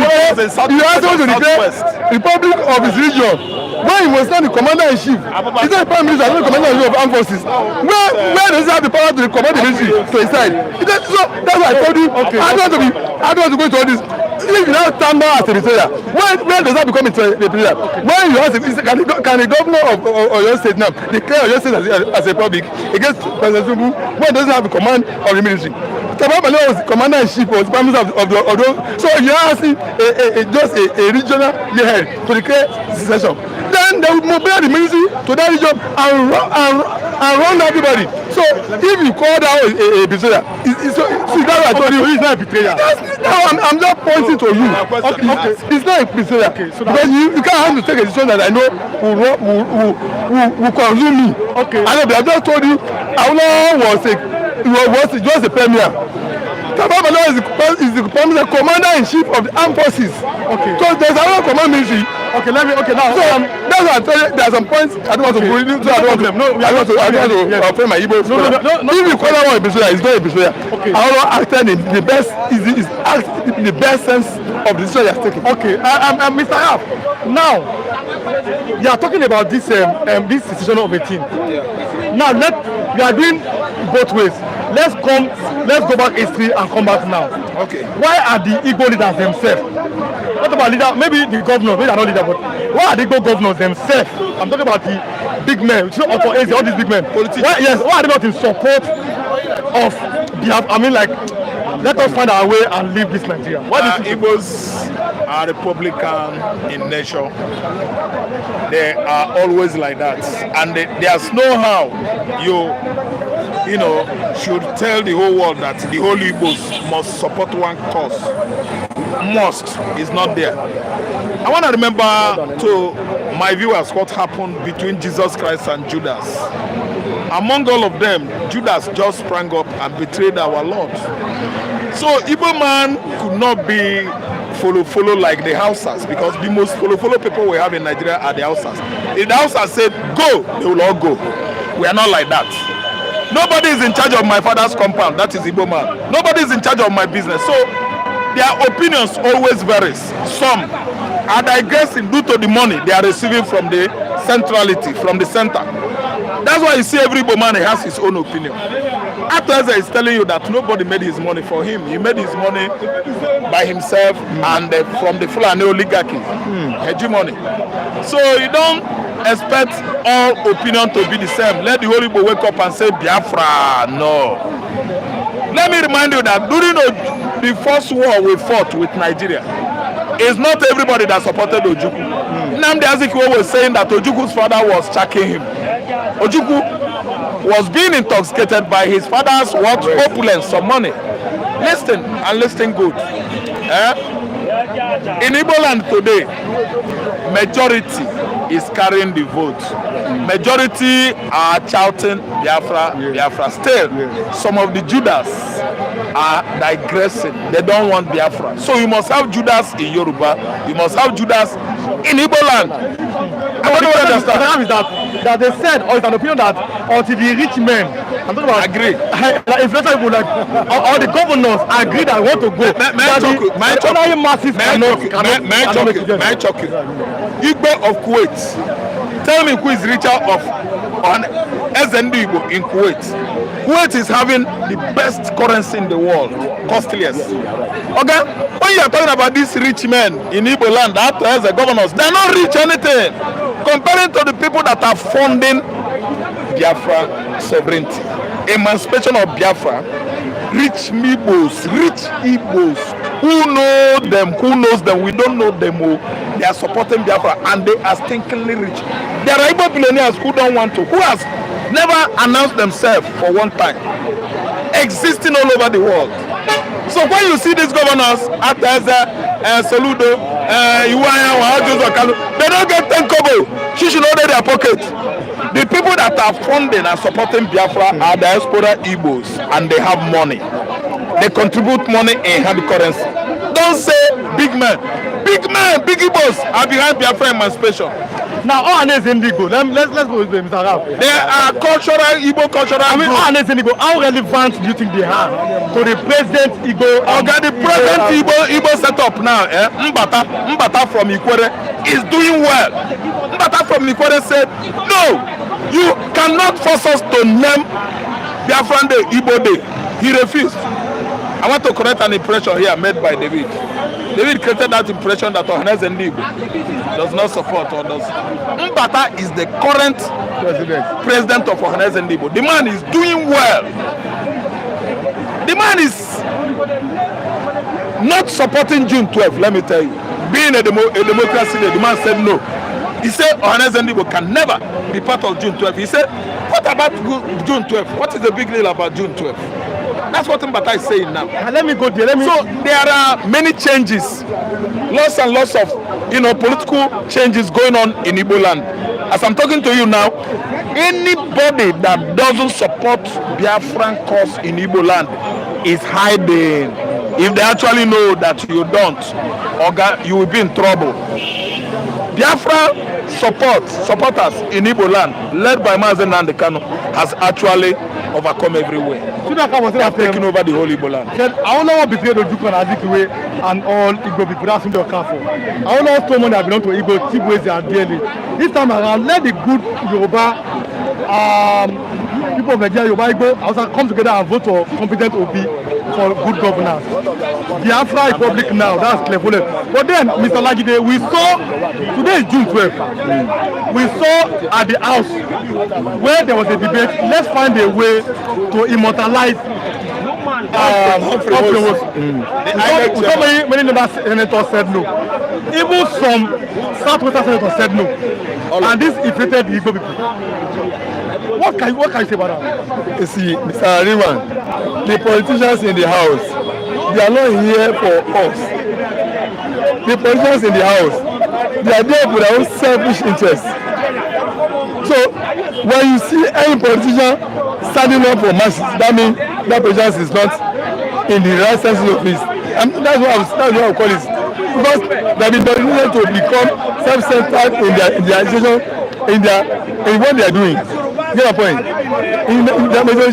declare republic of his region. When he was not the commander in chief, he's not the prime minister, he's not the commander in chief of armed forces. Where does he have the power to command the military to his side? So that's why I told you. Okay. I don't want to go into all this. If you now stand down as a betrayer, when does that become a betrayer? When you ask, can the governor of your state now declare your state as a public against President Tinubu? When does he have the command of the military? Tababale was commander in chief, was prime minister of the so you are asking just a regional head to declare secession. Then they will mobilize the military to that region and run everybody. So if you call that a betrayer, so that's what I told you. It's not a betrayer. I'm just pointing to you. Okay. It's not a betrayer. Okay, so because you can't have to take a decision that I know will consume me. Okay. I just told you, Allah was just a premier. Tababale is the commander in chief of the armed forces. Okay. So there's another command military. Okay, now. So that's why I tell you there are some points I don't want to go into. I don't want to offend my Igbos. No. If you call that one a betrayer, it's not a betrayer. Okay. I want to acted in the best the best sense of the decision you have taken. Okay. Mr. Yap, now you are talking about this decision of a team. Yeah. Now we are doing both ways. Let's go back history and come back now. Okay. Why are the Igbo leaders themselves? What about leader? Maybe the governors, maybe they are not leaders, but why are the Igbo governors themselves? I'm talking about the big men, all these big men. Why are they not in support of Biafra? I mean, like, let us find our way and leave this Nigeria. Why do Igbos are Republican in nature. They are always like that, and there's no how you know, should tell the whole world that the whole Igbos must support one cause. Must is not there. I want to remember to my viewers what happened between Jesus Christ and Judas. Among all of them, Judas just sprang up and betrayed our Lord. So Igbo man could not be follow like the Hausas, because the most follow people we have in Nigeria are the Hausas. If the Hausas said go, they will all go. We are not like that. Nobody is in charge of my father's compound. That is Igbo man. Nobody is in charge of my business. So their opinions always varies. Some are digressing due to the money they are receiving from the centrality, from the center. That's why you see every Igbo man has his own opinion. Ateza is telling you that nobody made his money for him. He made his money by himself and from the Fulani oligarchy, hegemony. So you don't expect all opinion to be the same. Let the whole Igbo wake up and say Biafra. No. Let me remind you that during the first war we fought with Nigeria, it's not everybody that supported Ojukwu. Nnamdi Azikiwe was saying that Ojukwu's father was checking him. Ojukwu was being intoxicated by his father's opulence, some money. Listen and listen good. In Igbo land today, majority is carrying the vote. Majority are shouting Biafra, Biafra. Still, some of the Judas are digressing. They don't want Biafra. So you must have Judas in Yoruba. You must have Judas in Igbo land. I want to understand that they said, or it's an opinion that until the rich men, I'm talking about agree, like influential people, like all the governors agree that want to go. May I choke you? Igbo of Kuwait. Tell me who is richer on SND Igbo in Kuwait. Kuwait is having the best currency in the world, costliest. Okay? When you are talking about these rich men in Igbo land, that as the governors, they are not rich anything comparing to the people that are funding Biafra sovereignty. emancipation of Biafra, rich Igbos who know them, who knows them, we don't know them, they are supporting Biafra and they are stinkingly rich. There are Igbo billionaires who don't want to, who has never announced themselves for one time, existing all over the world. So when you see these governors, Ateza, Soludo, Iwaya, they don't get 10 kobo. She should know their pocket. The people that are funding and supporting Biafra are diaspora Igbos, and they have money. They contribute money in hard currency. Don't say big men, big Igbos are behind Biafra emancipation. Now, all is Indigo. Let's go with Mr. Raf. They are cultural, Igbo cultural. I mean, all is Indigo. How relevant do you think they are to the president Igbo? Okay, the present Igbo setup now, Mbata from Ikwere is doing well. Mbata from Ikwere said, no, you cannot force us to name Biafran Day, Igbo Day. He refused. I want to correct an impression here made by David. David created that impression that Ohnes Ndigbo does not support or does. Mbata is the current president of Ohnes Ndigbo. The man is doing well. The man is not supporting June 12th, let me tell you. Being a democracy, the man said no. He said Ohnes Ndigbo can never be part of June 12th. He said, what about June 12th? What is the big deal about June 12th? That's what Mbata is saying now. Let me go there. So there are many changes, lots and lots of political changes going on in Igbo land. As I'm talking to you now, anybody that doesn't support Biafran cause in Igbo land is hiding. If they actually know that you don't, you will be in trouble. Biafra supporters in Igbo land, led by Mazen and the Kanu, has actually overcome everywhere. They have taken over the whole Igbo land. I don't know what between the Duke and Azikiwe and all Igbo people that's in the careful. I don't know how many that belong to Igbo, cheap ways they are dealing. This time around, let the good Yoruba people of Nigeria, Yoruba Igbo, also come together and vote for competent OB for good governance. Biafra Republic now, that's clear. But then, Mr. Lagide, we saw, today is June 12th, we saw at the house where there was a debate, let's find a way to immortalize so many senators said no. Even some Southwestern senators said no. And this inflated the Igbo people. What can you say about that? You see, Mr. Ariman, the politicians in the house, they are not here for us. The politicians in the house, they are there for their own selfish interests. So, when you see any politician standing up for masses, that means that politician is not in the right sense of this. And that's what I call it. Because they have been determined to become self-centered in their decision, in what they are doing. You get my point? In their majority,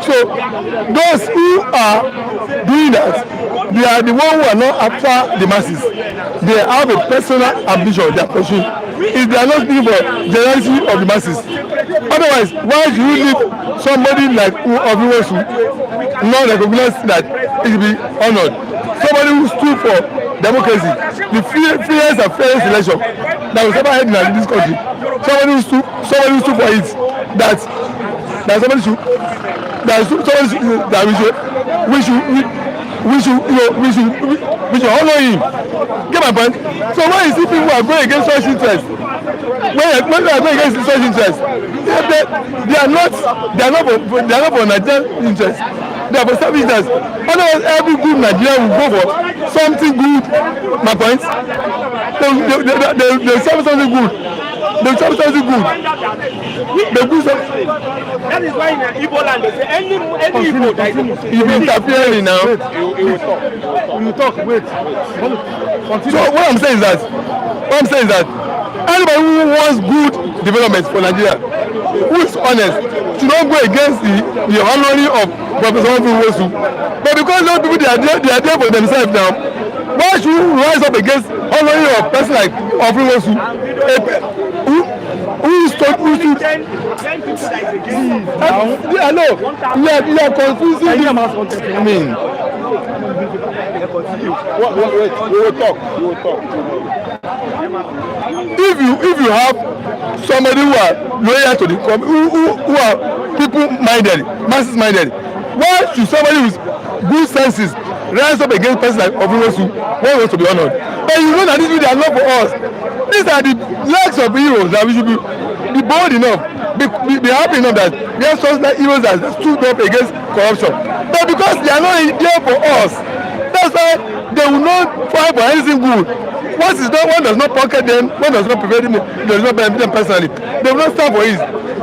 so those who are doing that, they are the ones who are not after the masses. They have a personal ambition they are pursuing. If they are not looking for generosity of the masses. Otherwise, why do you leave somebody like Obiwosu not recognize that it will be honored? Somebody who stood for democracy, the freest and fairest election that was ever held in this country. Somebody who stood for it. That somebody should we should honor him. Get my point? So when you see people are going against such interests, when they are going against such interests, they are not for Nigerian interests. They are for self interests. Otherwise, every good Nigerian will go for something good. My point? They serve something good. They serve something good. They do something. That is why in Igbo land they say any Igbo that is you be interfering now. You talk. Wait. So what I'm saying is that anybody who wants good development for Nigeria, who is honest, should not go against the honoring of Professor Obiwosu. But because those people they are there for themselves now, why should you rise up against honoring of a person like Obiwosu? Who is talking to? I know. You are confusing me. I mean. Wait, we will talk. if you have somebody who are loyal to the who are people minded, masses minded, why should somebody with good senses rise up against person like Obiwosu who wants to be honored? But you know that these people are not for us. These are the legs of heroes that we should be bold enough, be happy enough that we have such like heroes that stood up against corruption. But because they are not there for us, that's why they will not fight for anything good. Once it's done, one does not pocket them, one does not prevent them, does not benefit them personally. They will not stand for it.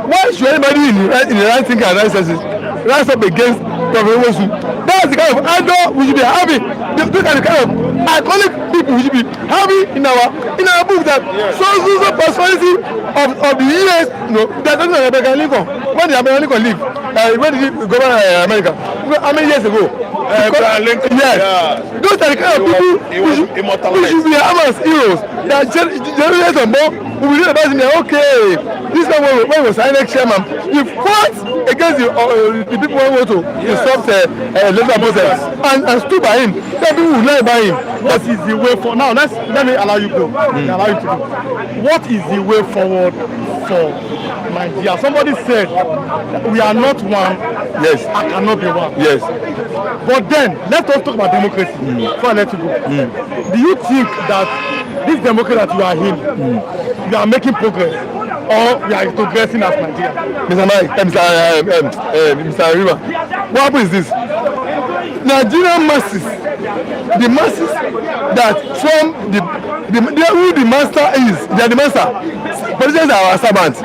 Why should anybody in the right thinking and right senses rise up against Prophet Owosu? That's the kind of anger we should be having. Look at the kind of iconic people we should be having in our book that so personality of the years, you know, that doesn't have Abraham Lincoln. When did Abraham Lincoln live? When did he govern America? How many years ago? Abraham Lincoln. Yes. Yeah. Those are the kind of people we should be having as heroes. That generations of more we will read about him. Okay, this guy when he was INEC chairman, he fought against the people who want to disrupt labor process and stood by him. Then people will lie by him. What is the way for now? Let me allow you go. Allow you to go. What is the way forward for Nigeria? Somebody said we are not one. Yes. I cannot be one. Yes. But then let us talk about democracy. Before I let you go. Do you think that this democracy that you are in, you are making progress, or we are progressing as Nigeria? Mr. River, what happens is this: Nigerian masses, the masses that from who the master is, they are the master. Politicians are our servants.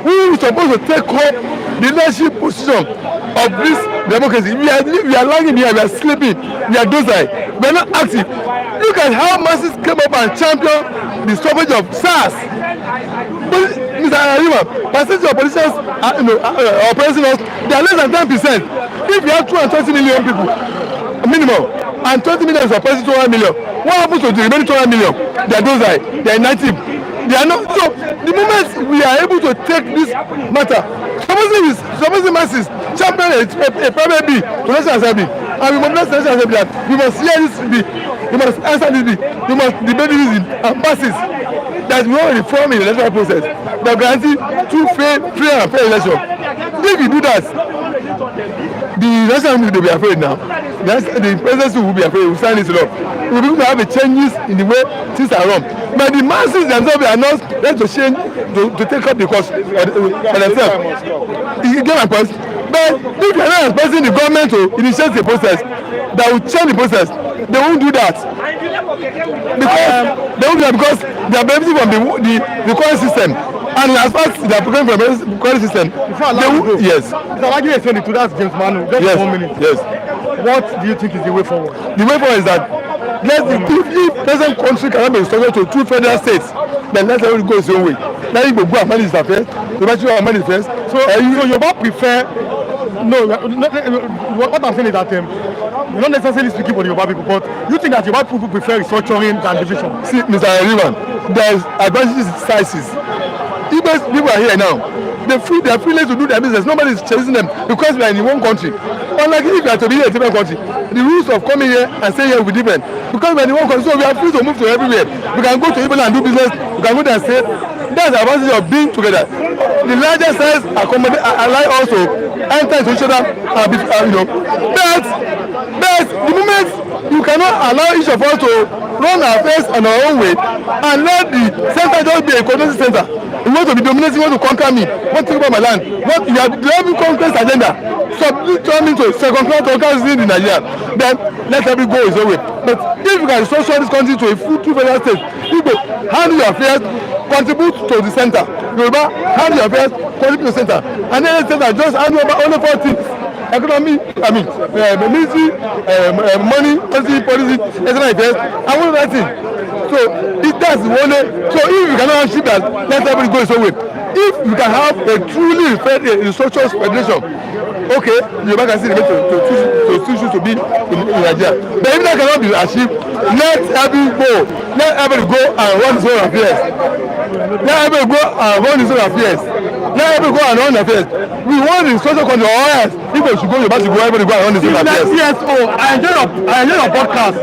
Who is supposed to take up the leadership position of this democracy? We are lagging behind, we are sleeping, we are docile, we are not active. Look at how masses came up and championed the stoppage of SARS. But Mr. Arima, percentage of politicians oppressing us, they are less than 10%. If you have 220 million people, minimum, and 20 million is oppressing 200 million, what happens to the remaining 200 million? They are docile, they are inactive. They are not. So the moment we are able to take this matter, supposing masses champion a private bill to National Assembly, and we must National Assembly that we must hear this bill, we must answer this bill, we must debate this in masses, that we want to reform in the electoral process that guarantee free and fair election. If we do that, the National Assembly will be afraid now. The presidency will be afraid. We will sign this law. We will have a changes in the way things are run. But the masses themselves are not ready to change to take up the cost for themselves. You get my point? But if you are not expecting the government to initiate the process that will change the process, they won't do that. Because they are benefiting from the current system. And as far as they are preparing from the current system, they will. Yes. So I give you to that, James Manu. Just 1 minute. Yes. What do you think is the way forward? The way forward is that if present country cannot be restored to 2 federal states, then let everybody go its own way. Let Igbo go and manage their affairs. The manage first. So you don't prefer. No, what I'm saying is that you're not necessarily speaking for the Yoruba people, but you think that Yoruba people prefer restructuring than division. See, Mr. Ariman, there's advantages and sizes. Igbos people are here now. They are free to do their business. Nobody is chasing them because we are in one country. Unlike if you are to be in a different country, the rules of coming here and staying here will be different. Because we are in one country, so we are free to move to everywhere. We can go to Ibadan and do business. We can go there and stay. That's the advantage of being together. The larger size allow us to enter into each other and but the moment you cannot allow each of us to run our affairs on our own way and let the center just be a economic center. You want to be dominating, you want to conquer me, you want to take over my land. You have the conquest agenda. Turn into second class conquest in Nigeria. Then let every go his own way. But if you can structure this country to a full 2 federal states, people handle your affairs, contribute to the center. Yoruba handle your affairs, contribute to the center. And then the center just handle over only 4 things. Economy, military, money, policy, external affairs, and one other thing. So that's the one way. So if you cannot achieve that, let everybody go its own way. If you can have a truly social federation, okay, Yoruba can see the way to be in Nigeria. But if that cannot be achieved, let everybody go and run his own affairs. Let everybody go and run his own affairs. Let everybody go and run their affairs. We want the social control. Or else, if they should go, everybody go and run the social affairs. CSO, I enjoy your podcast.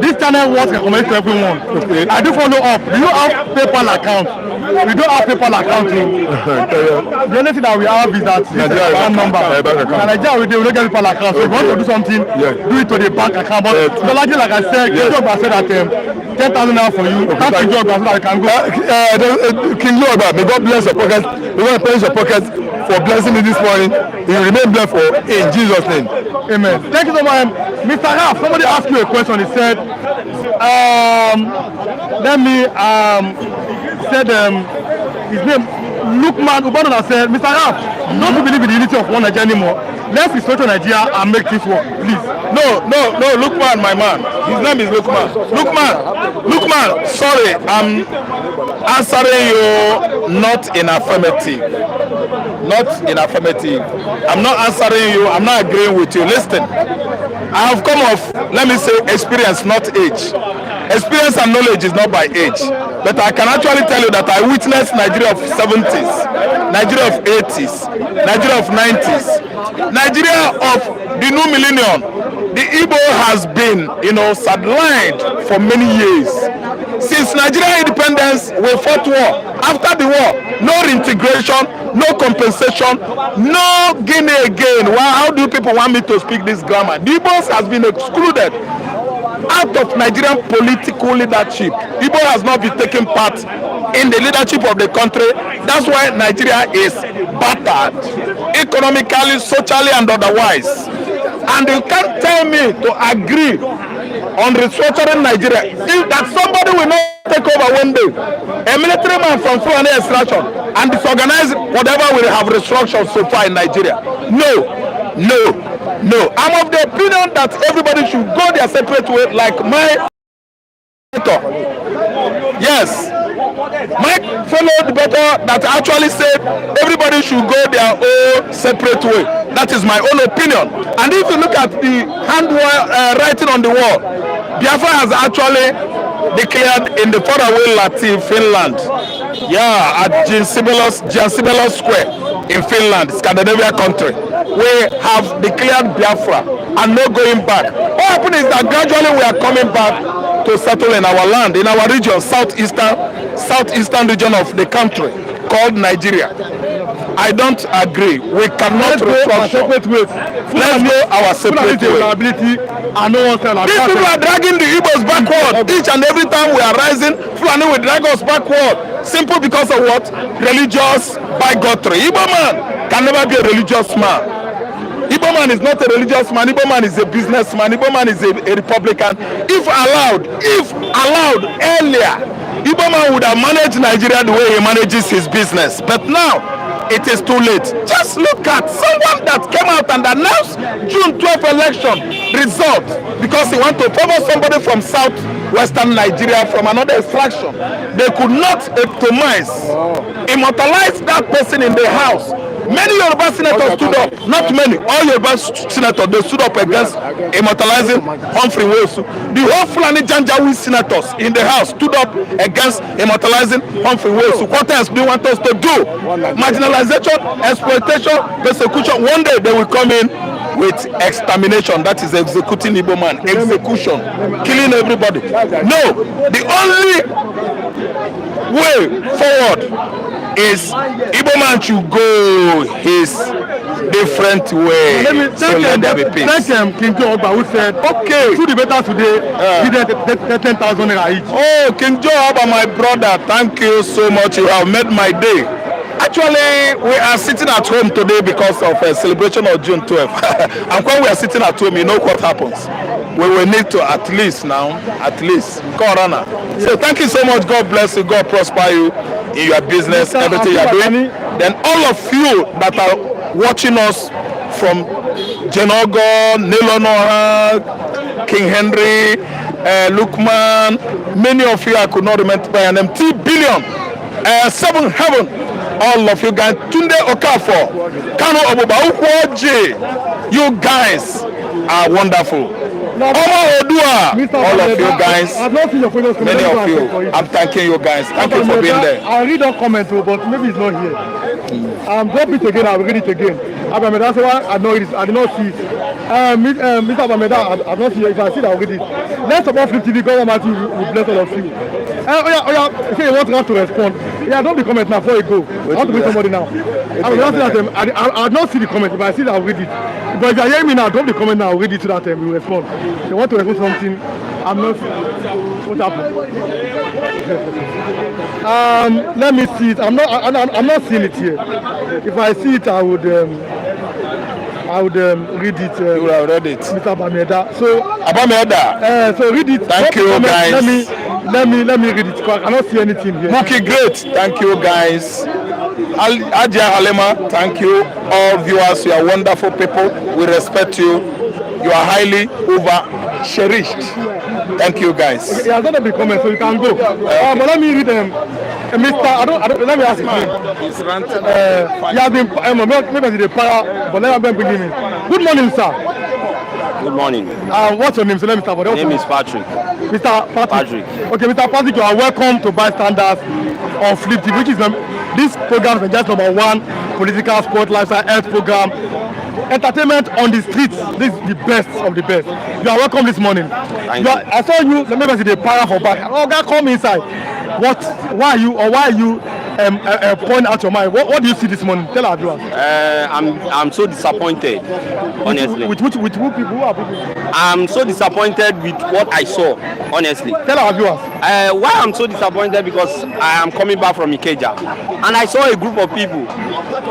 This channel wants to recommend to everyone. Okay. I do follow up. Do you have PayPal account? We don't have PayPal account. The only thing that we have is that account number. Nigeria, we don't get PayPal account. So if you want to do something, do it to the bank account. But like I said, I said that 10,000 naira for you. That's the job that I can go. King Lord, may God bless your pocket. We want to bless your pocket for blessing me this morning. You remain blessed for in Jesus' name. Amen. Thank you so much. Mr. Raf, somebody asked you a question. He said, his name, Lukman Ubana said, Mr. Raf, don't you believe in the unity of one Nigeria anymore? Let's restructure Nigeria and make this work, please. No, Lukman, my man. His name is Lukman. Lukman, sorry, I'm answering you not in affirmative. I'm not answering you, I'm not agreeing with you. Listen, I have come off, let me say, experience, not age. Experience and knowledge is not by age. But I can actually tell you that I witnessed Nigeria of 70s, Nigeria of 80s, Nigeria of 90s, Nigeria of the new millennium. The Igbo has been, sidelined for many years. Since Nigeria independence, we fought war. After the war, no reintegration, no compensation, no Guinea again. How do people want me to speak this grammar? The Igbos has been excluded out of Nigerian political leadership. Igbo has not been taking part in the leadership of the country. That's why Nigeria is battered economically, socially, and otherwise. And you can't tell me to agree on restructuring Nigeria if that somebody will not take over one day. A military man from Fulani extraction and disorganize whatever will have restructured so far in Nigeria. No. I'm of the opinion that everybody should go their separate way, like my mentor. Yes. My fellow debater that actually said everybody should go their own separate way. That is my own opinion. And if you look at the writing on the wall, Biafra has actually declared in the faraway Latin Finland. Yeah, at Giansibello Square in Finland, Scandinavia country. We have declared Biafra and no going back. What happened is that gradually we are coming back to settle in our land, in our region, southeastern region of the country called Nigeria. I don't agree. We cannot restructure. Let's go our separate way. These people are dragging the Igbos backward. Each and every time we are rising, Fulani will drag us backward. Simple because of what? Religious bigotry. Igbo man can never be a religious man. Igbo man is not a religious man. Igbo man is a businessman. Igbo man is a Republican. If allowed earlier, Igbo man would have managed Nigeria the way he manages his business. But now, it is too late. Just look at someone that came out and announced June 12th election result because he wanted to favor somebody from southwestern Nigeria from another extraction. They could not immortalize that person in the house. Many Yoruba senators stood up, not many, all Yoruba senators, they stood up against immortalizing Humphrey Wilson. The whole Fulani Janjaweed senators in the house stood up against immortalizing Humphrey Wilson. What else do you want us to do? Marginalization, exploitation, persecution. One day they will come in with extermination, that is executing Igbo man, execution, killing everybody. No, the only way forward is Igbo man should go his different way. Thank King Joe Oba, who said, okay, two debaters today, give 10,000 naira each. Oh, King Joe Oba, my brother, thank you so much. You have made my day. Actually, we are sitting at home today because of a celebration of June 12th. And when we are sitting at home, you know what happens. We will need to at least Corona. So thank you so much. God bless you. God prosper you in your business, everything you are doing. Then all of you that are watching us from Jenogo, Nilonoha, King Henry, Lukman, many of you I could not remember by an empty billion, Seven Heaven. All of you guys, Tunde Okafor, Kanu'S, you guys are wonderful. All of you guys, many of you, I'm thanking you guys. Thank you for being there. I read that comment too, but maybe it's not here. Drop it again, I will read it again. Abameda, that's why I know it is. I did not see it. Mr. Abameda, I've not seen it. If I see it, I'll read it. Let's support Flip TV, God Almighty will bless all of you. Say you want to respond. Yeah, don't be comment now before you go. I want to read somebody now. I'll not see the comment. If I see it, I'll read it. But if you're hearing me now, don't be comment now, I'll read it so that we will respond. If you want to respond something, I'm not. What happened? Let me see it. I'm not seeing it here. If I see it, I would read it. You would have read it. Mr. Abameda. So Abameda. So read it. Thank you, guys. Let me read it. I cannot see anything here. Mookie, great. Thank you, guys. Adia Halema, thank you. All viewers, you are wonderful people. We respect you. You are highly cherished. Thank you, guys. Okay, yeah, don't be comment, so you can go. But let me read them. Mr. Let me ask you. He has been maybe the power, but let me bring him in. Good morning, sir. Good morning. What's your name? So let me start. My name is Patrick. Mr. Patrick. Okay, Mr. Patrick, you are welcome to Bystanders on Flip TV, which is this program is just #1 political, sport, lifestyle, health program. Entertainment on the streets. This is the best of the best. You are welcome this morning. I saw you. Maybe the power for back. Oh, God, come inside. Why are you point out your mind? What do you see this morning? Tell our viewers. I'm so disappointed, honestly. With who people? Who are people? I'm so disappointed with what I saw, honestly. Tell our viewers. Why I'm so disappointed because I am coming back from Ikeja and I saw a group of people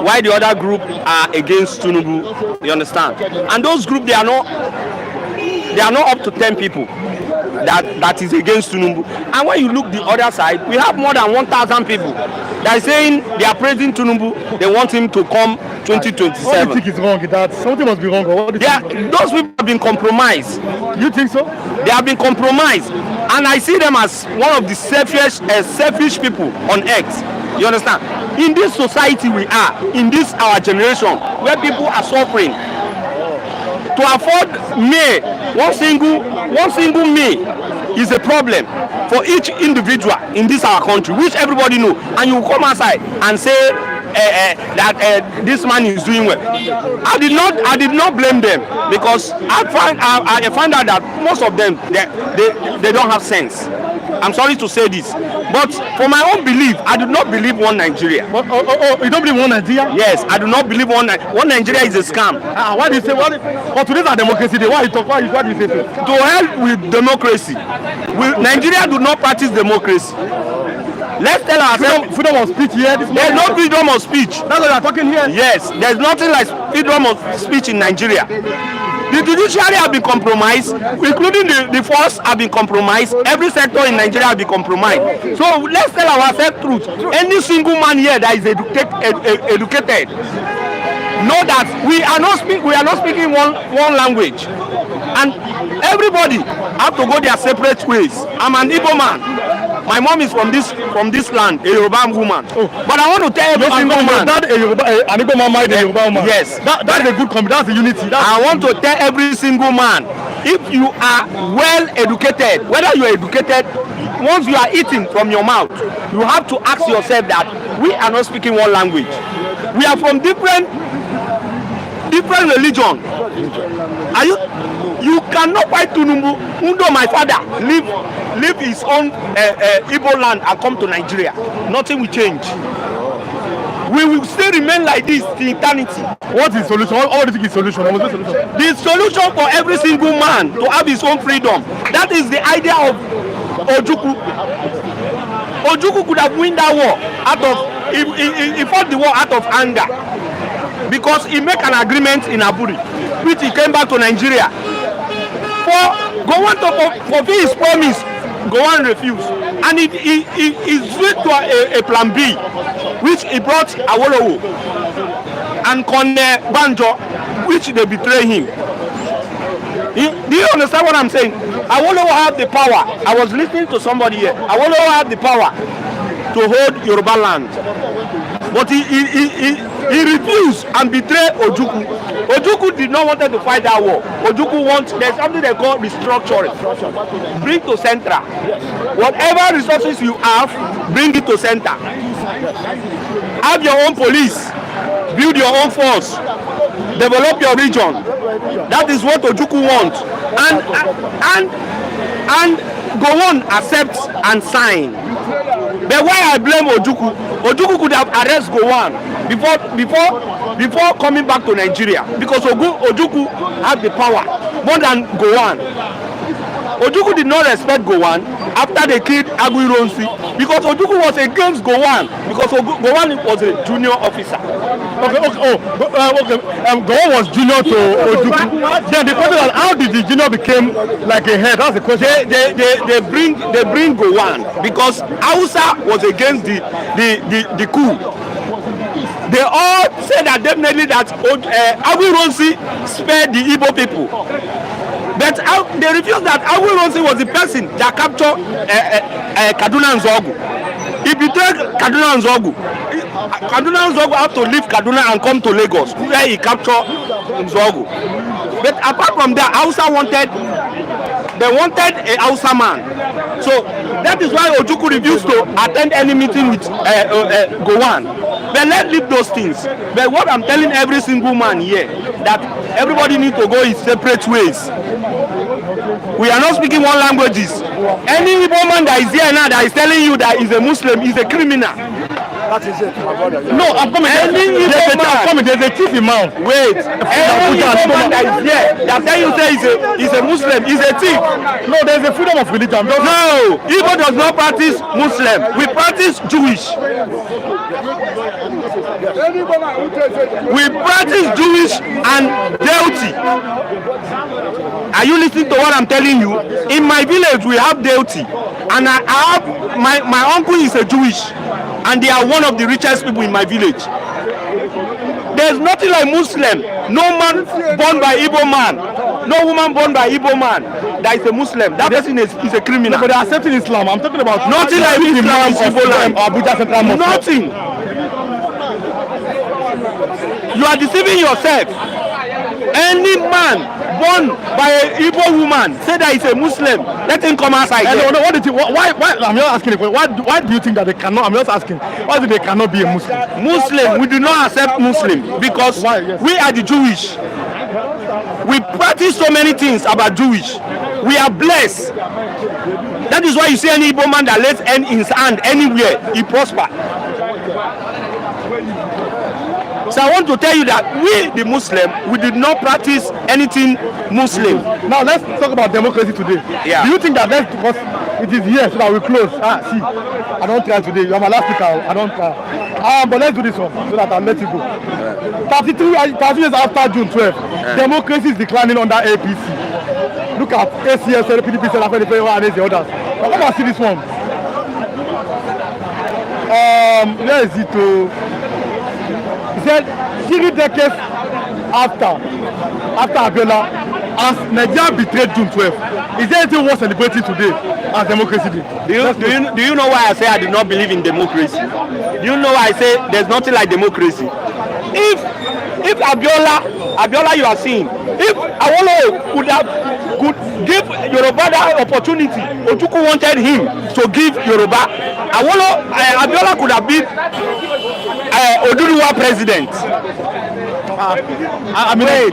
while the other group are against Tinubu. You understand? And those groups they are not up to 10 people that is against Tinubu. And when you look the other side, we have more than 1,000 people that are saying they are praising Tinubu. They want him to come 2027. What do you think is wrong with that? Something must be wrong. Those people have been compromised. You think so? They have been compromised, and I see them as one of the selfish people on earth. You understand? In this society we are, in this our generation, where people are suffering, to afford one single meal is a problem for each individual in this our country, which everybody know. And you come outside and say that this man is doing well. I did not blame them because I find out that most of them they don't have sense. I'm sorry to say this, but for my own belief, I do not believe one Nigeria. You don't believe one Nigeria? Yes, I do not believe one Nigeria is a scam. Why do you say? But today's a democracy day. Why do you say so? To help with democracy. Nigeria do not practice democracy. Let's tell ourselves freedom of speech here. There's no freedom of speech. That's what you're talking here. Yes, there's nothing like freedom of speech in Nigeria. The judiciary have been compromised, including the force have been compromised. Every sector in Nigeria have been compromised. So let's tell ourselves truth. Any single man here that is educated know that we are not speaking one language, and everybody have to go their separate ways. I'm an Igbo man. My mom is from this land, a Yoruba woman. But I want to tell every single man that an Igbo man married a Yoruba woman. Yes, that's a good comment. That's the unity. I want to tell every single man, if you are well educated, whether you are educated, once you are eating from your mouth, you have to ask yourself that we are not speaking one language. We are from different religion. You cannot fight Tinubu, although my father leave his own Igbo land and come to Nigeria. Nothing will change. We will still remain like this till eternity. What is solution? What do you think is solution? The solution for every single man to have his own freedom. That is the idea of Ojukwu. Ojukwu could have won that war he fought the war out of anger, because he made an agreement in Aburi, which he came back to Nigeria. For Gowon to fulfill his promise, Gowon refused, and he switched to a plan B, which he brought Awolowo and Kone Banjo, which they betray him. Do you understand what I'm saying? Awolowo have the power. I was listening to somebody here. Awolowo have the power to hold Yoruba land. but he refused and betrayed Ojukwu. Ojukwu did not want to fight that war. Ojukwu wants, there's something they call restructuring. Bring to center. Whatever resources you have, bring it to center. Have your own police. Build your own force. Develop your region. That is what Ojukwu wants. And Gowon accepts and sign. But why I blame Ojukwu? Ojukwu could have arrested Gowon before coming back to Nigeria, because Ojukwu had the power more than Gowon. Ojukwu did not respect Gowon after they killed Aguiyi-Ironsi, because Ojukwu was against Gowon, because Gowon was a junior officer. Gowon was junior to Ojukwu. Then the question is, how did the junior become like a head? That's the question. They bring Gowon because Hausa was against the coup. They all said that definitely that Aguiyi-Ironsi spared the Igbo people. But they refused that Aguiyi-Ironsi was the person that captured Kaduna and Zogu. He betrayed Kaduna and Zogu. Kaduna and Zogu had to leave Kaduna and come to Lagos, where he captured Zogu. But apart from that, Hausa wanted a Hausa man. So that is why Ojukwu refused to attend any meeting with Gowon. But let's leave those things. But what I'm telling every single man here, that everybody needs to go his separate ways. We are not speaking one languages. Any Igbo man that is here now that is telling you that he's a Muslim is a criminal. That is it. No, I'm coming. There's a chief imam. Wait. Any Igbo man that is here that tell you say he's a Muslim, he's a thief. No, there's a freedom of religion. No, Igbo does not practice Muslim. We practice Jewish. We practice Jewish and deity. Are you listening to what I'm telling you? In my village we have deity, and I have my uncle is a Jewish, and they are one of the richest people in my village. There's nothing like Muslim. No man born by Igbo man, no woman born by Igbo man that is a Muslim. That person is a criminal. No, but they're accepting Islam. I'm talking about nothing like Islam of Igbo land. Abuja Central Mosque. Nothing. You are deceiving yourself. Any man born by an Igbo woman say that he's a Muslim, let him come outside. No, what did you, why I'm just asking why do you think that they cannot? I'm just asking, why do they cannot be a Muslim? Muslim, we do not accept Muslim because we are the Jewish. We practice so many things about Jewish. We are blessed. That is why you see any Igbo man that lays in his hand anywhere, he prosper. So I want to tell you that we, the Muslim, we did not practice anything Muslim. Now let's talk about democracy today. Yeah. Do you think that because it is here so that we close? See, I don't try today. You are my last speaker. I don't try. But let's do this one so that I'll let you go. 32 years after June 12, democracy is declining under APC. Look at ACS, PDP, and the others. But come and see this one. Where is it to? He said 3 decades after Abiola, as Nigeria betrayed June 12, is there anything worth celebrating today as Democracy Day? Do you know why I say I do not believe in democracy? Do you know why I say there's nothing like democracy? If Abiola you are seeing, if Awolowo could give Yoruba that opportunity, Ojukwu wanted him to give Yoruba, Abiola could have been Oduduwa president.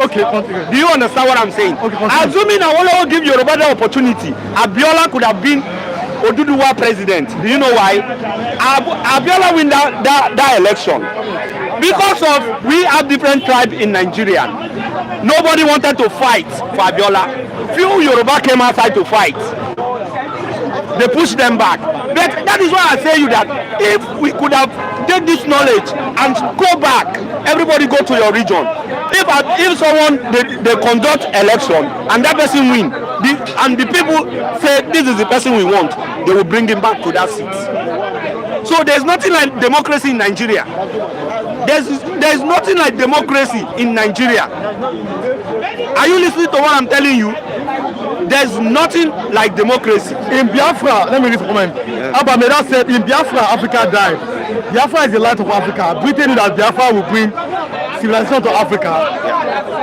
Okay, do you understand what I'm saying? Okay, assuming Awolowo give Yoruba the opportunity, Abiola could have been Oduduwa president. Do you know why? Abiola win that election because of we have different tribes in Nigeria. Nobody wanted to fight for Abiola. Few Yoruba came outside to fight. They pushed them back. But that is why I say you that if we could have take this knowledge and go back, everybody go to your region. If someone they conduct election and that person win, and the people say this is the person we want, they will bring him back to that seat. So there's nothing like democracy in Nigeria. There's nothing like democracy in Nigeria. Are you listening to what I'm telling you? There's nothing like democracy. In Biafra, let me read a comment. Abameda said, in Biafra, Africa died. Biafra is the light of Africa. Britain knew that Biafra will bring civilization to Africa,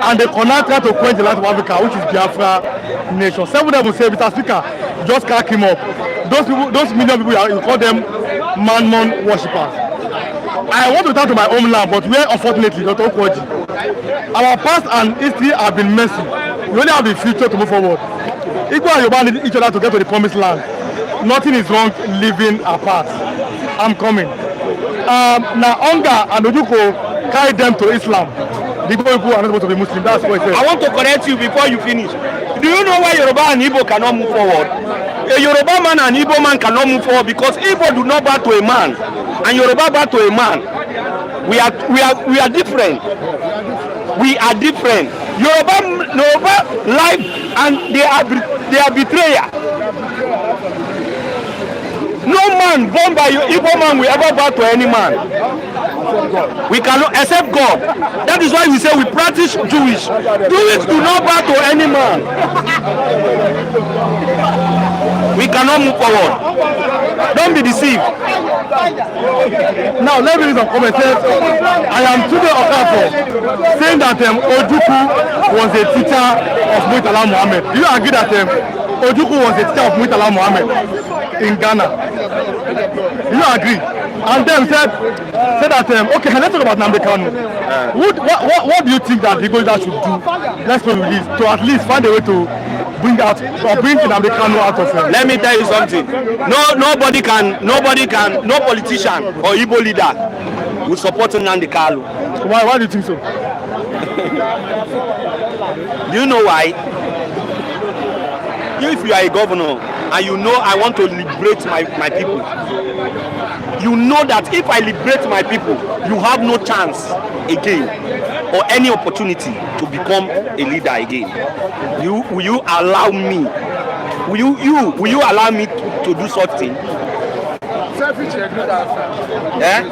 and they cannot try to quench the light of Africa, which is Biafra nation. Some of them will say, Mr. Speaker, just crack him up. Those million people, you call them man worshippers. I want to turn to my homeland, but where unfortunately, Dr. Okwoji, our past and history have been messy. We only have the future to move forward. Igbo and Yoruba need each other to get to the promised land. Nothing is wrong living apart. I'm coming. Now, Onga and Ojuko carry them to Islam. The Igbo people are not supposed to be Muslim. That's what it says. I want to correct you before you finish. Do you know why Yoruba and Igbo cannot move forward? A Yoruba man and Igbo man cannot move forward because Igbo do not bow to a man and Yoruba bow to a man. We are different. We are different. Yoruba life and they are betrayer. No man born by Igbo man will ever bow to any man. We cannot accept God. That is why we say we practice Jewish. Jewish do not bow to any man. We cannot move forward. Don't be deceived. Now let me read some comments. I am today Okafor saying that Ojuku was a teacher of Murtala Muhammad. Do you agree that Ojuku was a teacher of Murtala Muhammad in Ghana? Do you agree? And then said that okay, let's talk about Nnamdi Kanu. What do you think that the Igbo should do? Let's release to at least find a way to bring Nnamdi Kanu out of him. Let me tell you something. No politician or Igbo leader will support Nnamdi Kanu. Why do you think so? Do you know why? If you are a governor and you know I want to liberate my people, you know that if I liberate my people, you have no chance again or any opportunity to become a leader again. Will you allow me? Will you allow me to do such thing?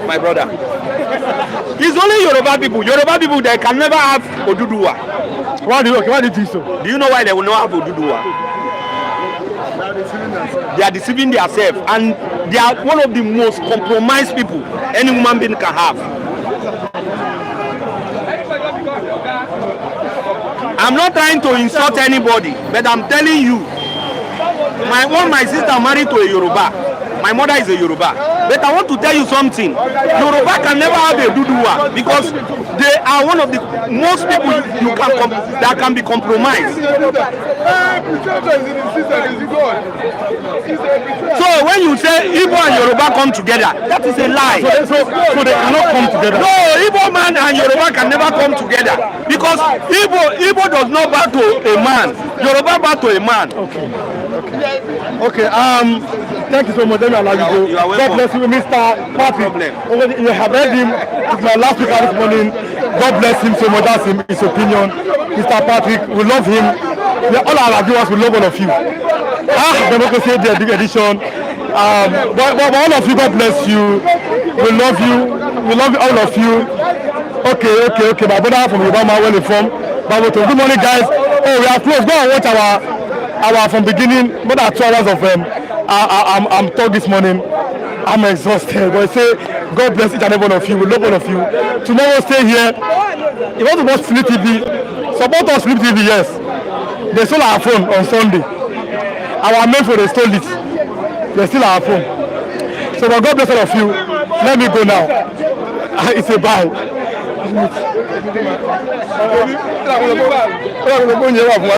My brother. It's only Yoruba people. Yoruba people, they can never have Oduduwa. Why do you think so? Do you know why they will not have Oduduwa? They are deceiving themselves, and they are one of the most compromised people any human being can have. I'm not trying to insult anybody, but I'm telling you, my sister married to a Yoruba. My mother is a Yoruba. But I want to tell you something. Yoruba can never have a Duduwa because they are one of the most people that can be compromised. So when you say Igbo and Yoruba come together, that is a lie. So they cannot come together. No, Igbo man and Yoruba can never come together because Igbo does not bow to a man. Yoruba bow to a man. Okay. Thank you so much. Let me allow you to go. God bless you, Mr. Patrick. You have heard him. It's my last speaker this morning. God bless him so much. That's his opinion. Mr. Patrick, we love him. All our viewers, we love all of you. Democracy Day, big edition. But all of you, God bless you. We love you. We love all of you. Okay. My brother from Obama, well informed. Good morning, guys. Oh, we are close. Go and watch our from beginning. More than 2 hours of I'm talk this morning. I'm exhausted. But I say, God bless each and every one of you. We love all of you. Tomorrow, stay here. If you want to watch Flip TV, support us Flip TV, yes. They stole our phone on Sunday. Our main phone, they stole it. They steal our phone. So, but God bless all of you. Let me go now. It's a bye.